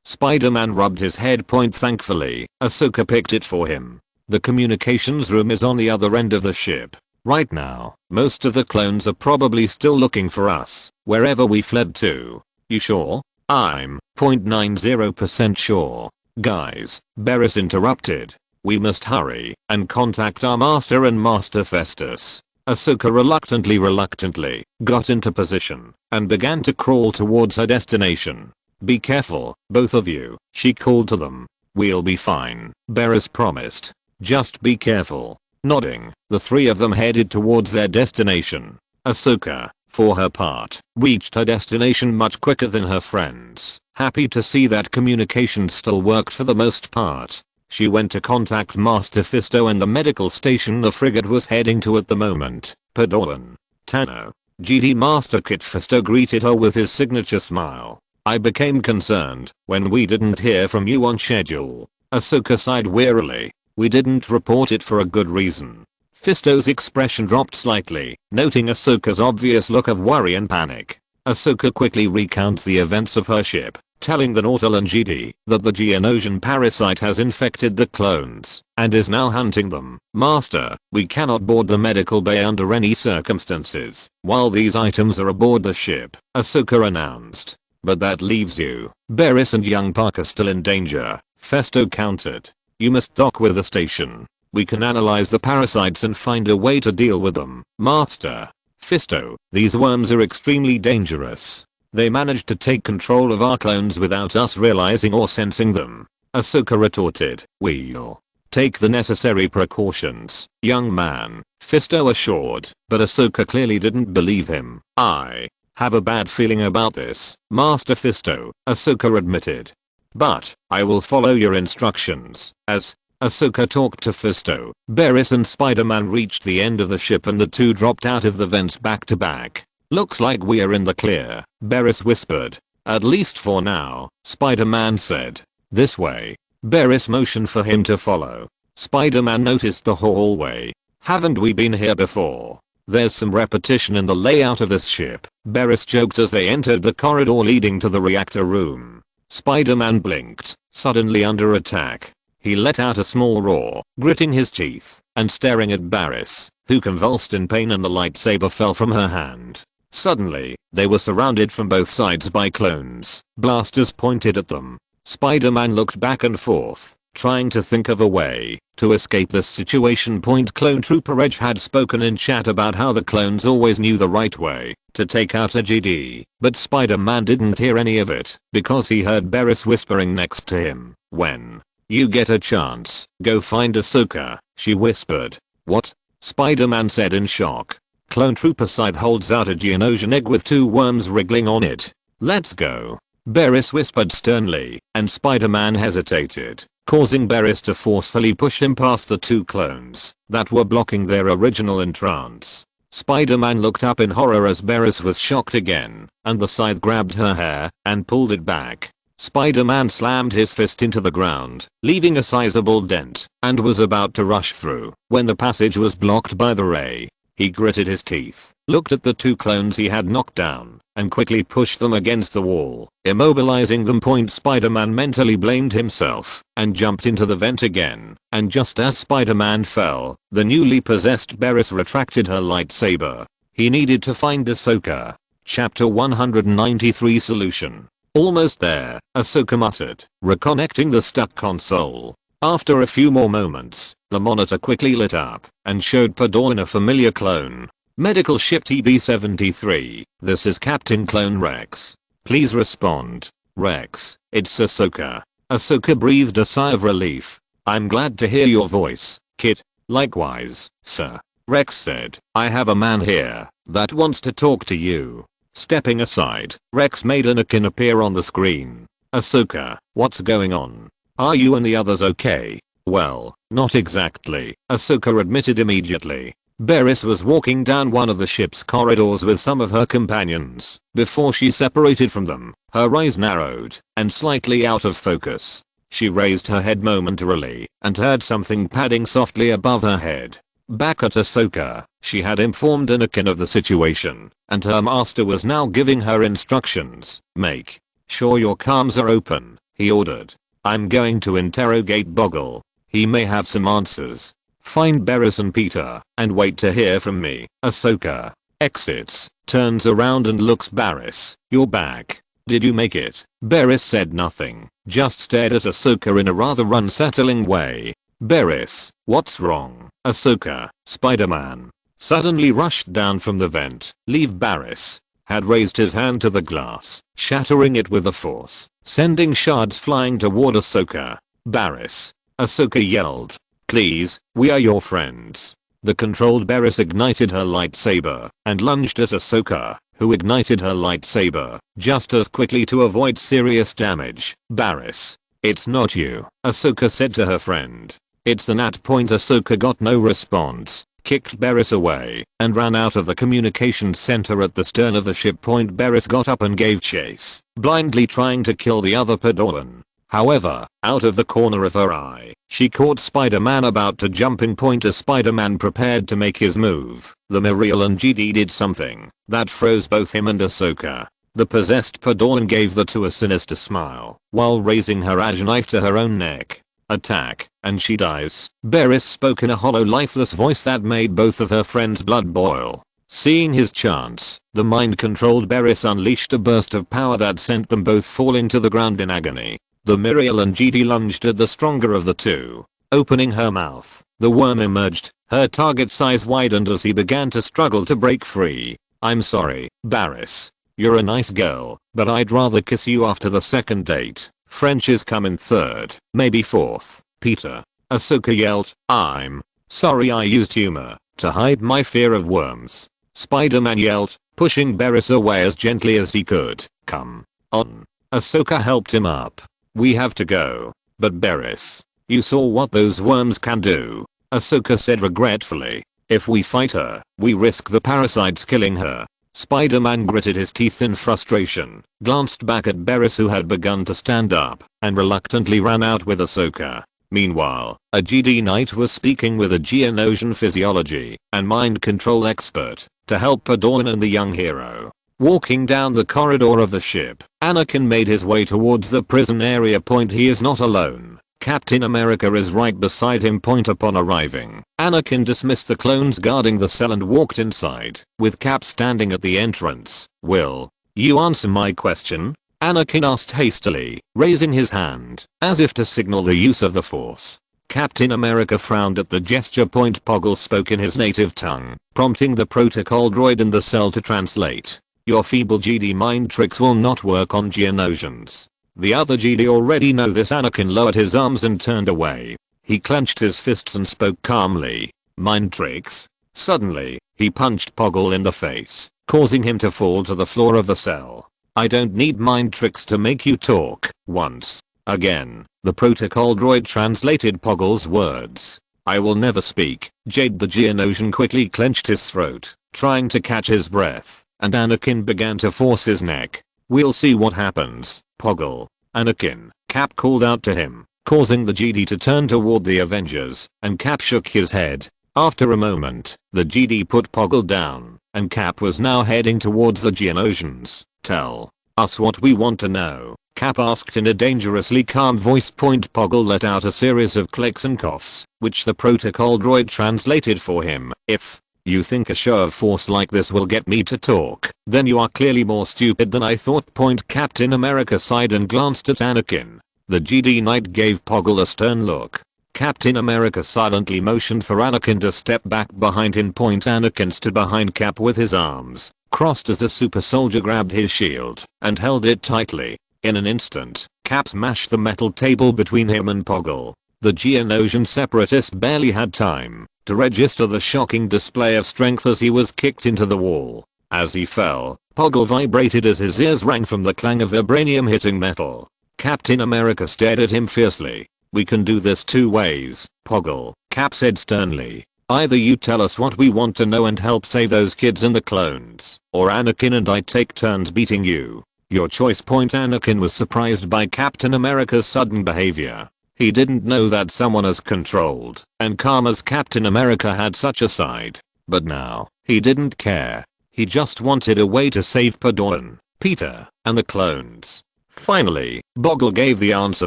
Spider-Man rubbed his head point thankfully. Ahsoka picked it for him. The communications room is on the other end of the ship. Right now, most of the clones are probably still looking for us, wherever we fled to. You sure? I'm 0.90% sure. Guys, Barris interrupted. We must hurry and contact our master and Master Festus. Ahsoka reluctantly got into position and began to crawl towards her destination. Be careful, both of you, she called to them. We'll be fine, Barris promised. Just be careful. Nodding, the three of them headed towards their destination. Ahsoka, for her part, reached her destination much quicker than her friends, happy to see that communication still worked for the most part. She went to contact Master Fisto and the medical station the frigate was heading to at the moment. Padawan. Tano. GD Master Kit Fisto greeted her with his signature smile. I became concerned when we didn't hear from you on schedule. Ahsoka sighed wearily. We didn't report it for a good reason. Fisto's expression dropped slightly, noting Ahsoka's obvious look of worry and panic. Ahsoka quickly recounts the events of her ship, telling the Nautil and GD that the Geonosian parasite has infected the clones and is now hunting them. Master, we cannot board the medical bay under any circumstances while these items are aboard the ship, Ahsoka announced. But that leaves you, Barriss and young Parker still in danger, Festo countered. You must dock with the station. We can analyze the parasites and find a way to deal with them. Master. Fisto, these worms are extremely dangerous. They managed to take control of our clones without us realizing or sensing them. Ahsoka retorted. We'll take the necessary precautions, young man, Fisto assured, but Ahsoka clearly didn't believe him. I have a bad feeling about this, Master Fisto, Ahsoka admitted. But I will follow your instructions. As Ahsoka talked to Fisto, Barriss and Spider-Man reached the end of the ship and the two dropped out of the vents back to back. Looks like we are in the clear, Barriss whispered. At least for now, Spider-Man said. This way. Barriss motioned for him to follow. Spider-Man noticed the hallway. Haven't we been here before? There's some repetition in the layout of this ship, Barriss joked as they entered the corridor leading to the reactor room. Spider-Man blinked, suddenly under attack. He let out a small roar, gritting his teeth, and staring at Barriss, who convulsed in pain and the lightsaber fell from her hand. Suddenly, they were surrounded from both sides by clones, blasters pointed at them. Spider-Man looked back and forth, trying to think of a way to escape this situation. Clone Trooper Edge had spoken in chat about how the clones always knew the right way to take out a GD, but Spider-Man didn't hear any of it because he heard Barriss whispering next to him. When you get a chance, go find Ahsoka, she whispered. What? Spider-Man said in shock. Clone Trooper Scythe holds out a Geonosian egg with two worms wriggling on it. Let's go, Barriss whispered sternly, and Spider-Man hesitated, causing Barriss to forcefully push him past the two clones that were blocking their original entrance. Spider-Man looked up in horror as Barriss was shocked again, and the scythe grabbed her hair and pulled it back. Spider-Man slammed his fist into the ground, leaving a sizable dent, and was about to rush through when the passage was blocked by the ray. He gritted his teeth, looked at the two clones he had knocked down, and quickly pushed them against the wall, immobilizing them. Spider-Man mentally blamed himself and jumped into the vent again, and just as Spider-Man fell, the newly possessed Barriss retracted her lightsaber. He needed to find Ahsoka. Chapter 193 Solution. Almost there, Ahsoka muttered, reconnecting the stuck console. After a few more moments, the monitor quickly lit up and showed Pador in a familiar clone. Medical ship TB-73, this is Captain Clone Rex. Please respond. Rex, it's Ahsoka. Ahsoka breathed a sigh of relief. I'm glad to hear your voice, Kit. Likewise, sir. Rex said, I have a man here that wants to talk to you. Stepping aside, Rex made Anakin appear on the screen. Ahsoka, what's going on? Are you and the others okay? Well, not exactly, Ahsoka admitted immediately. Barriss was walking down one of the ship's corridors with some of her companions. Before she separated from them, her eyes narrowed and slightly out of focus. She raised her head momentarily and heard something padding softly above her head. Back at Ahsoka, she had informed Anakin of the situation, and her master was now giving her instructions. Make sure your comms are open, he ordered. I'm going to interrogate Boggle. He may have some answers. Find Barriss and Peter, and wait to hear from me. Ahsoka exits, turns around and looks Barriss. You're back. Did you make it? Barriss said nothing, just stared at Ahsoka in a rather unsettling way. Barriss, what's wrong? Ahsoka, Spider-Man suddenly rushed down from the vent. Leave Barriss had raised his hand to the glass, shattering it with the force, sending shards flying toward Ahsoka. Barriss, Ahsoka yelled. Please, we are your friends. The controlled Barriss ignited her lightsaber and lunged at Ahsoka, who ignited her lightsaber just as quickly to avoid serious damage. Barriss, it's not you, Ahsoka said to her friend. It's the Nat. Ahsoka got no response, kicked Barriss away, and ran out of the communications center at the stern of the ship. Barriss got up and gave chase, blindly trying to kill the other Padoran. However, out of the corner of her eye, she caught Spider-Man about to jump in. As Spider-Man prepared to make his move, the Miriel and GD did something that froze both him and Ahsoka. The possessed Padawan gave the two a sinister smile while raising her Aj knife to her own neck. Attack, and she dies. Barriss spoke in a hollow lifeless voice that made both of her friends' blood boil. Seeing his chance, the mind-controlled Barriss unleashed a burst of power that sent them both falling to the ground in agony. The Miriel and GD lunged at the stronger of the two. Opening her mouth, the worm emerged, her target's eyes widened as he began to struggle to break free. I'm sorry, Barriss. You're a nice girl, but I'd rather kiss you after the second date. French is coming third, maybe fourth. Peter. Ahsoka yelled, I'm sorry I used humor to hide my fear of worms. Spider-Man yelled, pushing Barriss away as gently as he could. Come on. Ahsoka helped him up. We have to go. But Barriss, you saw what those worms can do. Ahsoka said regretfully. If we fight her, we risk the parasites killing her. Spider-Man gritted his teeth in frustration, glanced back at Barriss who had begun to stand up, and reluctantly ran out with Ahsoka. Meanwhile, a GD Knight was speaking with a Geonosian physiology and mind control expert to help Padawan and the young hero. Walking down the corridor of the ship, Anakin made his way towards the prison area. He is not alone. Captain America is right beside him. Upon arriving, Anakin dismissed the clones guarding the cell and walked inside, with Cap standing at the entrance. Will you answer my question? Anakin asked hastily, raising his hand, as if to signal the use of the Force. Captain America frowned at the gesture. Poggle spoke in his native tongue, prompting the protocol droid in the cell to translate. Your feeble GD mind tricks will not work on Geonosians. The other GD already know this. Anakin lowered his arms and turned away. He clenched his fists and spoke calmly. Mind tricks? Suddenly, he punched Poggle in the face, causing him to fall to the floor of the cell. I don't need mind tricks to make you talk. Once again, the protocol droid translated Poggle's words. I will never speak. Jade the Geonosian quickly clenched his throat, trying to catch his breath, and Anakin began to force his neck. We'll see what happens, Poggle. Anakin, Cap called out to him, causing the GD to turn toward the Avengers, and Cap shook his head. After a moment, the GD put Poggle down, and Cap was now heading towards the Geonosians. Tell us what we want to know, Cap asked in a dangerously calm voice. Poggle let out a series of clicks and coughs, which the protocol droid translated for him. If you think a show of force like this will get me to talk, then you are clearly more stupid than I thought. Captain America sighed and glanced at Anakin. The GD Knight gave Poggle a stern look. Captain America silently motioned for Anakin to step back behind him. Anakin stood behind Cap with his arms crossed as the super soldier grabbed his shield and held it tightly. In an instant, Cap smashed the metal table between him and Poggle. The Geonosian Separatist barely had time to register the shocking display of strength as he was kicked into the wall. As he fell, Poggle vibrated as his ears rang from the clang of vibranium hitting metal. Captain America stared at him fiercely. We can do this two ways, Poggle, Cap said sternly. Either you tell us what we want to know and help save those kids and the clones, or Anakin and I take turns beating you. Your choice. Anakin was surprised by Captain America's sudden behavior. He didn't know that someone as controlled and calm as Captain America had such a side. But now, he didn't care. He just wanted a way to save Padawan, Peter, and the clones. Finally, Boggle gave the answer.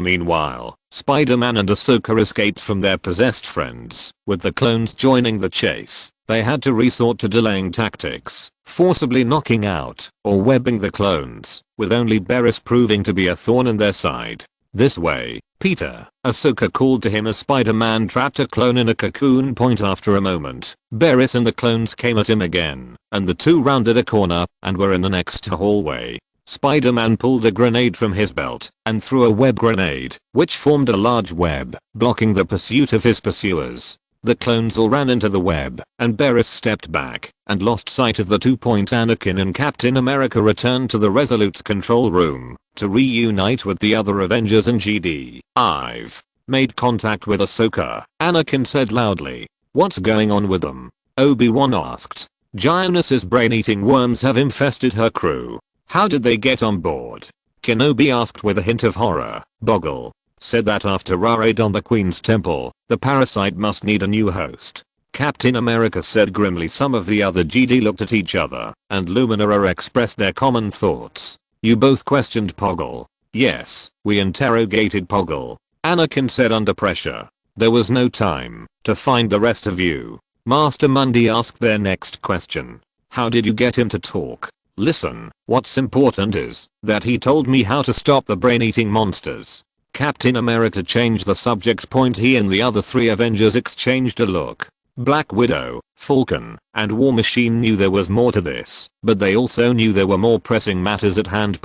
Meanwhile, Spider-Man and Ahsoka escaped from their possessed friends. With the clones joining the chase, they had to resort to delaying tactics, forcibly knocking out or webbing the clones, with only Barriss proving to be a thorn in their side. This way, Peter, Ahsoka called to him as Spider-Man trapped a clone in a cocoon. After a moment, Barriss and the clones came at him again, and the two rounded a corner and were in the next hallway. Spider-Man pulled a grenade from his belt and threw a web grenade, which formed a large web, blocking the pursuit of his pursuers. The clones all ran into the web, and Barriss stepped back and lost sight of the two. Anakin and Captain America returned to the Resolute's control room to reunite with the other Avengers and GD. I've made contact with Ahsoka, Anakin said loudly. What's going on with them? Obi-Wan asked. Geonosis brain-eating worms have infested her crew. How did they get on board? Kenobi asked with a hint of horror. Boggle said that after our raid on the Queen's temple, the parasite must need a new host. Captain America said grimly. Some of the other Jedi looked at each other, and Luminara expressed their common thoughts. You both questioned Poggle. Yes, we interrogated Poggle. Anakin said under pressure. There was no time to find the rest of you. Master Mundi asked their next question. How did you get him to talk? Listen, what's important is that he told me how to stop the brain-eating monsters. Captain America changed the subject point. He and the other 3 Avengers exchanged a look. Black Widow, Falcon, and War Machine knew there was more to this, but they also knew there were more pressing matters at hand.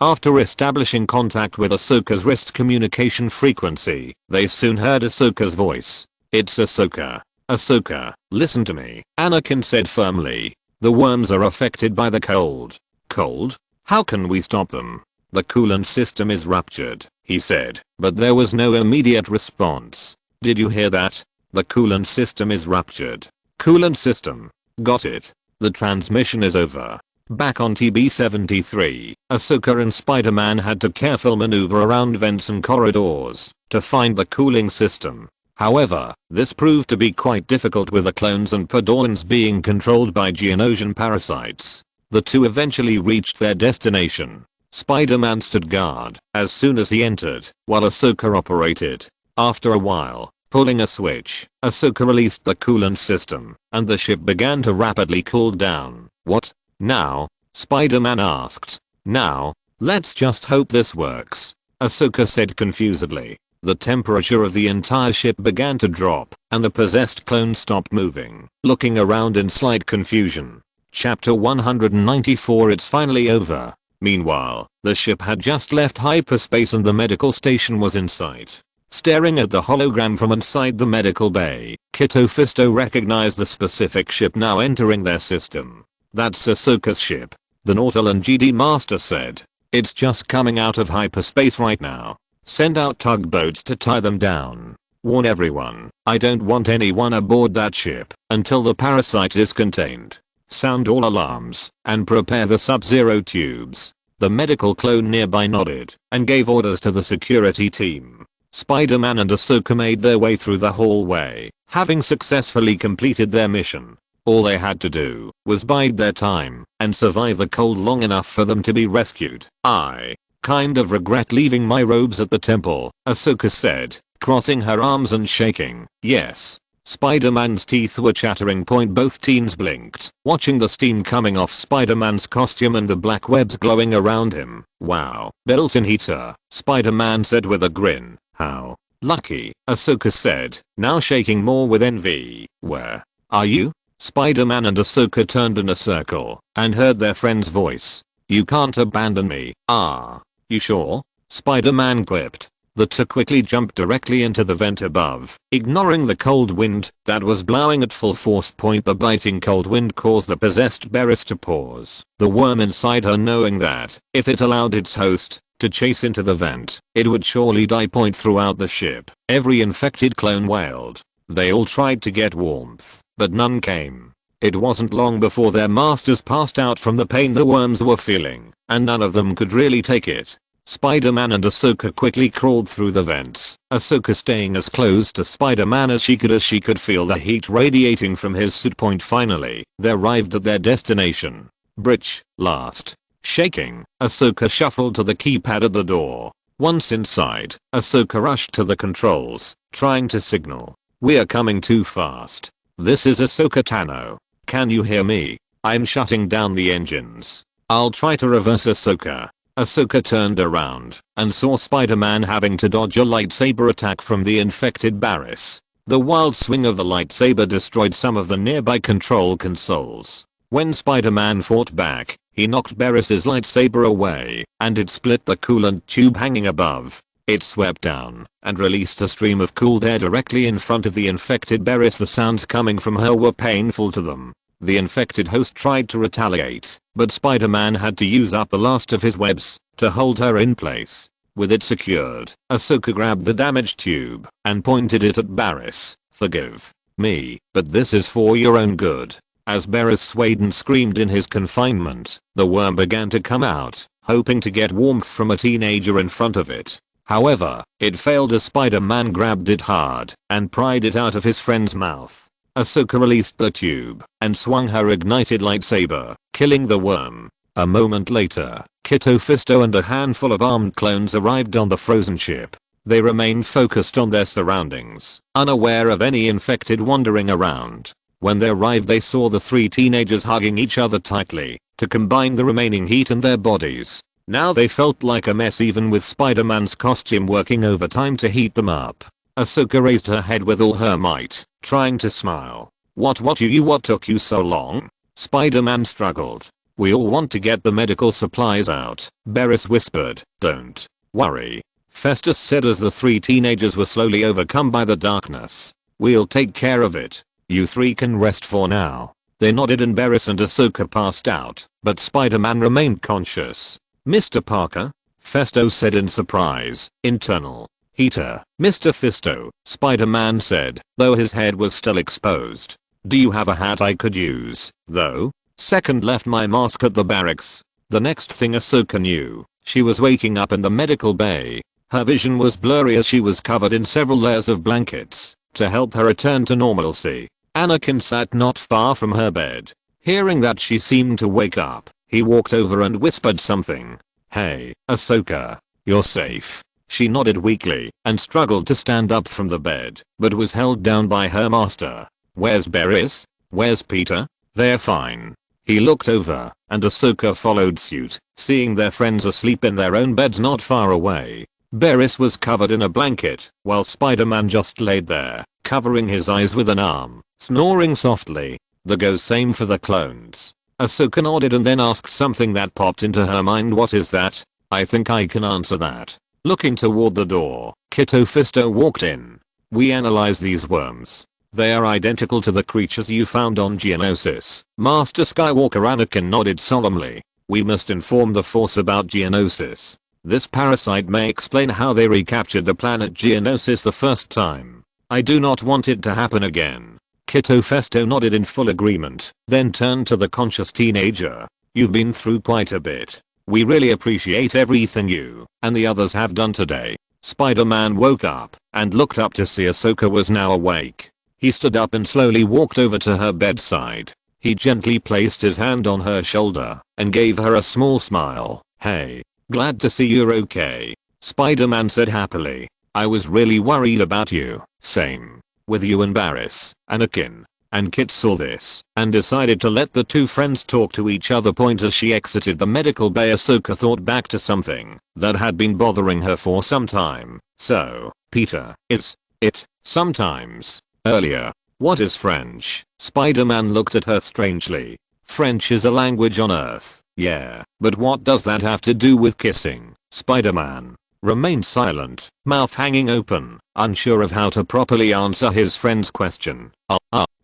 After establishing contact with Ahsoka's wrist communication frequency, they soon heard Ahsoka's voice. It's Ahsoka. Ahsoka, listen to me, Anakin said firmly. The worms are affected by the cold. Cold? How can we stop them? The coolant system is ruptured, he said, but there was no immediate response. Did you hear that? The coolant system is ruptured. Coolant system. Got it. The transmission is over. Back on TB-73, Ahsoka and Spider-Man had to carefully maneuver around vents and corridors to find the cooling system. However, this proved to be quite difficult with the clones and Padawans being controlled by Geonosian parasites. The two eventually reached their destination. Spider-Man stood guard as soon as he entered, while Ahsoka operated. After a while, pulling a switch, Ahsoka released the coolant system, and the ship began to rapidly cool down. What? Now? Spider-Man asked. Now? Let's just hope this works, Ahsoka said confusedly. The temperature of the entire ship began to drop, and the possessed clone stopped moving, looking around in slight confusion. Chapter 194. It's finally over. Meanwhile, the ship had just left hyperspace and the medical station was in sight. Staring at the hologram from inside the medical bay, Kitto Fisto recognized the specific ship now entering their system. That's Ahsoka's ship, the Nautil and GD Master said. It's just coming out of hyperspace right now. Send out tugboats to tie them down. Warn everyone, I don't want anyone aboard that ship until the parasite is contained. Sound all alarms and prepare the sub-zero tubes. The medical clone nearby nodded and gave orders to the security team. Spider-Man and Ahsoka made their way through the hallway, having successfully completed their mission. All they had to do was bide their time and survive the cold long enough for them to be rescued. I kind of regret leaving my robes at the temple, Ahsoka said, crossing her arms and shaking. Yes. Spider-Man's teeth were chattering. Both teens blinked, watching the steam coming off Spider-Man's costume and the black webs glowing around him. Wow, built-in heater, Spider-Man said with a grin. How lucky, Ahsoka said, now shaking more with envy. Where are you? Spider-Man and Ahsoka turned in a circle and heard their friend's voice. You can't abandon me. Ah, you sure? Spider-Man quipped. The two quickly jumped directly into the vent above, ignoring the cold wind that was blowing at full force. The biting cold wind caused the possessed Beris to pause. The worm inside her, knowing that if it allowed its host to chase into the vent, it would surely die. Throughout the ship, every infected clone wailed. They all tried to get warmth, but none came. It wasn't long before their masters passed out from the pain the worms were feeling, and none of them could really take it. Spider-Man and Ahsoka quickly crawled through the vents, Ahsoka staying as close to Spider-Man as she could feel the heat radiating from his suit. Finally, they arrived at their destination. Bridge, last. Shaking, Ahsoka shuffled to the keypad at the door. Once inside, Ahsoka rushed to the controls, trying to signal. We're coming too fast. This is Ahsoka Tano. Can you hear me? I'm shutting down the engines. I'll try to reverse. Ahsoka. Ahsoka turned around and saw Spider-Man having to dodge a lightsaber attack from the infected Barriss. The wild swing of the lightsaber destroyed some of the nearby control consoles. When Spider-Man fought back, he knocked Barriss's lightsaber away, and it split the coolant tube hanging above. It swept down and released a stream of cooled air directly in front of the infected Barriss. The sounds coming from her were painful to them. The infected host tried to retaliate, but Spider-Man had to use up the last of his webs to hold her in place. With it secured, Ahsoka grabbed the damaged tube and pointed it at Barriss. Forgive me, but this is for your own good. As Barriss swayed and screamed in his confinement, the worm began to come out, hoping to get warmth from a teenager in front of it. However, it failed as Spider-Man grabbed it hard and pried it out of his friend's mouth. Ahsoka released the tube and swung her ignited lightsaber, killing the worm. A moment later, Kitto Fisto and a handful of armed clones arrived on the frozen ship. They remained focused on their surroundings, unaware of any infected wandering around. When they arrived, they saw the three teenagers hugging each other tightly to combine the remaining heat in their bodies. Now they felt like a mess, even with Spider-Man's costume working overtime to heat them up. Ahsoka raised her head with all her might, trying to smile. What took you so long? Spider-Man struggled. We all want to get the medical supplies out, Barriss whispered. Don't worry, Festus said as the three teenagers were slowly overcome by the darkness. We'll take care of it. You three can rest for now. They nodded and Barriss and Ahsoka passed out, but Spider-Man remained conscious. Mr. Parker? Festo said in surprise. Internal heater, Mr. Fisto, Spider-Man said, though his head was still exposed. Do you have a hat I could use, though? Second left my mask at the barracks. The next thing Ahsoka knew, she was waking up in the medical bay. Her vision was blurry as she was covered in several layers of blankets to help her return to normalcy. Anakin sat not far from her bed. Hearing that she seemed to wake up, he walked over and whispered something. Hey, Ahsoka, you're safe. She nodded weakly and struggled to stand up from the bed, but was held down by her master. Where's Barriss? Where's Peter? They're fine. He looked over, and Ahsoka followed suit, seeing their friends asleep in their own beds not far away. Barriss was covered in a blanket, while Spider-Man just laid there, covering his eyes with an arm, snoring softly. The go same for the clones. Ahsoka nodded and then asked something that popped into her mind. What is that? I think I can answer that. Looking toward the door, Kitto Fisto walked in. We analyzed these worms. They are identical to the creatures you found on Geonosis. Master Skywalker. Anakin nodded solemnly. We must inform the Force about Geonosis. This parasite may explain how they recaptured the planet Geonosis the first time. I do not want it to happen again. Kitto Fisto nodded in full agreement, then turned to the conscious teenager. You've been through quite a bit. We really appreciate everything you and the others have done today. Spider-Man woke up and looked up to see Ahsoka was now awake. He stood up and slowly walked over to her bedside. He gently placed his hand on her shoulder and gave her a small smile. Hey, glad to see you're okay, Spider-Man said happily. I was really worried about you. Same. With you and Barriss, Anakin. And Kit saw this and decided to let the two friends talk to each other. As she exited the medical bay, Ahsoka thought back to something that had been bothering her for some time. So, Peter, is it sometimes earlier? What is French? Spider-Man looked at her strangely. French is a language on Earth. Yeah, but what does that have to do with kissing? Spider-Man remained silent, mouth hanging open, unsure of how to properly answer his friend's question.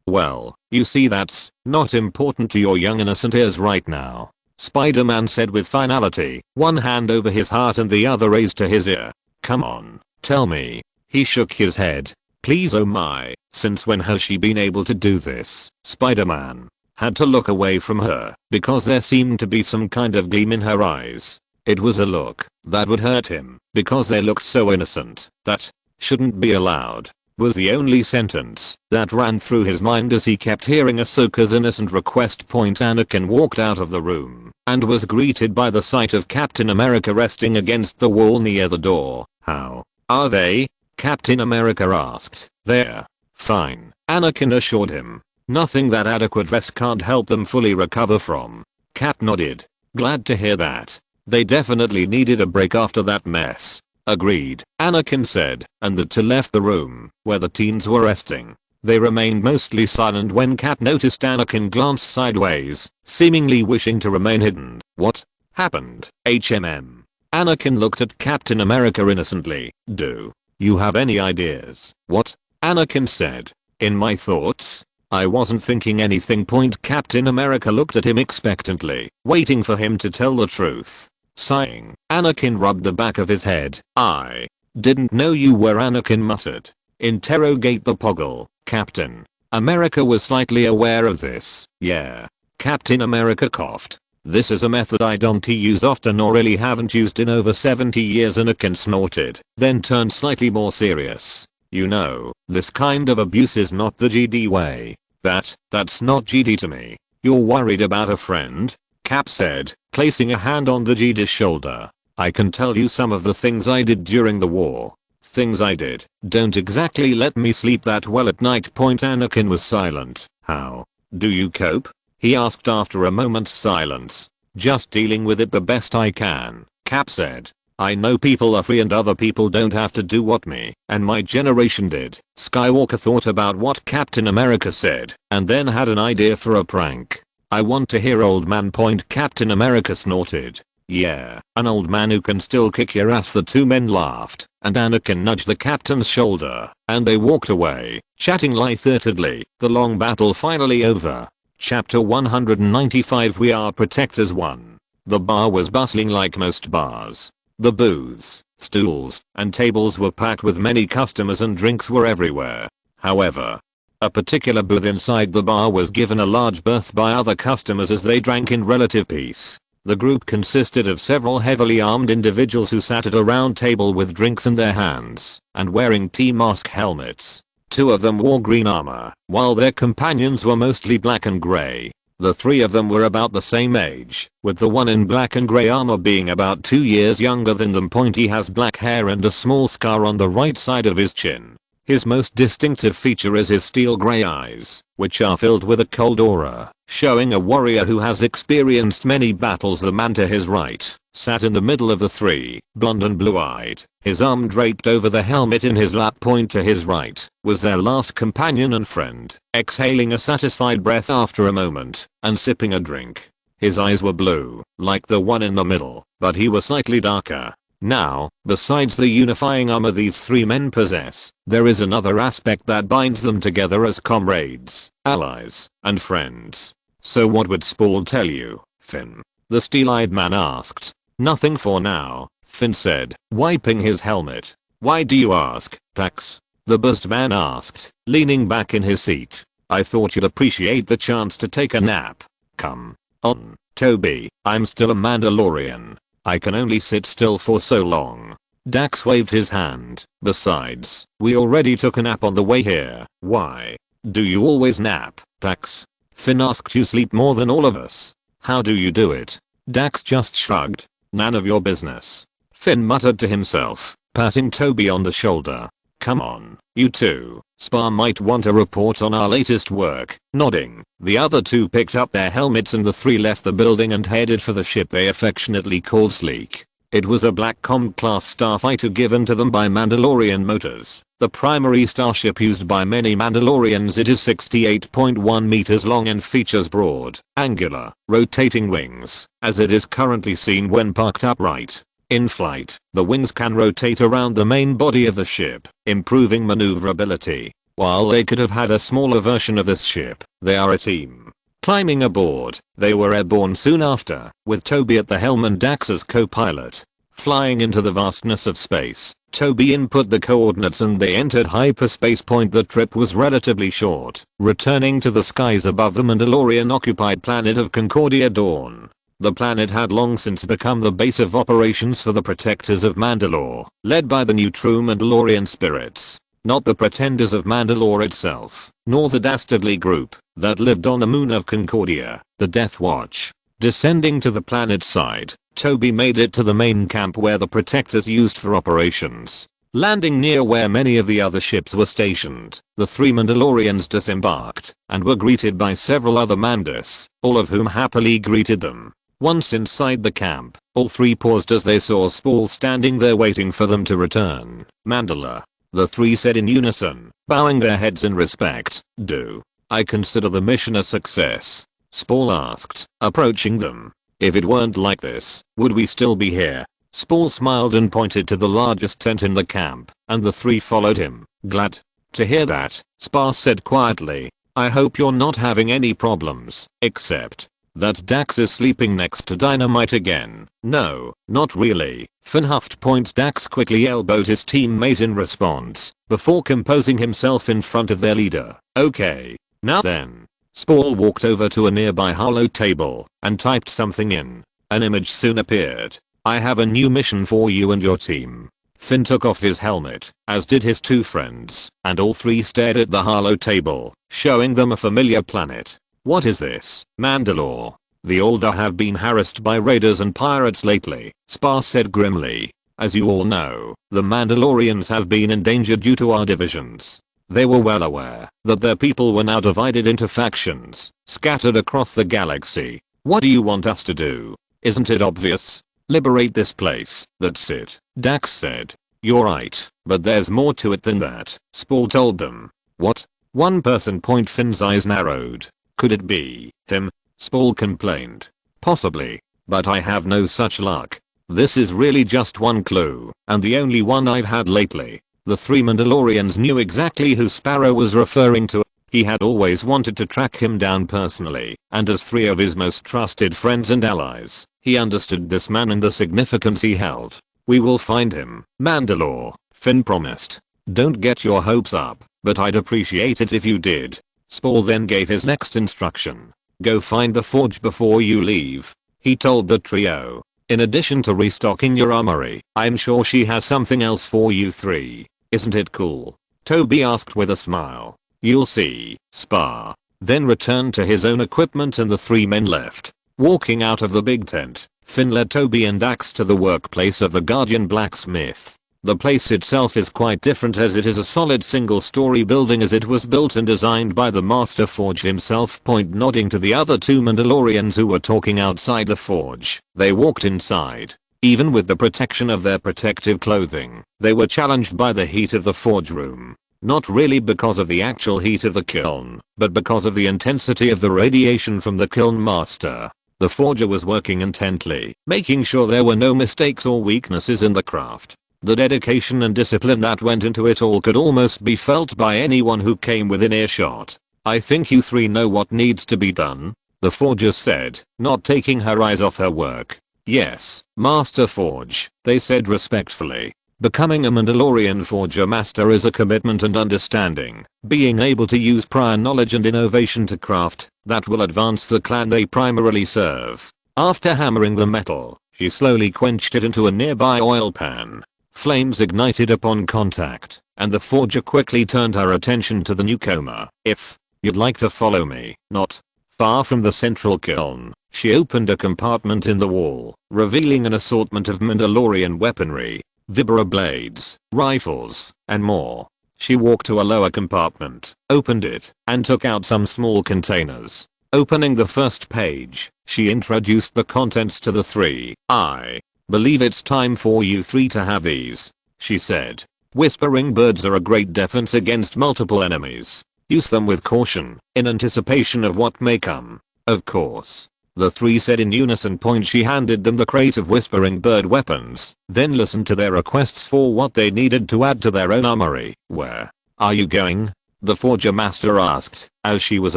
Well, you see, that's not important to your young innocent ears right now, Spider-Man said with finality, one hand over his heart and the other raised to his ear. Come on, tell me. He shook his head. Please, oh my, since when has she been able to do this? Spider-Man had to look away from her because there seemed to be some kind of gleam in her eyes. It was a look that would hurt him because they looked so innocent. That shouldn't be allowed was the only sentence that ran through his mind as he kept hearing Ahsoka's innocent request. Anakin walked out of the room and was greeted by the sight of Captain America resting against the wall near the door. How are they? Captain America asked. They're fine, Anakin assured him. Nothing that adequate rest can't help them fully recover from. Cap nodded. Glad to hear that. They definitely needed a break after that mess. Agreed, Anakin said, and the two left the room where the teens were resting. They remained mostly silent when Cap noticed Anakin glance sideways, seemingly wishing to remain hidden. What happened? HMM. Anakin looked at Captain America innocently. Do you have any ideas? What? Anakin said. In my thoughts? I wasn't thinking anything. Captain America looked at him expectantly, waiting for him to tell the truth. Sighing, Anakin rubbed the back of his head. I didn't know you were. Anakin muttered. Interrogate the Poggle, Captain. America was slightly aware of this. Yeah. Captain America coughed. This is a method I don't use often or really haven't used in over 70 years. Anakin snorted, then turned slightly more serious. You know, this kind of abuse is not the GD way. That's not GD to me. You're worried about a friend? Cap said, placing a hand on the GD's shoulder. I can tell you some of the things I did during the war. Things I did don't exactly let me sleep that well at night. Anakin was silent. How do you cope? He asked after a moment's silence. Just dealing with it the best I can, Cap said. I know people are free and other people don't have to do what me and my generation did. Skywalker thought about what Captain America said and then had an idea for a prank. I want to hear, old man. Captain America snorted. Yeah, an old man who can still kick your ass. The two men laughed, and Anakin nudged the captain's shoulder, and they walked away, chatting lightheartedly. The long battle finally over. Chapter 195. We Are Protectors 1. The bar was bustling like most bars. The booths, stools, and tables were packed with many customers and drinks were everywhere. However, a particular booth inside the bar was given a large berth by other customers as they drank in relative peace. The group consisted of several heavily armed individuals who sat at a round table with drinks in their hands and wearing T-mask helmets. Two of them wore green armor, while their companions were mostly black and gray. The three of them were about the same age, with the one in black and gray armor being about 2 years younger than them. He has black hair and a small scar on the right side of his chin. His most distinctive feature is his steel gray eyes, which are filled with a cold aura, showing a warrior who has experienced many battles. The man to his right sat in the middle of the three, blonde and blue-eyed, his arm draped over the helmet in his lap. To his right was their last companion and friend, exhaling a satisfied breath after a moment and sipping a drink. His eyes were blue, like the one in the middle, but he was slightly darker. Now, besides the unifying armor these three men possess, there is another aspect that binds them together as comrades, allies, and friends. So what would Spall tell you, Finn? The steel-eyed man asked. Nothing for now, Finn said, wiping his helmet. Why do you ask, Dax? The buzzed man asked, leaning back in his seat. I thought you'd appreciate the chance to take a nap. Come on, Toby, I'm still a Mandalorian. I can only sit still for so long. Dax waved his hand. Besides, we already took a nap on the way here. Why do you always nap, Dax? Finn asked. You sleep more than all of us. How do you do it? Dax just shrugged. None of your business. Finn muttered to himself, patting Toby on the shoulder. Come on, you two. Spar might want a report on our latest work. Nodding, the other two picked up their helmets and the three left the building and headed for the ship they affectionately called Sleek. It was a Black Com class starfighter given to them by Mandalorian Motors, the primary starship used by many Mandalorians. It is 68.1 meters long and features broad, angular, rotating wings, as it is currently seen when parked upright. In flight, the wings can rotate around the main body of the ship, improving maneuverability. While they could have had a smaller version of this ship, they are a team. Climbing aboard, they were airborne soon after, with Toby at the helm and Dax as co-pilot. Flying into the vastness of space, Toby input the coordinates and they entered hyperspace. The trip was relatively short, returning to the skies above the Mandalorian-occupied planet of Concordia Dawn. The planet had long since become the base of operations for the Protectors of Mandalore, led by the new true Mandalorian spirits. Not the Pretenders of Mandalore itself, nor the dastardly group that lived on the moon of Concordia, the Death Watch. Descending to the planet's side, Toby made it to the main camp where the Protectors used for operations. Landing near where many of the other ships were stationed, the three Mandalorians disembarked and were greeted by several other Mandus, all of whom happily greeted them. Once inside the camp, all three paused as they saw Spall standing there waiting for them to return. Mandala. The three said in unison, bowing their heads in respect. Do I consider the mission a success? Spall asked, approaching them. If it weren't like this, would we still be here? Spall smiled and pointed to the largest tent in the camp, and the three followed him. Glad to hear that, Spar said quietly. I hope you're not having any problems, except that Dax is sleeping next to Dynamite again. No, not really, Finn huffed. Dax quickly elbowed his teammate in response, before composing himself in front of their leader. Okay, now then. Spall walked over to a nearby hollow table and typed something in. An image soon appeared. I have a new mission for you and your team. Finn took off his helmet, as did his two friends, and all three stared at the hollow table, showing them a familiar planet. What is this? Mandalore. The Aldor have been harassed by raiders and pirates lately, Spar said grimly. As you all know, the Mandalorians have been in danger due to our divisions. They were well aware that their people were now divided into factions, scattered across the galaxy. What do you want us to do? Isn't it obvious? Liberate this place, that's it, Dax said. You're right, but there's more to it than that, Spall told them. What? One person. Finn's eyes narrowed. Could it be him? Spall complained. Possibly, but I have no such luck. This is really just one clue, and the only one I've had lately. The three Mandalorians knew exactly who Sparrow was referring to. He had always wanted to track him down personally, and as three of his most trusted friends and allies, he understood this man and the significance he held. We will find him, Mandalore, Finn promised. Don't get your hopes up, but I'd appreciate it if you did. Spall then gave his next instruction. Go find the forge before you leave. He told the trio. In addition to restocking your armory, I'm sure she has something else for you three. Isn't it cool? Toby asked with a smile. You'll see, Spar. Then returned to his own equipment and the three men left. Walking out of the big tent, Finn led Toby and Dax to the workplace of the Guardian blacksmith. The place itself is quite different as it is a solid single-story building as it was built and designed by the Master Forge himself. Nodding to the other two Mandalorians who were talking outside the forge. They walked inside. Even with the protection of their protective clothing, they were challenged by the heat of the forge room. Not really because of the actual heat of the kiln, but because of the intensity of the radiation from the kiln master. The forger was working intently, making sure there were no mistakes or weaknesses in the craft. The dedication and discipline that went into it all could almost be felt by anyone who came within earshot. I think you three know what needs to be done, the forger said, not taking her eyes off her work. Yes, Master Forge, they said respectfully. Becoming a Mandalorian Forger Master is a commitment and understanding, being able to use prior knowledge and innovation to craft that will advance the clan they primarily serve. After hammering the metal, she slowly quenched it into a nearby oil pan. Flames ignited upon contact, and the forger quickly turned her attention to the newcomer. If you'd like to follow me, not far from the central kiln, she opened a compartment in the wall, revealing an assortment of Mandalorian weaponry, vibra blades, rifles, and more. She walked to a lower compartment, opened it, and took out some small containers. Opening the first page, she introduced the contents to the three. I believe it's time for you three to have these, she said. Whispering birds are a great defense against multiple enemies. Use them with caution, in anticipation of what may come. Of course. The three said in unison. She handed them the crate of whispering bird weapons, then listened to their requests for what they needed to add to their own armory. Where are you going? The Forger Master asked, as she was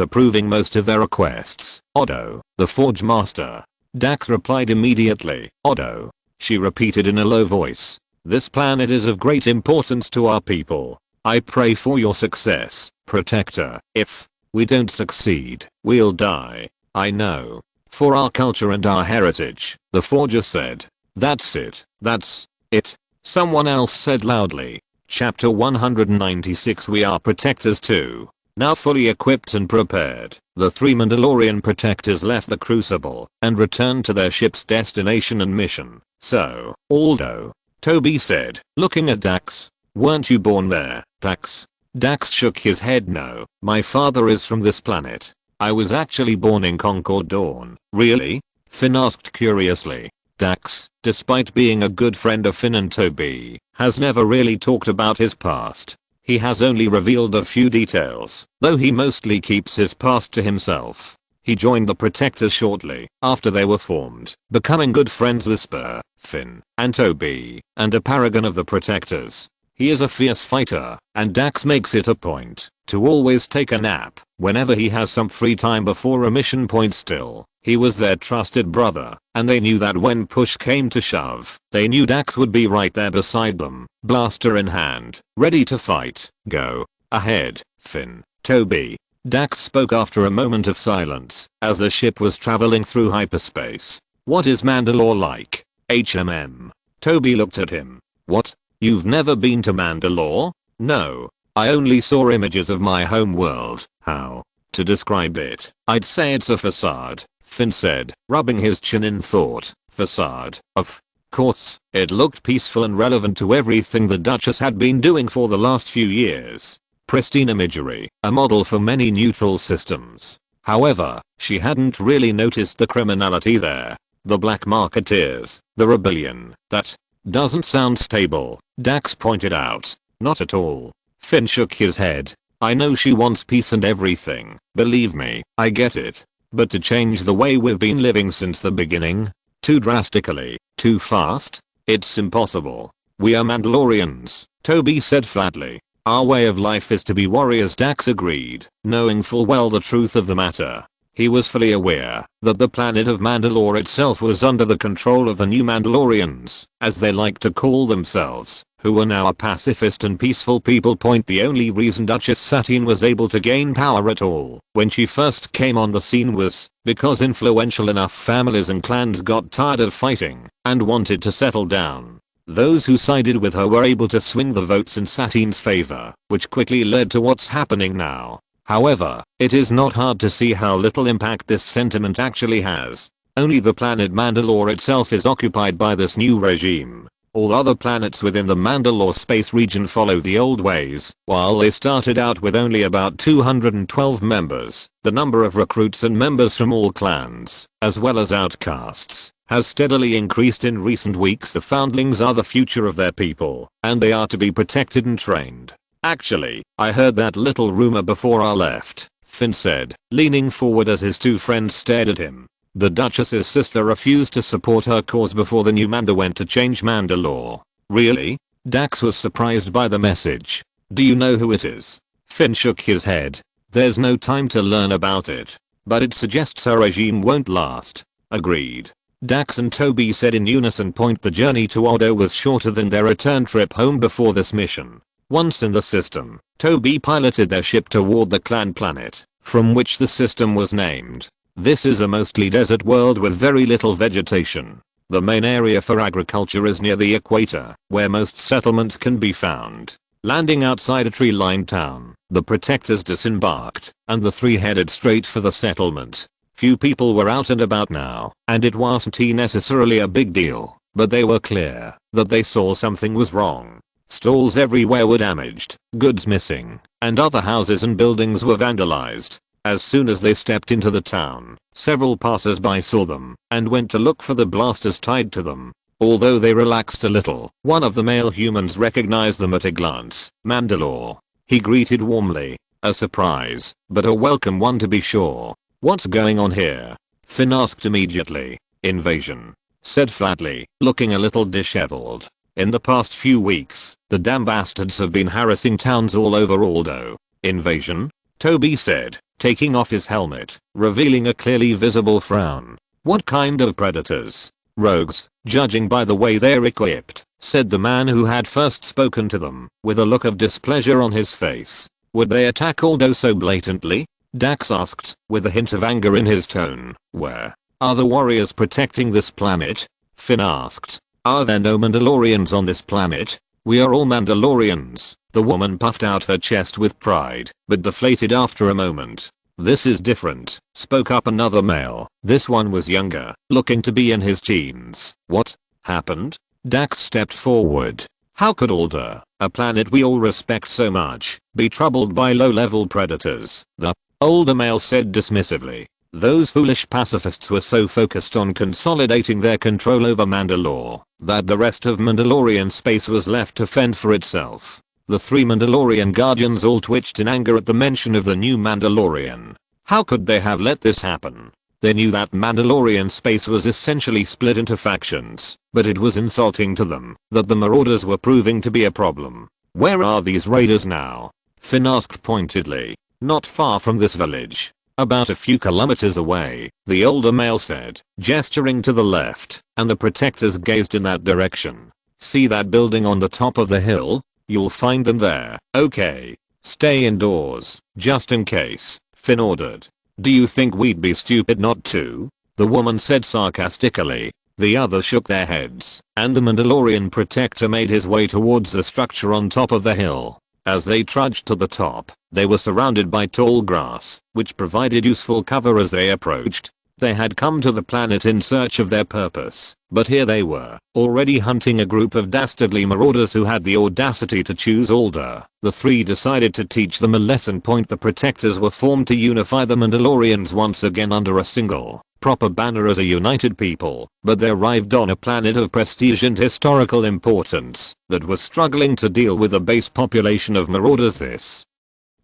approving most of their requests. Odo, the Forge Master. Dax replied immediately. Odo. She repeated in a low voice. This planet is of great importance to our people. I pray for your success, Protector. If we don't succeed, we'll die. I know. For our culture and our heritage, the Forger said. That's it. That's it. Someone else said loudly. Chapter 196. We are Protectors too. Now fully equipped and prepared, the three Mandalorian Protectors left the Crucible and returned to their ship's destination and mission. So, Aldo, Toby said, looking at Dax. Weren't you born there, Dax? Dax shook his head. No, my father is from this planet. I was actually born in Concord Dawn. Really? Finn asked curiously. Dax, despite being a good friend of Finn and Toby, has never really talked about his past. He has only revealed a few details, though he mostly keeps his past to himself. He joined the Protectors shortly after they were formed, becoming good friends with Spur, Finn, and Toby, and a paragon of the Protectors. He is a fierce fighter, and Dax makes it a point to always take a nap whenever he has some free time before a mission. Still, he was their trusted brother, and they knew that when push came to shove, they knew Dax would be right there beside them, blaster in hand, ready to fight. Go ahead, Finn, Toby. Dax spoke after a moment of silence, as the ship was traveling through hyperspace. What is Mandalore like? HMM. Toby looked at him. What? You've never been to Mandalore? No. I only saw images of my home world. How to describe it? I'd say it's a facade, Finn said, rubbing his chin in thought. Facade. Of course, it looked peaceful and relevant to everything the Duchess had been doing for the last few years. Pristine imagery, a model for many neutral systems. However, she hadn't really noticed the criminality there. The black marketeers, the rebellion. That doesn't sound stable, Dax pointed out. Not at all. Finn shook his head. I know she wants peace and everything, believe me, I get it. But to change the way we've been living since the beginning? Too drastically, too fast? It's impossible. We are Mandalorians, Toby said flatly. Our way of life is to be warriors, Dax agreed, knowing full well the truth of the matter. He was fully aware that the planet of Mandalore itself was under the control of the new Mandalorians, as they like to call themselves, who were now a pacifist and peaceful people. The only reason Duchess Satine was able to gain power at all when she first came on the scene was because influential enough families and clans got tired of fighting and wanted to settle down. Those who sided with her were able to swing the votes in Satine's favor, which quickly led to what's happening now. However, it is not hard to see how little impact this sentiment actually has. Only the planet Mandalore itself is occupied by this new regime. All other planets within the Mandalore space region follow the old ways. While they started out with only about 212 members, the number of recruits and members from all clans, as well as outcasts, has steadily increased in recent weeks. The foundlings are the future of their people, and they are to be protected and trained. Actually, I heard that little rumor before I left, Finn said, leaning forward as his two friends stared at him. The Duchess's sister refused to support her cause before the new Manda went to change Mandalore. Really? Dax was surprised by the message. Do you know who it is? Finn shook his head. There's no time to learn about it. But it suggests her regime won't last. Agreed. Dax and Toby said in unison. The journey to Odo was shorter than their return trip home before this mission. Once in the system, Toby piloted their ship toward the clan planet, from which the system was named. This is a mostly desert world with very little vegetation. The main area for agriculture is near the equator, where most settlements can be found. Landing outside a tree-lined town, the protectors disembarked, and the three headed straight for the settlement. Few people were out and about now, and it wasn't necessarily a big deal, but they were clear that they saw something was wrong. Stalls everywhere were damaged, goods missing, and other houses and buildings were vandalized. As soon as they stepped into the town, several passers-by saw them and went to look for the blasters tied to them. Although they relaxed a little, one of the male humans recognized them at a glance. Mandalore. He greeted warmly. A surprise, but a welcome one to be sure. What's going on here? Finn asked immediately. Invasion. Said flatly, looking a little disheveled. In the past few weeks, the damn bastards have been harassing towns all over Aldo. Invasion? Toby said, taking off his helmet, revealing a clearly visible frown. What kind of predators? Rogues, judging by the way they're equipped, said the man who had first spoken to them, with a look of displeasure on his face. Would they attack Aldo so blatantly? Dax asked, with a hint of anger in his tone. Where are the warriors protecting this planet? Finn asked. Are there no Mandalorians on this planet? We are all Mandalorians. The woman puffed out her chest with pride, but deflated after a moment. This is different, spoke up another male. This one was younger, looking to be in his teens. What happened? Dax stepped forward. How could Alder, a planet we all respect so much, be troubled by low-level predators? The older male said dismissively. Those foolish pacifists were so focused on consolidating their control over Mandalore that the rest of Mandalorian space was left to fend for itself. The three Mandalorian guardians all twitched in anger at the mention of the new Mandalorian. How could they have let this happen? They knew that Mandalorian space was essentially split into factions, but it was insulting to them that the Marauders were proving to be a problem. Where are these raiders now? Finn asked pointedly. Not far from this village. About a few kilometers away, the older male said, gesturing to the left, and the protectors gazed in that direction. See that building on the top of the hill? You'll find them there. Okay. Stay indoors, just in case, Finn ordered. Do you think we'd be stupid not to? The woman said sarcastically. The others shook their heads, and the Mandalorian protector made his way towards the structure on top of the hill. As they trudged to the top, they were surrounded by tall grass, which provided useful cover as they approached. They had come to the planet in search of their purpose, but here they were, already hunting a group of dastardly marauders who had the audacity to choose Alder. The three decided to teach them a lesson. The protectors were formed to unify the Mandalorians once again under a single, proper banner as a united people, but they arrived on a planet of prestige and historical importance that was struggling to deal with a base population of marauders. This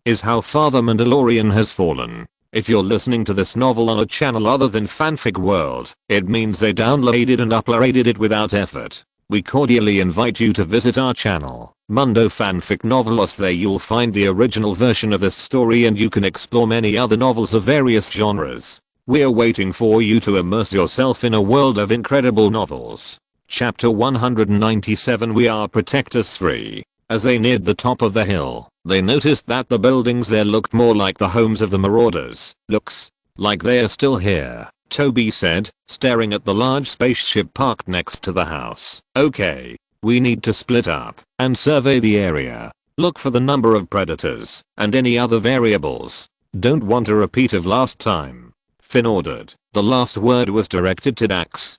is how far the Mandalorian has fallen. If you're listening to this novel on a channel other than Fanfic World, it means they downloaded and uploaded it without effort. We cordially invite you to visit our channel, Mundo Fanfic Novelos. There you'll find the original version of this story and you can explore many other novels of various genres. We're waiting for you to immerse yourself in a world of incredible novels. Chapter 197. We Are Protectors 3. As they neared the top of the hill, they noticed that the buildings there looked more like the homes of the marauders. Looks like they are still here, Toby said, staring at the large spaceship parked next to the house. Okay, we need to split up and survey the area. Look for the number of predators and any other variables. Don't want a repeat of last time, Finn ordered. The last word was directed to Dax.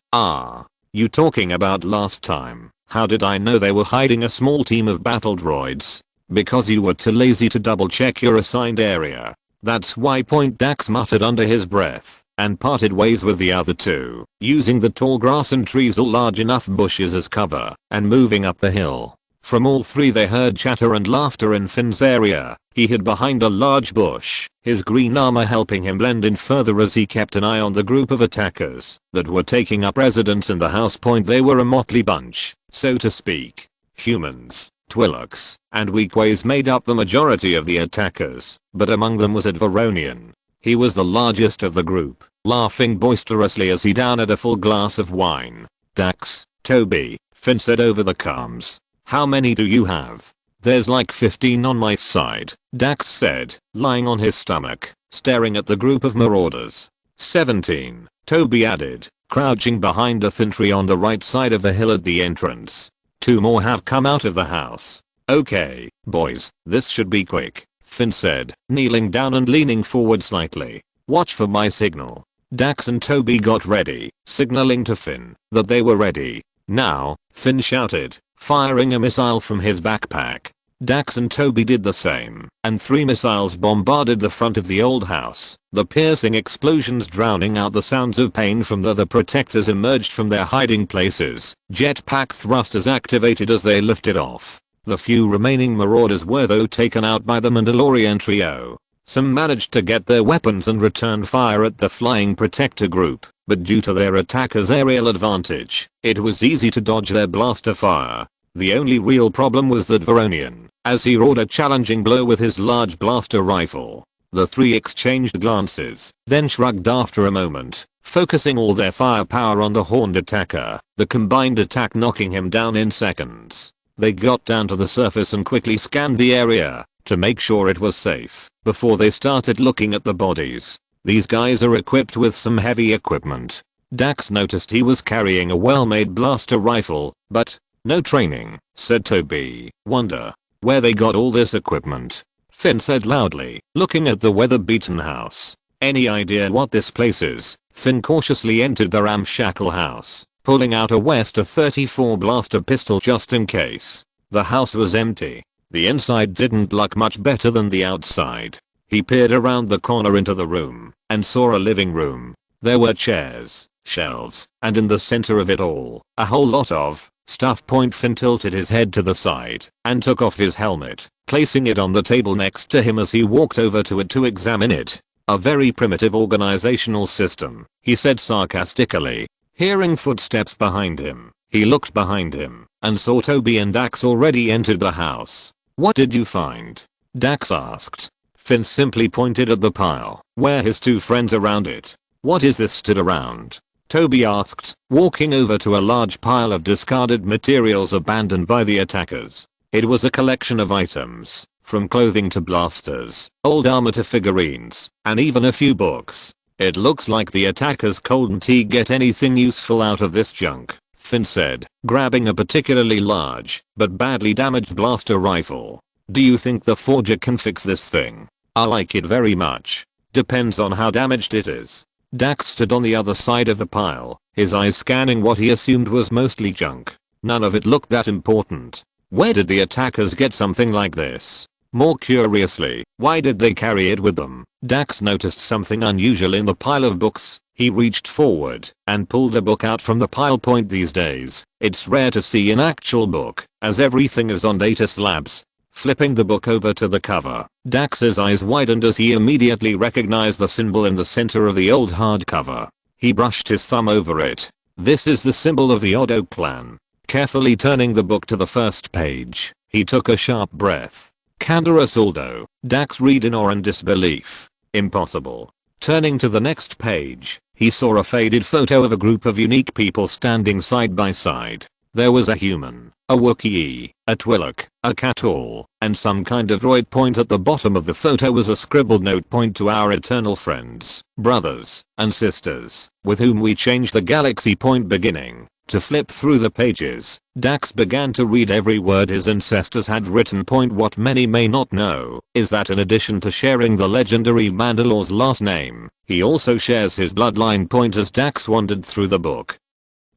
You talking about last time? How did I know they were hiding a small team of battle droids? Because you were too lazy to double check your assigned area. That's why. Dax muttered under his breath, and parted ways with the other two, using the tall grass and trees or large enough bushes as cover, and moving up the hill. From all three they heard chatter and laughter in Finn's area. He hid behind a large bush, his green armor helping him blend in further as he kept an eye on the group of attackers that were taking up residence in the house. They were a motley bunch, so to speak. Humans, Twi'leks, and Weequays made up the majority of the attackers, but among them was a Varonian. He was the largest of the group, laughing boisterously as he downed a full glass of wine. Dax, Toby, Finn said over the comms. How many do you have? There's like 15 on my side, Dax said, lying on his stomach, staring at the group of marauders. 17, Toby added, crouching behind a thin tree on the right side of the hill at the entrance. 2 more have come out of the house. Okay, boys, this should be quick, Finn said, kneeling down and leaning forward slightly. Watch for my signal. Dax and Toby got ready, signaling to Finn that they were ready. Now, Finn shouted, firing a missile from his backpack. Dax and Toby did the same, and 3 missiles bombarded the front of the old house, the piercing explosions drowning out the sounds of pain from the protectors emerged from their hiding places. Jetpack thrusters activated as they lifted off. The few remaining marauders were though taken out by the Mandalorian trio. Some managed to get their weapons and return fire at the flying protector group, but due to their attacker's aerial advantage, it was easy to dodge their blaster fire. The only real problem was that Varonian, as he roared a challenging blow with his large blaster rifle. The 3 exchanged glances, then shrugged after a moment, focusing all their firepower on the horned attacker, the combined attack knocking him down in seconds. They got down to the surface and quickly scanned the area to make sure it was safe before they started looking at the bodies. These guys are equipped with some heavy equipment. Dax noticed he was carrying a well-made blaster rifle, but no training, said Toby. Wonder where they got all this equipment, Finn said loudly, looking at the weather-beaten house. Any idea what this place is? Finn cautiously entered the ramshackle house, pulling out a Wester 34 blaster pistol just in case. The house was empty. The inside didn't look much better than the outside. He peered around the corner into the room and saw a living room. There were chairs, shelves, and in the center of it all, a whole lot of stuff. Finn tilted his head to the side and took off his helmet, placing it on the table next to him as he walked over to it to examine it. A very primitive organizational system, he said sarcastically. Hearing footsteps behind him, he looked behind him and saw Toby and Dax already entered the house. What did you find? Dax asked. Finn simply pointed at the pile, where his 2 friends around it. What is this stood around? Toby asked, walking over to a large pile of discarded materials abandoned by the attackers. It was a collection of items, from clothing to blasters, old armor to figurines, and even a few books. It looks like the attackers couldn't get anything useful out of this junk, Finn said, grabbing a particularly large, but badly damaged blaster rifle. Do you think the forger can fix this thing? I like it very much. Depends on how damaged it is. Dax stood on the other side of the pile, his eyes scanning what he assumed was mostly junk. None of it looked that important. Where did the attackers get something like this? More curiously, why did they carry it with them? Dax noticed something unusual in the pile of books. He reached forward and pulled a book out from the pile. These days, it's rare to see an actual book, as everything is on data slabs. Flipping the book over to the cover, Dax's eyes widened as he immediately recognized the symbol in the center of the old hardcover. He brushed his thumb over it. This is the symbol of the Odo clan. Carefully turning the book to the first page, he took a sharp breath. Canderous Aldo, Dax read in awe and disbelief. Impossible. Turning to the next page, he saw a faded photo of a group of unique people standing side by side. There was a human, a Wookiee, a Twi'lek, a Catal, and some kind of droid. At the bottom of the photo was a scribbled note: to our eternal friends, brothers, and sisters, with whom we changed the galaxy. Beginning to flip through the pages, Dax began to read every word his ancestors had written. What many may not know is that in addition to sharing the legendary Mandalore's last name, he also shares his bloodline. As Dax wandered through the book,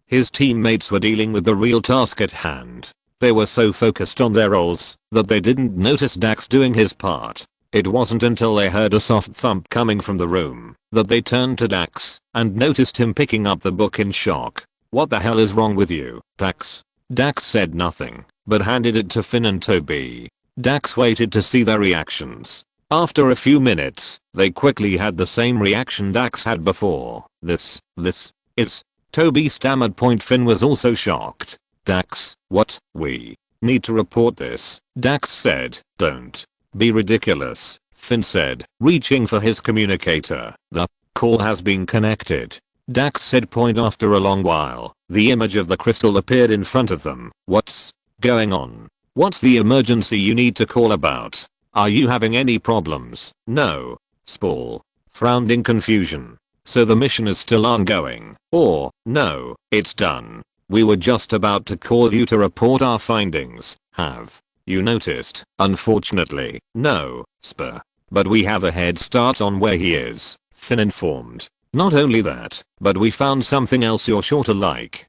his teammates were dealing with the real task at hand. They were so focused on their roles that they didn't notice Dax doing his part. It wasn't until they heard a soft thump coming from the room that they turned to Dax and noticed him picking up the book in shock. What the hell is wrong with you, Dax? Dax said nothing, but handed it to Finn and Toby. Dax waited to see their reactions. After a few minutes, they quickly had the same reaction Dax had before. This, it's... Toby stammered. Finn was also shocked. Dax, what? We need to report this, Dax said. Don't be ridiculous, Finn said, reaching for his communicator. The call has been connected, Dax said. After a long while, the image of the crystal appeared in front of them. What's going on? What's the emergency you need to call about? Are you having any problems? No. Spall frowned in confusion. So the mission is still ongoing, or, no, it's done. We were just about to call you to report our findings. Have you noticed? Unfortunately, no, Spur. But we have a head start on where he is, Finn informed. Not only that, but we found something else you're sure to like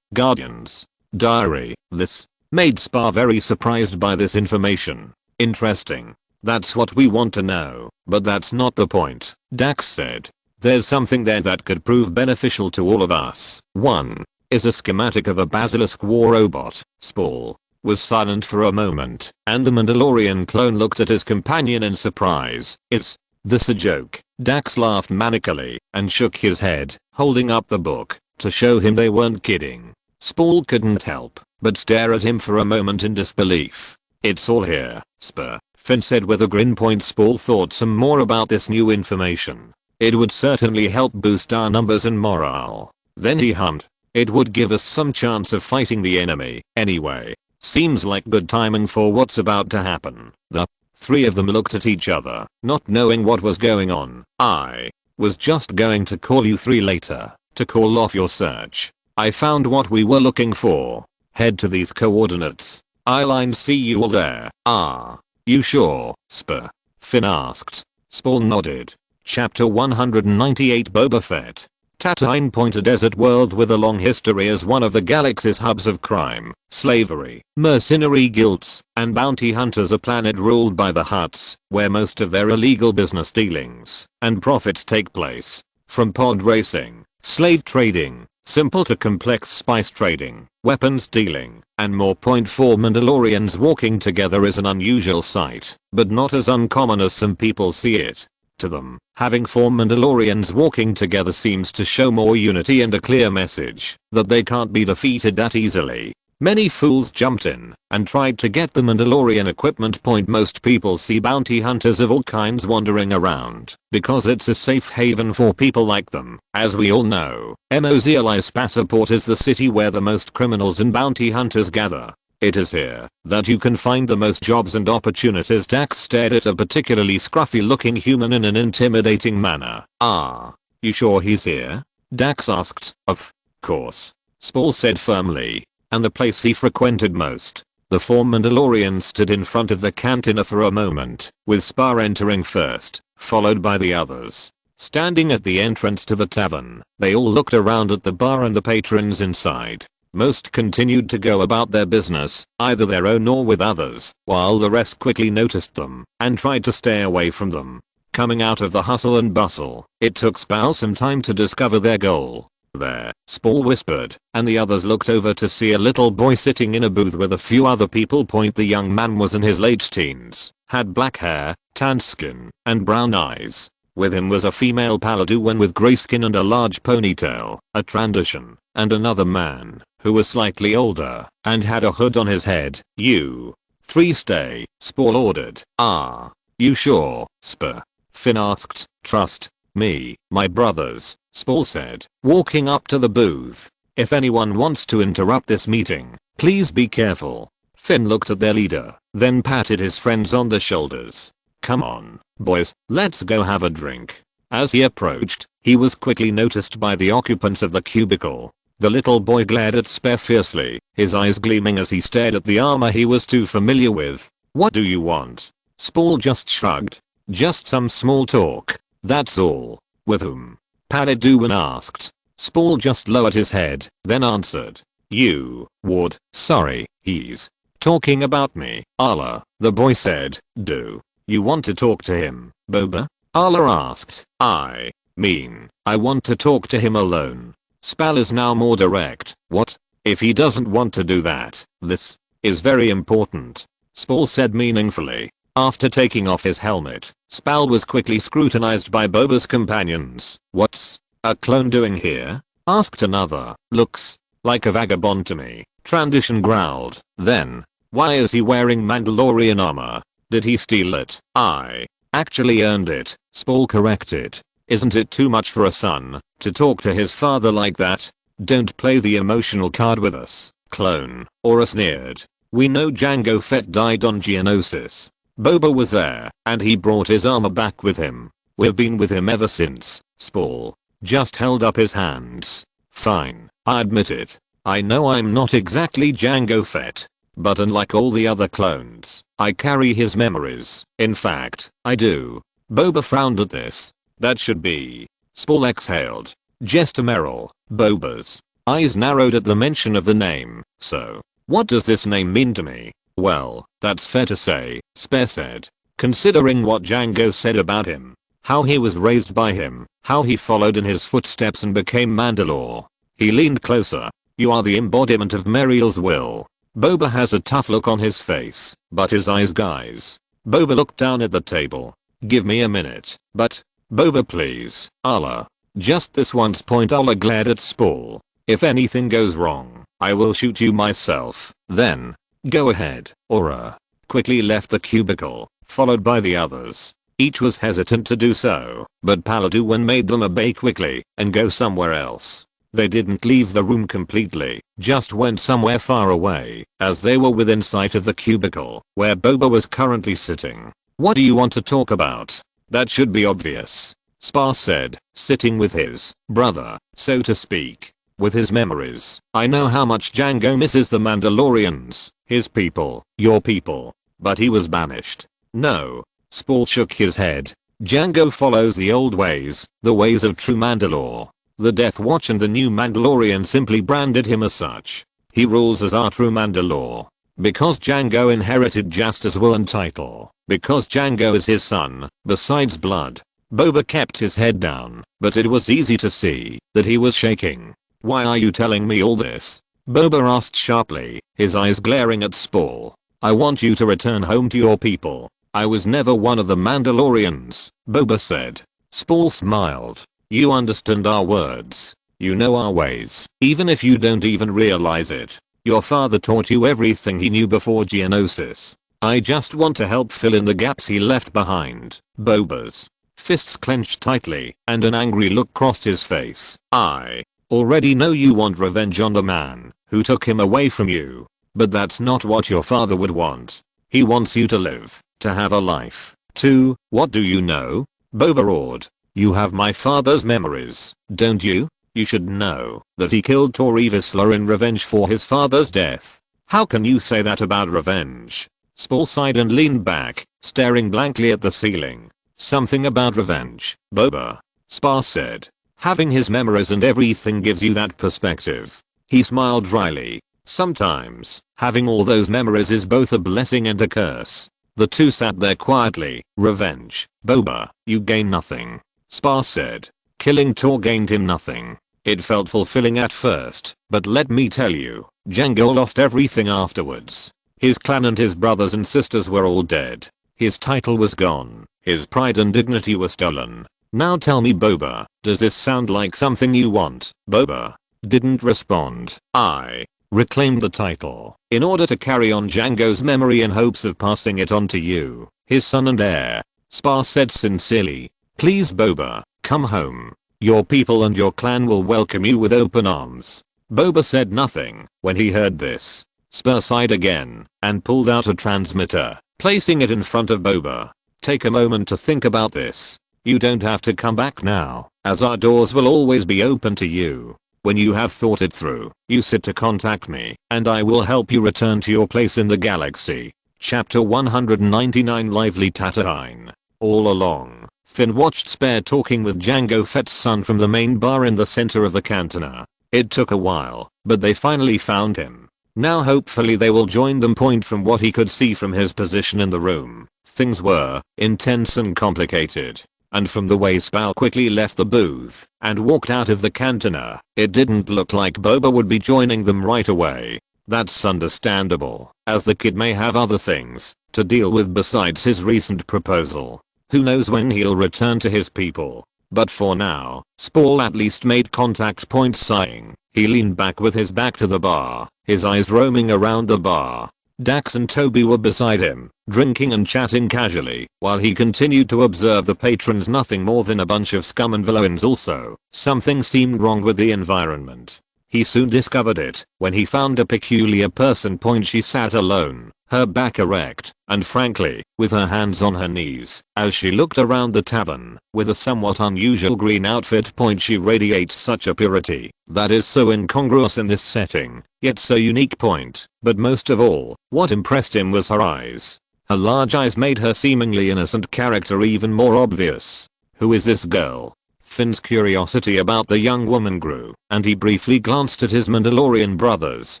Guardian's diary. This made Spar very surprised by this information. Interesting. That's what we want to know, but that's not the point, Dax said. There's something there that could prove beneficial to all of us. One is a schematic of a basilisk war robot. Spall was silent for a moment, and the Mandalorian clone looked at his companion in surprise. Is this a joke? Dax laughed manically and shook his head, holding up the book to show him they weren't kidding. Spall couldn't help but stare at him for a moment in disbelief. It's all here, Spur, Finn said with a grin. Spall thought some more about this new information. It would certainly help boost our numbers and morale. Then he hummed. It would give us some chance of fighting the enemy. Anyway, seems like good timing for what's about to happen. The three of them looked at each other, not knowing what was going on. I was just going to call you three later to call off your search. I found what we were looking for. Head to these coordinates. I'll see you all there. Ah, you sure, Spur? Finn asked. Spall nodded. Chapter 198 Boba Fett. Tatooine. A desert world with a long history as one of the galaxy's hubs of crime, slavery, mercenary guilds, and bounty hunters. A planet ruled by the Hutts, where most of their illegal business dealings and profits take place. From pod racing, slave trading, simple to complex spice trading, weapons dealing, and more. 4 Mandalorians walking together is an unusual sight, but not as uncommon as some people see it. To them, having 4 Mandalorians walking together seems to show more unity and a clear message that they can't be defeated that easily. Many fools jumped in and tried to get the Mandalorian equipment. Most people see bounty hunters of all kinds wandering around because it's a safe haven for people like them. As we all know, Mos Eisley's Passport is the city where the most criminals and bounty hunters gather. It is here that you can find the most jobs and opportunities. Dax stared at a particularly scruffy looking human in an intimidating manner. Ah, you sure he's here? Dax asked. Of course, Spall said firmly. And the place he frequented most. The 4 Mandalorians stood in front of the cantina for a moment, with Spar entering first, followed by the others. Standing at the entrance to the tavern, they all looked around at the bar and the patrons inside. Most continued to go about their business, either their own or with others, while the rest quickly noticed them and tried to stay away from them. Coming out of the hustle and bustle, it took Spall some time to discover their goal. There, Spall whispered, and the others looked over to see a little boy sitting in a booth with a few other people. The young man was in his late teens, had black hair, tanned skin, and brown eyes. With him was a female Paladuan with grey skin and a large ponytail, a transition, and another man, who was slightly older, and had a hood on his head. You 3 stay, Spall ordered. Ah, you sure, Spar? Finn asked. Trust me, my brothers, Spall said, walking up to the booth. If anyone wants to interrupt this meeting, please be careful. Finn looked at their leader, then patted his friends on the shoulders. Come on, boys, let's go have a drink. As he approached, he was quickly noticed by the occupants of the cubicle. The little boy glared at Spar fiercely, his eyes gleaming as he stared at the armor he was too familiar with. What do you want? Spall just shrugged. Just some small talk, that's all. With whom? Paladuan asked. Spall just lowered his head, then answered. You, Ward, sorry, he's talking about me. Allah, the boy said. Do you want to talk to him, Boba? Allah asked. I mean, I want to talk to him alone. Spall is now more direct. What? If he doesn't want to do that, this is very important, Spall said meaningfully. After taking off his helmet, Spall was quickly scrutinized by Boba's companions. What's a clone doing here? Asked another. Looks like a vagabond to me, Transition growled. Then, why is he wearing Mandalorian armor? Did he steal it? I actually earned it, Spall corrected. Isn't it too much for a son to talk to his father like that? Don't play the emotional card with us, clone, Aura sneered. We know Jango Fett died on Geonosis. Boba was there, and he brought his armor back with him. We've been with him ever since. Spall just held up his hands. Fine, I admit it. I know I'm not exactly Jango Fett, but unlike all the other clones, I carry his memories. In fact, I do. Boba frowned at this. That should be. Spall exhaled. Jester Merrill. Boba's eyes narrowed at the mention of the name. So, what does this name mean to me? Well, that's fair to say, Spare said. Considering what Jango said about him, how he was raised by him, how he followed in his footsteps and became Mandalore. He leaned closer. You are the embodiment of Meriel's will. Boba has a tough look on his face, but his eyes guys. Boba looked down at the table. Give me a minute, but, Boba please, Allah. Just this once. Allah glared at Spall. If anything goes wrong, I will shoot you myself. Then, go ahead. Aura quickly left the cubicle, followed by the others. Each was hesitant to do so, but Paladuan made them obey quickly and go somewhere else. They didn't leave the room completely, just went somewhere far away, as they were within sight of the cubicle, where Boba was currently sitting. What do you want to talk about? That should be obvious, Spar said, sitting with his brother, so to speak, with his memories. I know how much Jango misses the Mandalorians, his people, your people, but he was banished. No, Spall shook his head. Jango follows the old ways, the ways of true Mandalore. The Death Watch and the new Mandalorian simply branded him as such. He rules as our true Mandalore. Because Jango inherited just as will and title. Because Jango is his son, besides blood. Boba kept his head down, but it was easy to see that he was shaking. Why are you telling me all this? Boba asked sharply, his eyes glaring at Spall. I want you to return home to your people. I was never one of the Mandalorians, Boba said. Spall smiled. You understand our words. You know our ways. Even if you don't even realize it. Your father taught you everything he knew before Geonosis. I just want to help fill in the gaps he left behind. Boba's fists clenched tightly, and an angry look crossed his face. I already know you want revenge on the man who took him away from you. But that's not what your father would want. He wants you to live, to have a life, to, what do you know? Boba roared. You have my father's memories, don't you? You should know that he killed Tori Vizsla in revenge for his father's death. How can you say that about revenge? Spore sighed and leaned back, staring blankly at the ceiling. Something about revenge, Boba. Spar said. Having his memories and everything gives you that perspective. He smiled dryly. Sometimes, having all those memories is both a blessing and a curse. The two sat there quietly. Revenge, Boba, you gain nothing. Spar said. Killing Tor gained him nothing. It felt fulfilling at first, but let me tell you, Jango lost everything afterwards. His clan and his brothers and sisters were all dead. His title was gone. His pride and dignity were stolen. Now tell me, Boba, does this sound like something you want? Boba didn't respond. I reclaimed the title in order to carry on Jango's memory in hopes of passing it on to you, his son and heir. Spar said sincerely. Please Boba, come home. Your people and your clan will welcome you with open arms. Boba said nothing when he heard this. Spar sighed again and pulled out a transmitter, placing it in front of Boba. Take a moment to think about this. You don't have to come back now, as our doors will always be open to you. When you have thought it through, you sit to contact me, and I will help you return to your place in the galaxy. Chapter 199 Lively Tatooine. All along, Finn watched Spare talking with Jango Fett's son from the main bar in the center of the cantina. It took a while, but they finally found him. Now hopefully they will join them. From what he could see from his position in the room, things were intense and complicated. And from the way Spal quickly left the booth and walked out of the cantina, it didn't look like Boba would be joining them right away. That's understandable, as the kid may have other things to deal with besides his recent proposal. Who knows when he'll return to his people. But for now, Spall at least made contact. Sighing, he leaned back with his back to the bar, his eyes roaming around the bar. Dax and Toby were beside him, drinking and chatting casually, while he continued to observe the patrons. Nothing more than a bunch of scum and villains. Also, something seemed wrong with the environment. He soon discovered it when he found a peculiar person. She sat alone, her back erect, and frankly, with her hands on her knees, as she looked around the tavern, with a somewhat unusual green outfit. She radiates such a purity that is so incongruous in this setting, yet so unique. But most of all, what impressed him was her eyes. Her large eyes made her seemingly innocent character even more obvious. Who is this girl? Finn's curiosity about the young woman grew, and he briefly glanced at his Mandalorian brothers,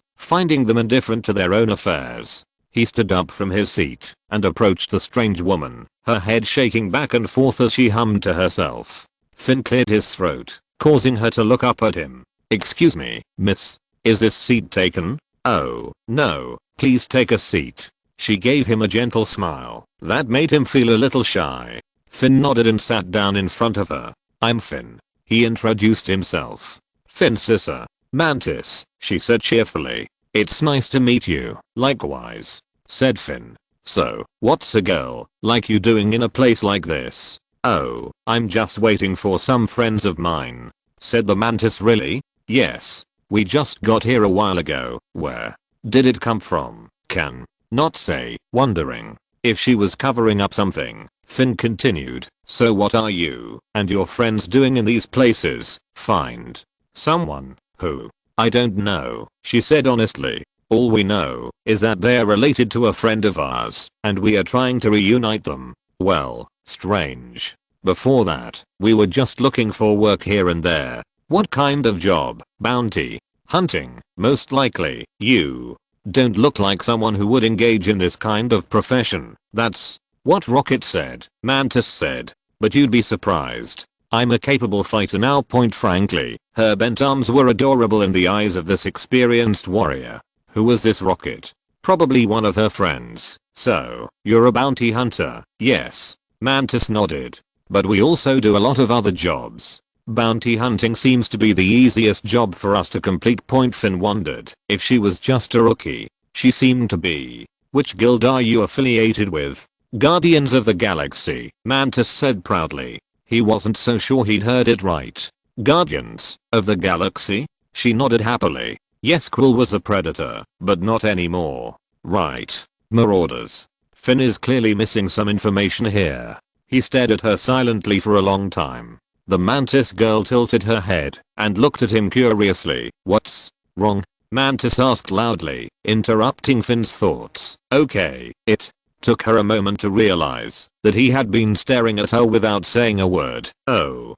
finding them indifferent to their own affairs. He stood up from his seat and approached the strange woman, her head shaking back and forth as she hummed to herself. Finn cleared his throat, causing her to look up at him. Excuse me, miss, is this seat taken? Oh, no, please take a seat. She gave him a gentle smile that made him feel a little shy. Finn nodded and sat down in front of her. I'm Finn. He introduced himself. Finn Sissa. Mantis, she said cheerfully. It's nice to meet you. Likewise, said Finn. So, what's a girl like you doing in a place like this? Oh, I'm just waiting for some friends of mine, said the mantis. Really? Yes. We just got here a while ago. Where did it come from? Can not say, wondering if she was covering up something. Finn continued, so what are you and your friends doing in these places? Find someone. Who? I don't know, she said honestly. All we know is that they're related to a friend of ours, and we are trying to reunite them. Well, strange. Before that, we were just looking for work here and there. What kind of job? Bounty hunting, most likely. You don't look like someone who would engage in this kind of profession. That's what Rocket said, Mantis said. But you'd be surprised. I'm a capable fighter now. Frankly, her bent arms were adorable in the eyes of this experienced warrior. Who was this Rocket? Probably one of her friends. So, you're a bounty hunter? Yes. Mantis nodded. But we also do a lot of other jobs. Bounty hunting seems to be the easiest job for us to complete. Finn wondered if she was just a rookie. She seemed to be. Which guild are you affiliated with? Guardians of the Galaxy, Mantis said proudly. He wasn't so sure he'd heard it right. Guardians of the Galaxy? She nodded happily. Yes, Quill was a predator, but not anymore. Right. Marauders. Finn is clearly missing some information here. He stared at her silently for a long time. The Mantis girl tilted her head and looked at him curiously. What's wrong? Mantis asked loudly, interrupting Finn's thoughts. Okay. It took her a moment to realize that he had been staring at her without saying a word. Oh,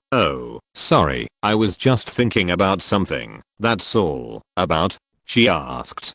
sorry, I was just thinking about something. That's all. About? She asked.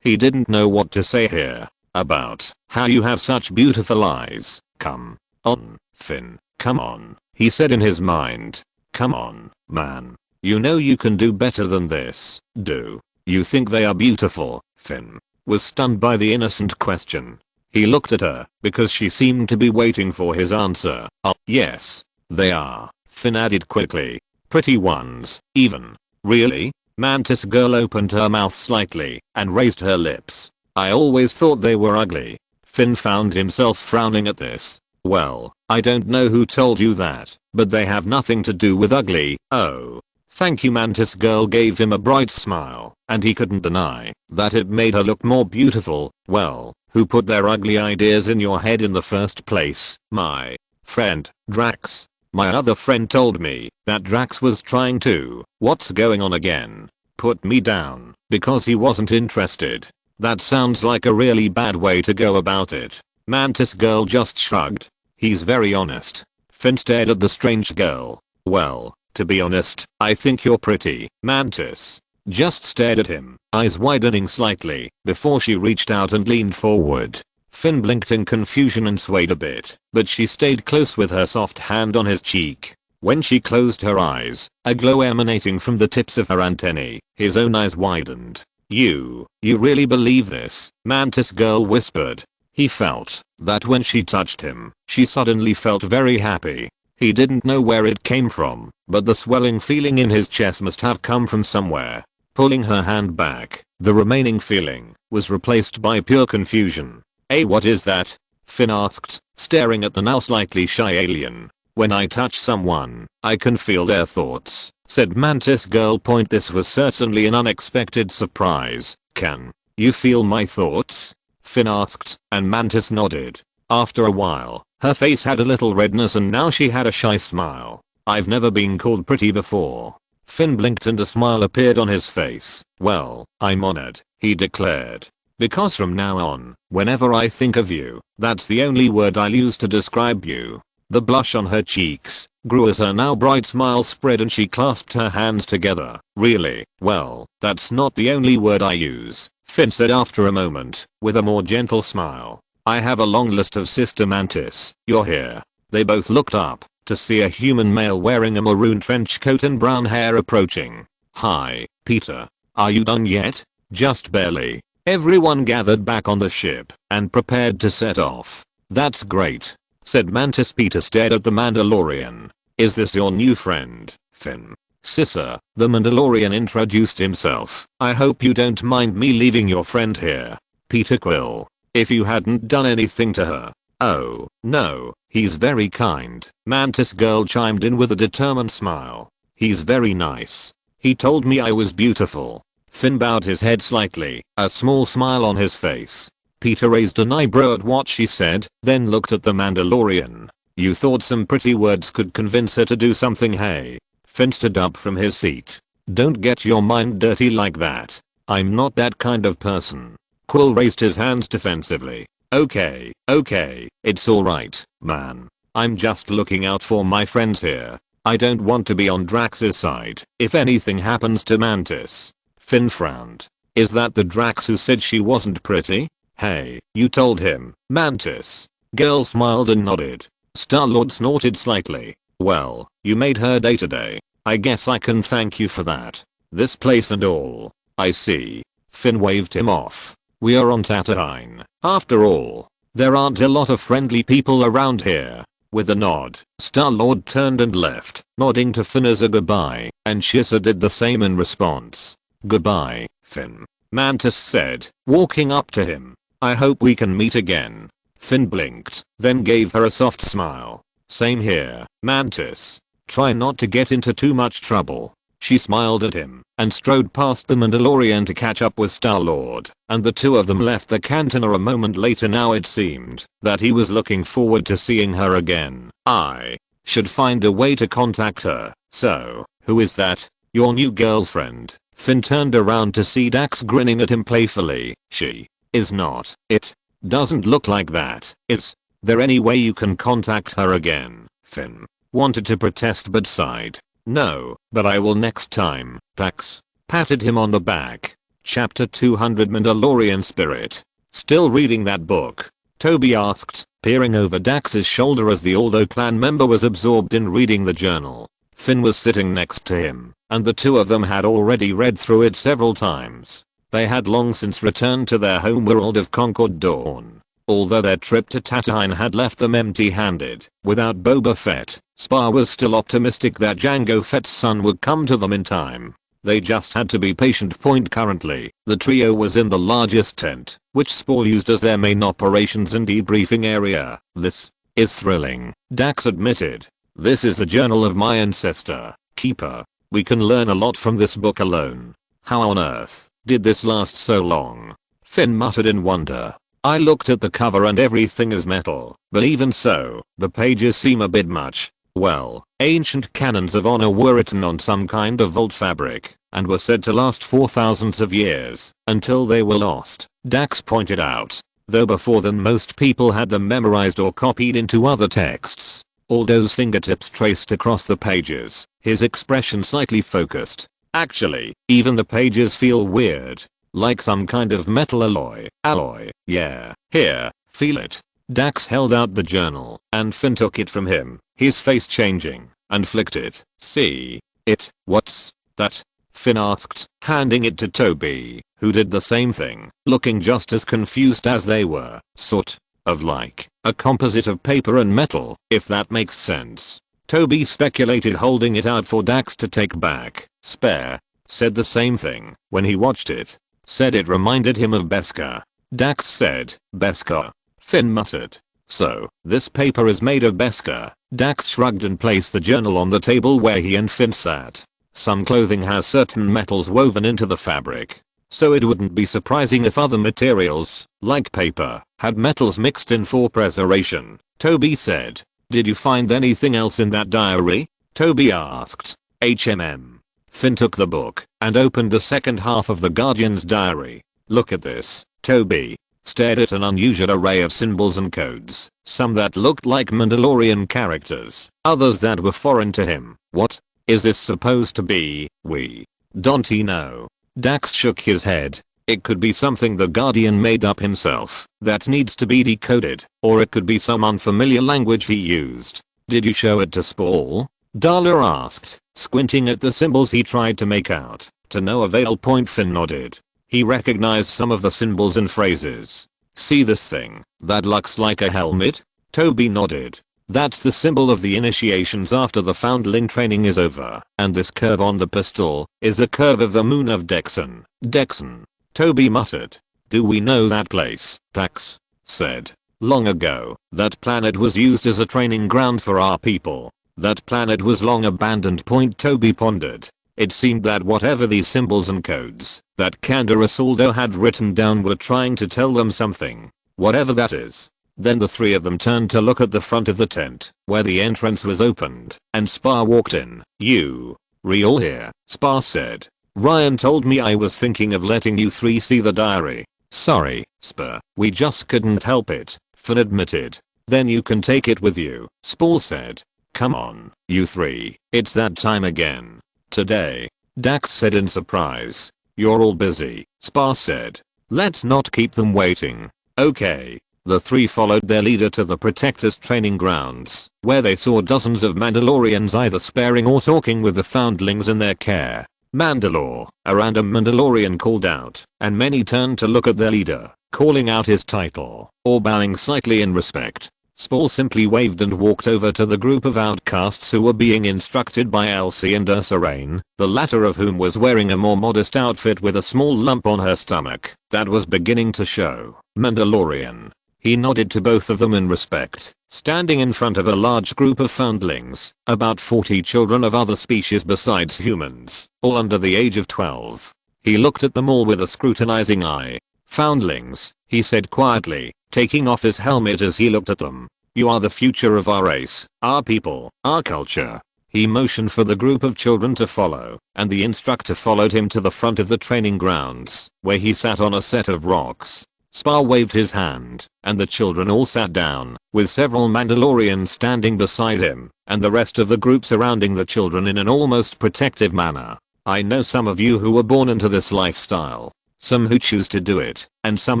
He didn't know what to say here. About how you have such beautiful eyes. Come on, Finn. Come on, he said in his mind. Come on, man. You know you can do better than this. Do you think they are beautiful? Finn was stunned by the innocent question. He looked at her because she seemed to be waiting for his answer. Yes, they are, Finn added quickly. Pretty ones, even. Really? Mantis girl opened her mouth slightly and raised her lips. I always thought they were ugly. Finn found himself frowning at this. Well, I don't know who told you that, but they have nothing to do with ugly. Oh. Thank you. Mantis girl gave him a bright smile, and he couldn't deny that it made her look more beautiful. Well, who put their ugly ideas in your head in the first place? My friend, Drax. My other friend told me that Drax was trying to, what's going on again? Put me down because he wasn't interested. That sounds like a really bad way to go about it. Mantis girl just shrugged. He's very honest. Finn stared at the strange girl. Well, to be honest, I think you're pretty. Mantis just stared at him, eyes widening slightly before she reached out and leaned forward. Finn blinked in confusion and swayed a bit, but she stayed close with her soft hand on his cheek. When she closed her eyes, a glow emanating from the tips of her antennae, his own eyes widened. You really believe this? Mantis girl whispered. He felt that when she touched him, she suddenly felt very happy. He didn't know where it came from, but the swelling feeling in his chest must have come from somewhere. Pulling her hand back, the remaining feeling was replaced by pure confusion. Hey, what is that? Finn asked, staring at the now slightly shy alien. When I touch someone, I can feel their thoughts, said Mantis girl. This was certainly an unexpected surprise. Can you feel my thoughts? Finn asked, and Mantis nodded. After a while, her face had a little redness and now she had a shy smile. I've never been called pretty before. Finn blinked and a smile appeared on his face. Well, I'm honored, he declared. Because from now on, whenever I think of you, that's the only word I'll use to describe you. The blush on her cheeks grew as her now bright smile spread and she clasped her hands together. Really? Well, that's not the only word I use, Finn said after a moment, with a more gentle smile. I have a long list of Sister Mantis. You're here. They both looked up to see a human male wearing a maroon trench coat and brown hair approaching. Hi, Peter. Are you done yet? Just barely. Everyone gathered back on the ship and prepared to set off. That's great, said Mantis. Peter stared at the Mandalorian. Is this your new friend, Finn? Sissa, the Mandalorian introduced himself. I hope you don't mind me leaving your friend here. Peter Quill. If you hadn't done anything to her. Oh, no, he's very kind. Mantis girl chimed in with a determined smile. He's very nice. He told me I was beautiful. Finn bowed his head slightly, a small smile on his face. Peter raised an eyebrow at what she said, then looked at the Mandalorian. You thought some pretty words could convince her to do something? Hey. Finn stood up from his seat. Don't get your mind dirty like that. I'm not that kind of person. Quill raised his hands defensively. Okay, it's alright, man. I'm just looking out for my friends here. I don't want to be on Drax's side if anything happens to Mantis. Finn frowned. Is that the Drax who said she wasn't pretty? Hey, you told him, Mantis. Girl smiled and nodded. Star-Lord snorted slightly. Well, you made her day today. I guess I can thank you for that. This place and all. I see. Finn waved him off. We are on Tatooine. After all, there aren't a lot of friendly people around here. With a nod, Star-Lord turned and left, nodding to Finn as a goodbye, and Shissa did the same in response. Goodbye, Finn. Mantis said, walking up to him. I hope we can meet again. Finn blinked, then gave her a soft smile. Same here, Mantis. Try not to get into too much trouble. She smiled at him and strode past the Mandalorian to catch up with Star-Lord, and the two of them left the cantina a moment later. Now it seemed that he was looking forward to seeing her again. I should find a way to contact her. So, who is that? Your new girlfriend? Finn turned around to see Dax grinning at him playfully. She is not. It doesn't look like that. Is there any way you can contact her again? Finn wanted to protest but sighed. No, but I will next time. Dax patted him on the back. Chapter 200 Mandalorian Spirit. Still reading that book? Toby asked, peering over Dax's shoulder as the Aldo clan member was absorbed in reading the journal. Finn was sitting next to him, and the two of them had already read through it several times. They had long since returned to their homeworld of Concord Dawn. Although their trip to Tatooine had left them empty-handed, without Boba Fett, Spar was still optimistic that Jango Fett's son would come to them in time. They just had to be patient. Currently, the trio was in the largest tent, which Spar used as their main operations and debriefing area. This is thrilling, Dax admitted. This is the journal of my ancestor, Keeper. We can learn a lot from this book alone. How on earth did this last so long? Finn muttered in wonder. I looked at the cover and everything is metal, but even so, the pages seem a bit much. Well, ancient canons of honor were written on some kind of vault fabric, and were said to last for thousands of years, until they were lost, Dax pointed out. Though before then most people had them memorized or copied into other texts. Aldo's fingertips traced across the pages, his expression slightly focused. Actually, even the pages feel weird. Like some kind of metal alloy. Yeah. Here, feel it. Dax held out the journal, and Finn took it from him, his face changing, and flicked it. See it? What's that? Finn asked, handing it to Toby, who did the same thing, looking just as confused as they were. Sort of like a composite of paper and metal, if that makes sense. Toby speculated, holding it out for Dax to take back. Spare said the same thing when he watched it. Said it reminded him of Beskar. Dax said, Beskar. Finn muttered. So, this paper is made of Beskar. Dax shrugged and placed the journal on the table where he and Finn sat. Some clothing has certain metals woven into the fabric. So it wouldn't be surprising if other materials, like paper, had metals mixed in for preservation, Toby said. Did you find anything else in that diary? Toby asked. Finn took the book and opened the second half of the Guardian's diary. Look at this. Toby stared at an unusual array of symbols and codes, some that looked like Mandalorian characters, others that were foreign to him. What is this supposed to be? We don't know. Dax shook his head. It could be something the Guardian made up himself that needs to be decoded, or it could be some unfamiliar language he used. Did you show it to Spall? Darla asked, squinting at the symbols he tried to make out. To no avail. Finn nodded. He recognized some of the symbols and phrases. See this thing that looks like a helmet? Toby nodded. That's the symbol of the initiations after the foundling training is over. And this curve on the pistol is a curve of the moon of Dexon. Dexon. Toby muttered. Do we know that place? Dax said. Long ago, that planet was used as a training ground for our people. That planet was long abandoned. Toby pondered. It seemed that whatever these symbols and codes that Candaris Aldo had written down were trying to tell them something. Whatever that is. Then the three of them turned to look at the front of the tent, where the entrance was opened, and Spar walked in. You real here? Spar said. Ryan told me I was thinking of letting you three see the diary. Sorry, Spar. We just couldn't help it, Finn admitted. Then you can take it with you, Spar said. Come on, you three. It's that time again. Today, Dax said in surprise. You're all busy, Spar said. Let's not keep them waiting. Okay. The three followed their leader to the Protectors training grounds, where they saw dozens of Mandalorians either sparring or talking with the foundlings in their care. Mandalore, a random Mandalorian called out, and many turned to look at their leader, calling out his title, or bowing slightly in respect. Spall simply waved and walked over to the group of outcasts who were being instructed by Elsie and Ursa Rain, the latter of whom was wearing a more modest outfit with a small lump on her stomach that was beginning to show. Mandalorian. He nodded to both of them in respect, standing in front of a large group of foundlings, about 40 children of other species besides humans, all under the age of 12. He looked at them all with a scrutinizing eye. "Foundlings," he said quietly, taking off his helmet as he looked at them. "You are the future of our race, our people, our culture." He motioned for the group of children to follow, and the instructor followed him to the front of the training grounds, where he sat on a set of rocks. Spar waved his hand, and the children all sat down, with several Mandalorians standing beside him, and the rest of the group surrounding the children in an almost protective manner. "I know some of you who were born into this lifestyle. Some who choose to do it, and some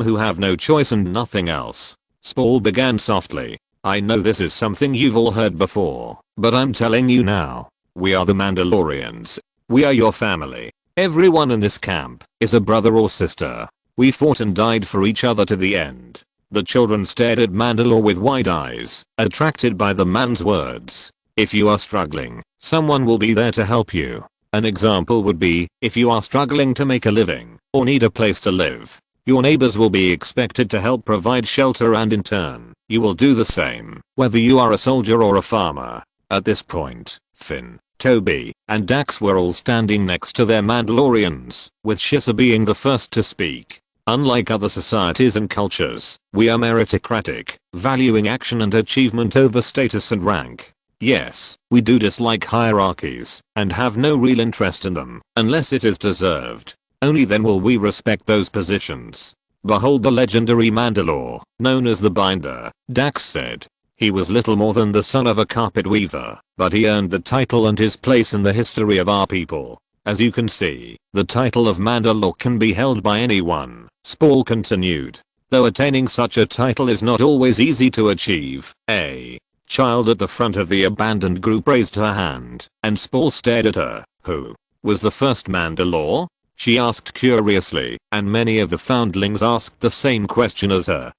who have no choice and nothing else." Spar began softly. "I know this is something you've all heard before, but I'm telling you now. We are the Mandalorians. We are your family. Everyone in this camp is a brother or sister. We fought and died for each other to the end." The children stared at Mandalore with wide eyes, attracted by the man's words. "If you are struggling, someone will be there to help you. An example would be, if you are struggling to make a living, or need a place to live, your neighbors will be expected to help provide shelter, and in turn, you will do the same, whether you are a soldier or a farmer." At this point, Finn, Toby, and Dax were all standing next to their Mandalorians, with Shissa being the first to speak. "Unlike other societies and cultures, we are meritocratic, valuing action and achievement over status and rank. Yes, we do dislike hierarchies, and have no real interest in them, unless it is deserved. Only then will we respect those positions. Behold the legendary Mandalore, known as the Binder," Dax said. "He was little more than the son of a carpet weaver, but he earned the title and his place in the history of our people. As you can see, the title of Mandalore can be held by anyone," Spall continued. "Though attaining such a title is not always easy to achieve." A child at the front of the abandoned group raised her hand, and Spall stared at her. "Who was the first Mandalore?" she asked curiously, and many of the foundlings asked the same question as her.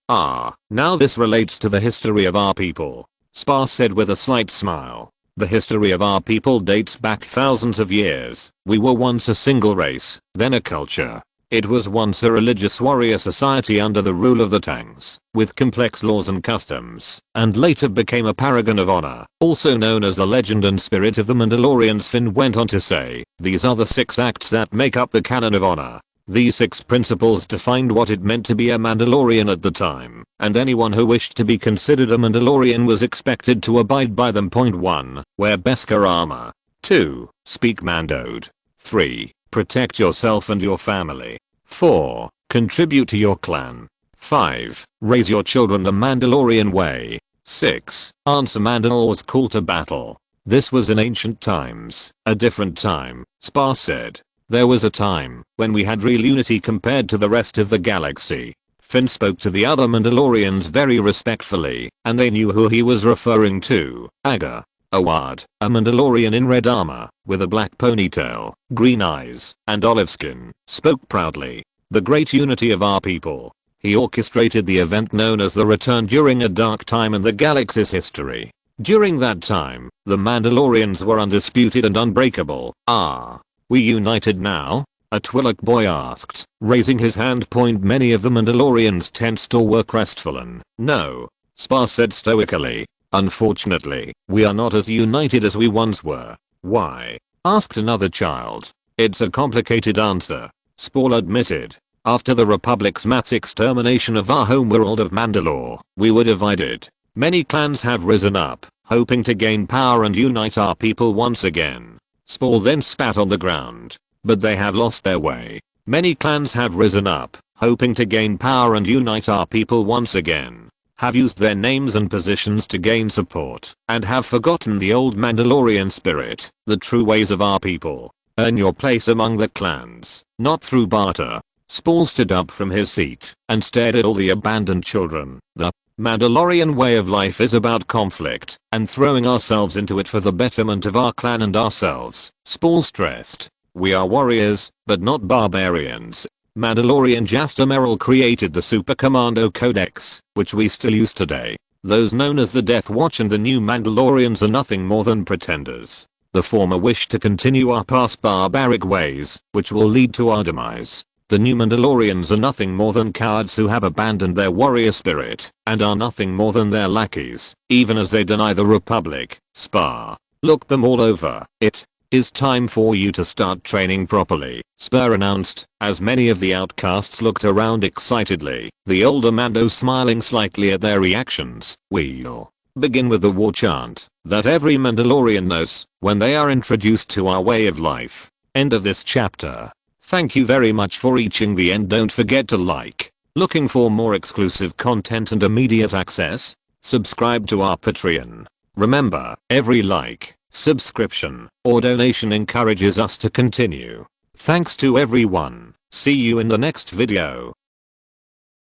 Now this relates to the history of our people," Spar said with a slight smile. "The history of our people dates back thousands of years. We were once a single race, then a culture. It was once a religious warrior society under the rule of the Tangs, with complex laws and customs, and later became a paragon of honor, also known as the legend and spirit of the Mandalorians." Finn went on to say, "These are the 6 acts that make up the canon of honor. These 6 principles defined what it meant to be a Mandalorian at the time, and anyone who wished to be considered a Mandalorian was expected to abide by them. Point 1. Wear Beskar armor. 2. Speak Mandoed. 3. Protect yourself and your family. 4. Contribute to your clan. 5. Raise your children the Mandalorian way. 6. Answer Mandalore's call to battle." "This was in ancient times, a different time," Spar said. "There was a time when we had real unity compared to the rest of the galaxy." Finn spoke to the other Mandalorians very respectfully, and they knew who he was referring to. Aga Awad, a Mandalorian in red armor, with a black ponytail, green eyes, and olive skin, spoke proudly. "The great unity of our people." He orchestrated the event known as the Return during a dark time in the galaxy's history. During that time, the Mandalorians were undisputed and unbreakable. "Are we united now?" a Twi'lek boy asked, raising his hand. Many of the Mandalorians tensed or were crestfallen. "No," Spar said stoically. "Unfortunately, we are not as united as we once were." "Why?" asked another child. "It's a complicated answer," Spall admitted. "After the Republic's mass extermination of our homeworld of Mandalore, we were divided. Many clans have risen up, hoping to gain power and unite our people once again." Spall then spat on the ground. "But they have lost their way. Many clans have risen up, hoping to gain power and unite our people once again, have used their names and positions to gain support, and have forgotten the old Mandalorian spirit, the true ways of our people. Earn your place among the clans, not through barter." Spall stood up from his seat and stared at all the abandoned children. "The Mandalorian way of life is about conflict and throwing ourselves into it for the betterment of our clan and ourselves," Spall stressed. "We are warriors, but not barbarians." Mandalorian Jaster Merrill created the Super Commando Codex, which we still use today. Those known as the Death Watch and the new Mandalorians are nothing more than pretenders. The former wish to continue our past barbaric ways, which will lead to our demise. The new Mandalorians are nothing more than cowards who have abandoned their warrior spirit and are nothing more than their lackeys, even as they deny the Republic. Spar. Look them all over. It is time for you to start training properly, Spur announced, as many of the outcasts looked around excitedly, the older Mando smiling slightly at their reactions. We'll begin with the war chant that every Mandalorian knows when they are introduced to our way of life. End of this chapter. Thank you very much for reaching the end. Don't forget to like. Looking for more exclusive content and immediate access? Subscribe to our Patreon. Remember, every like, subscription, or donation encourages us to continue. Thanks to everyone. See you in the next video.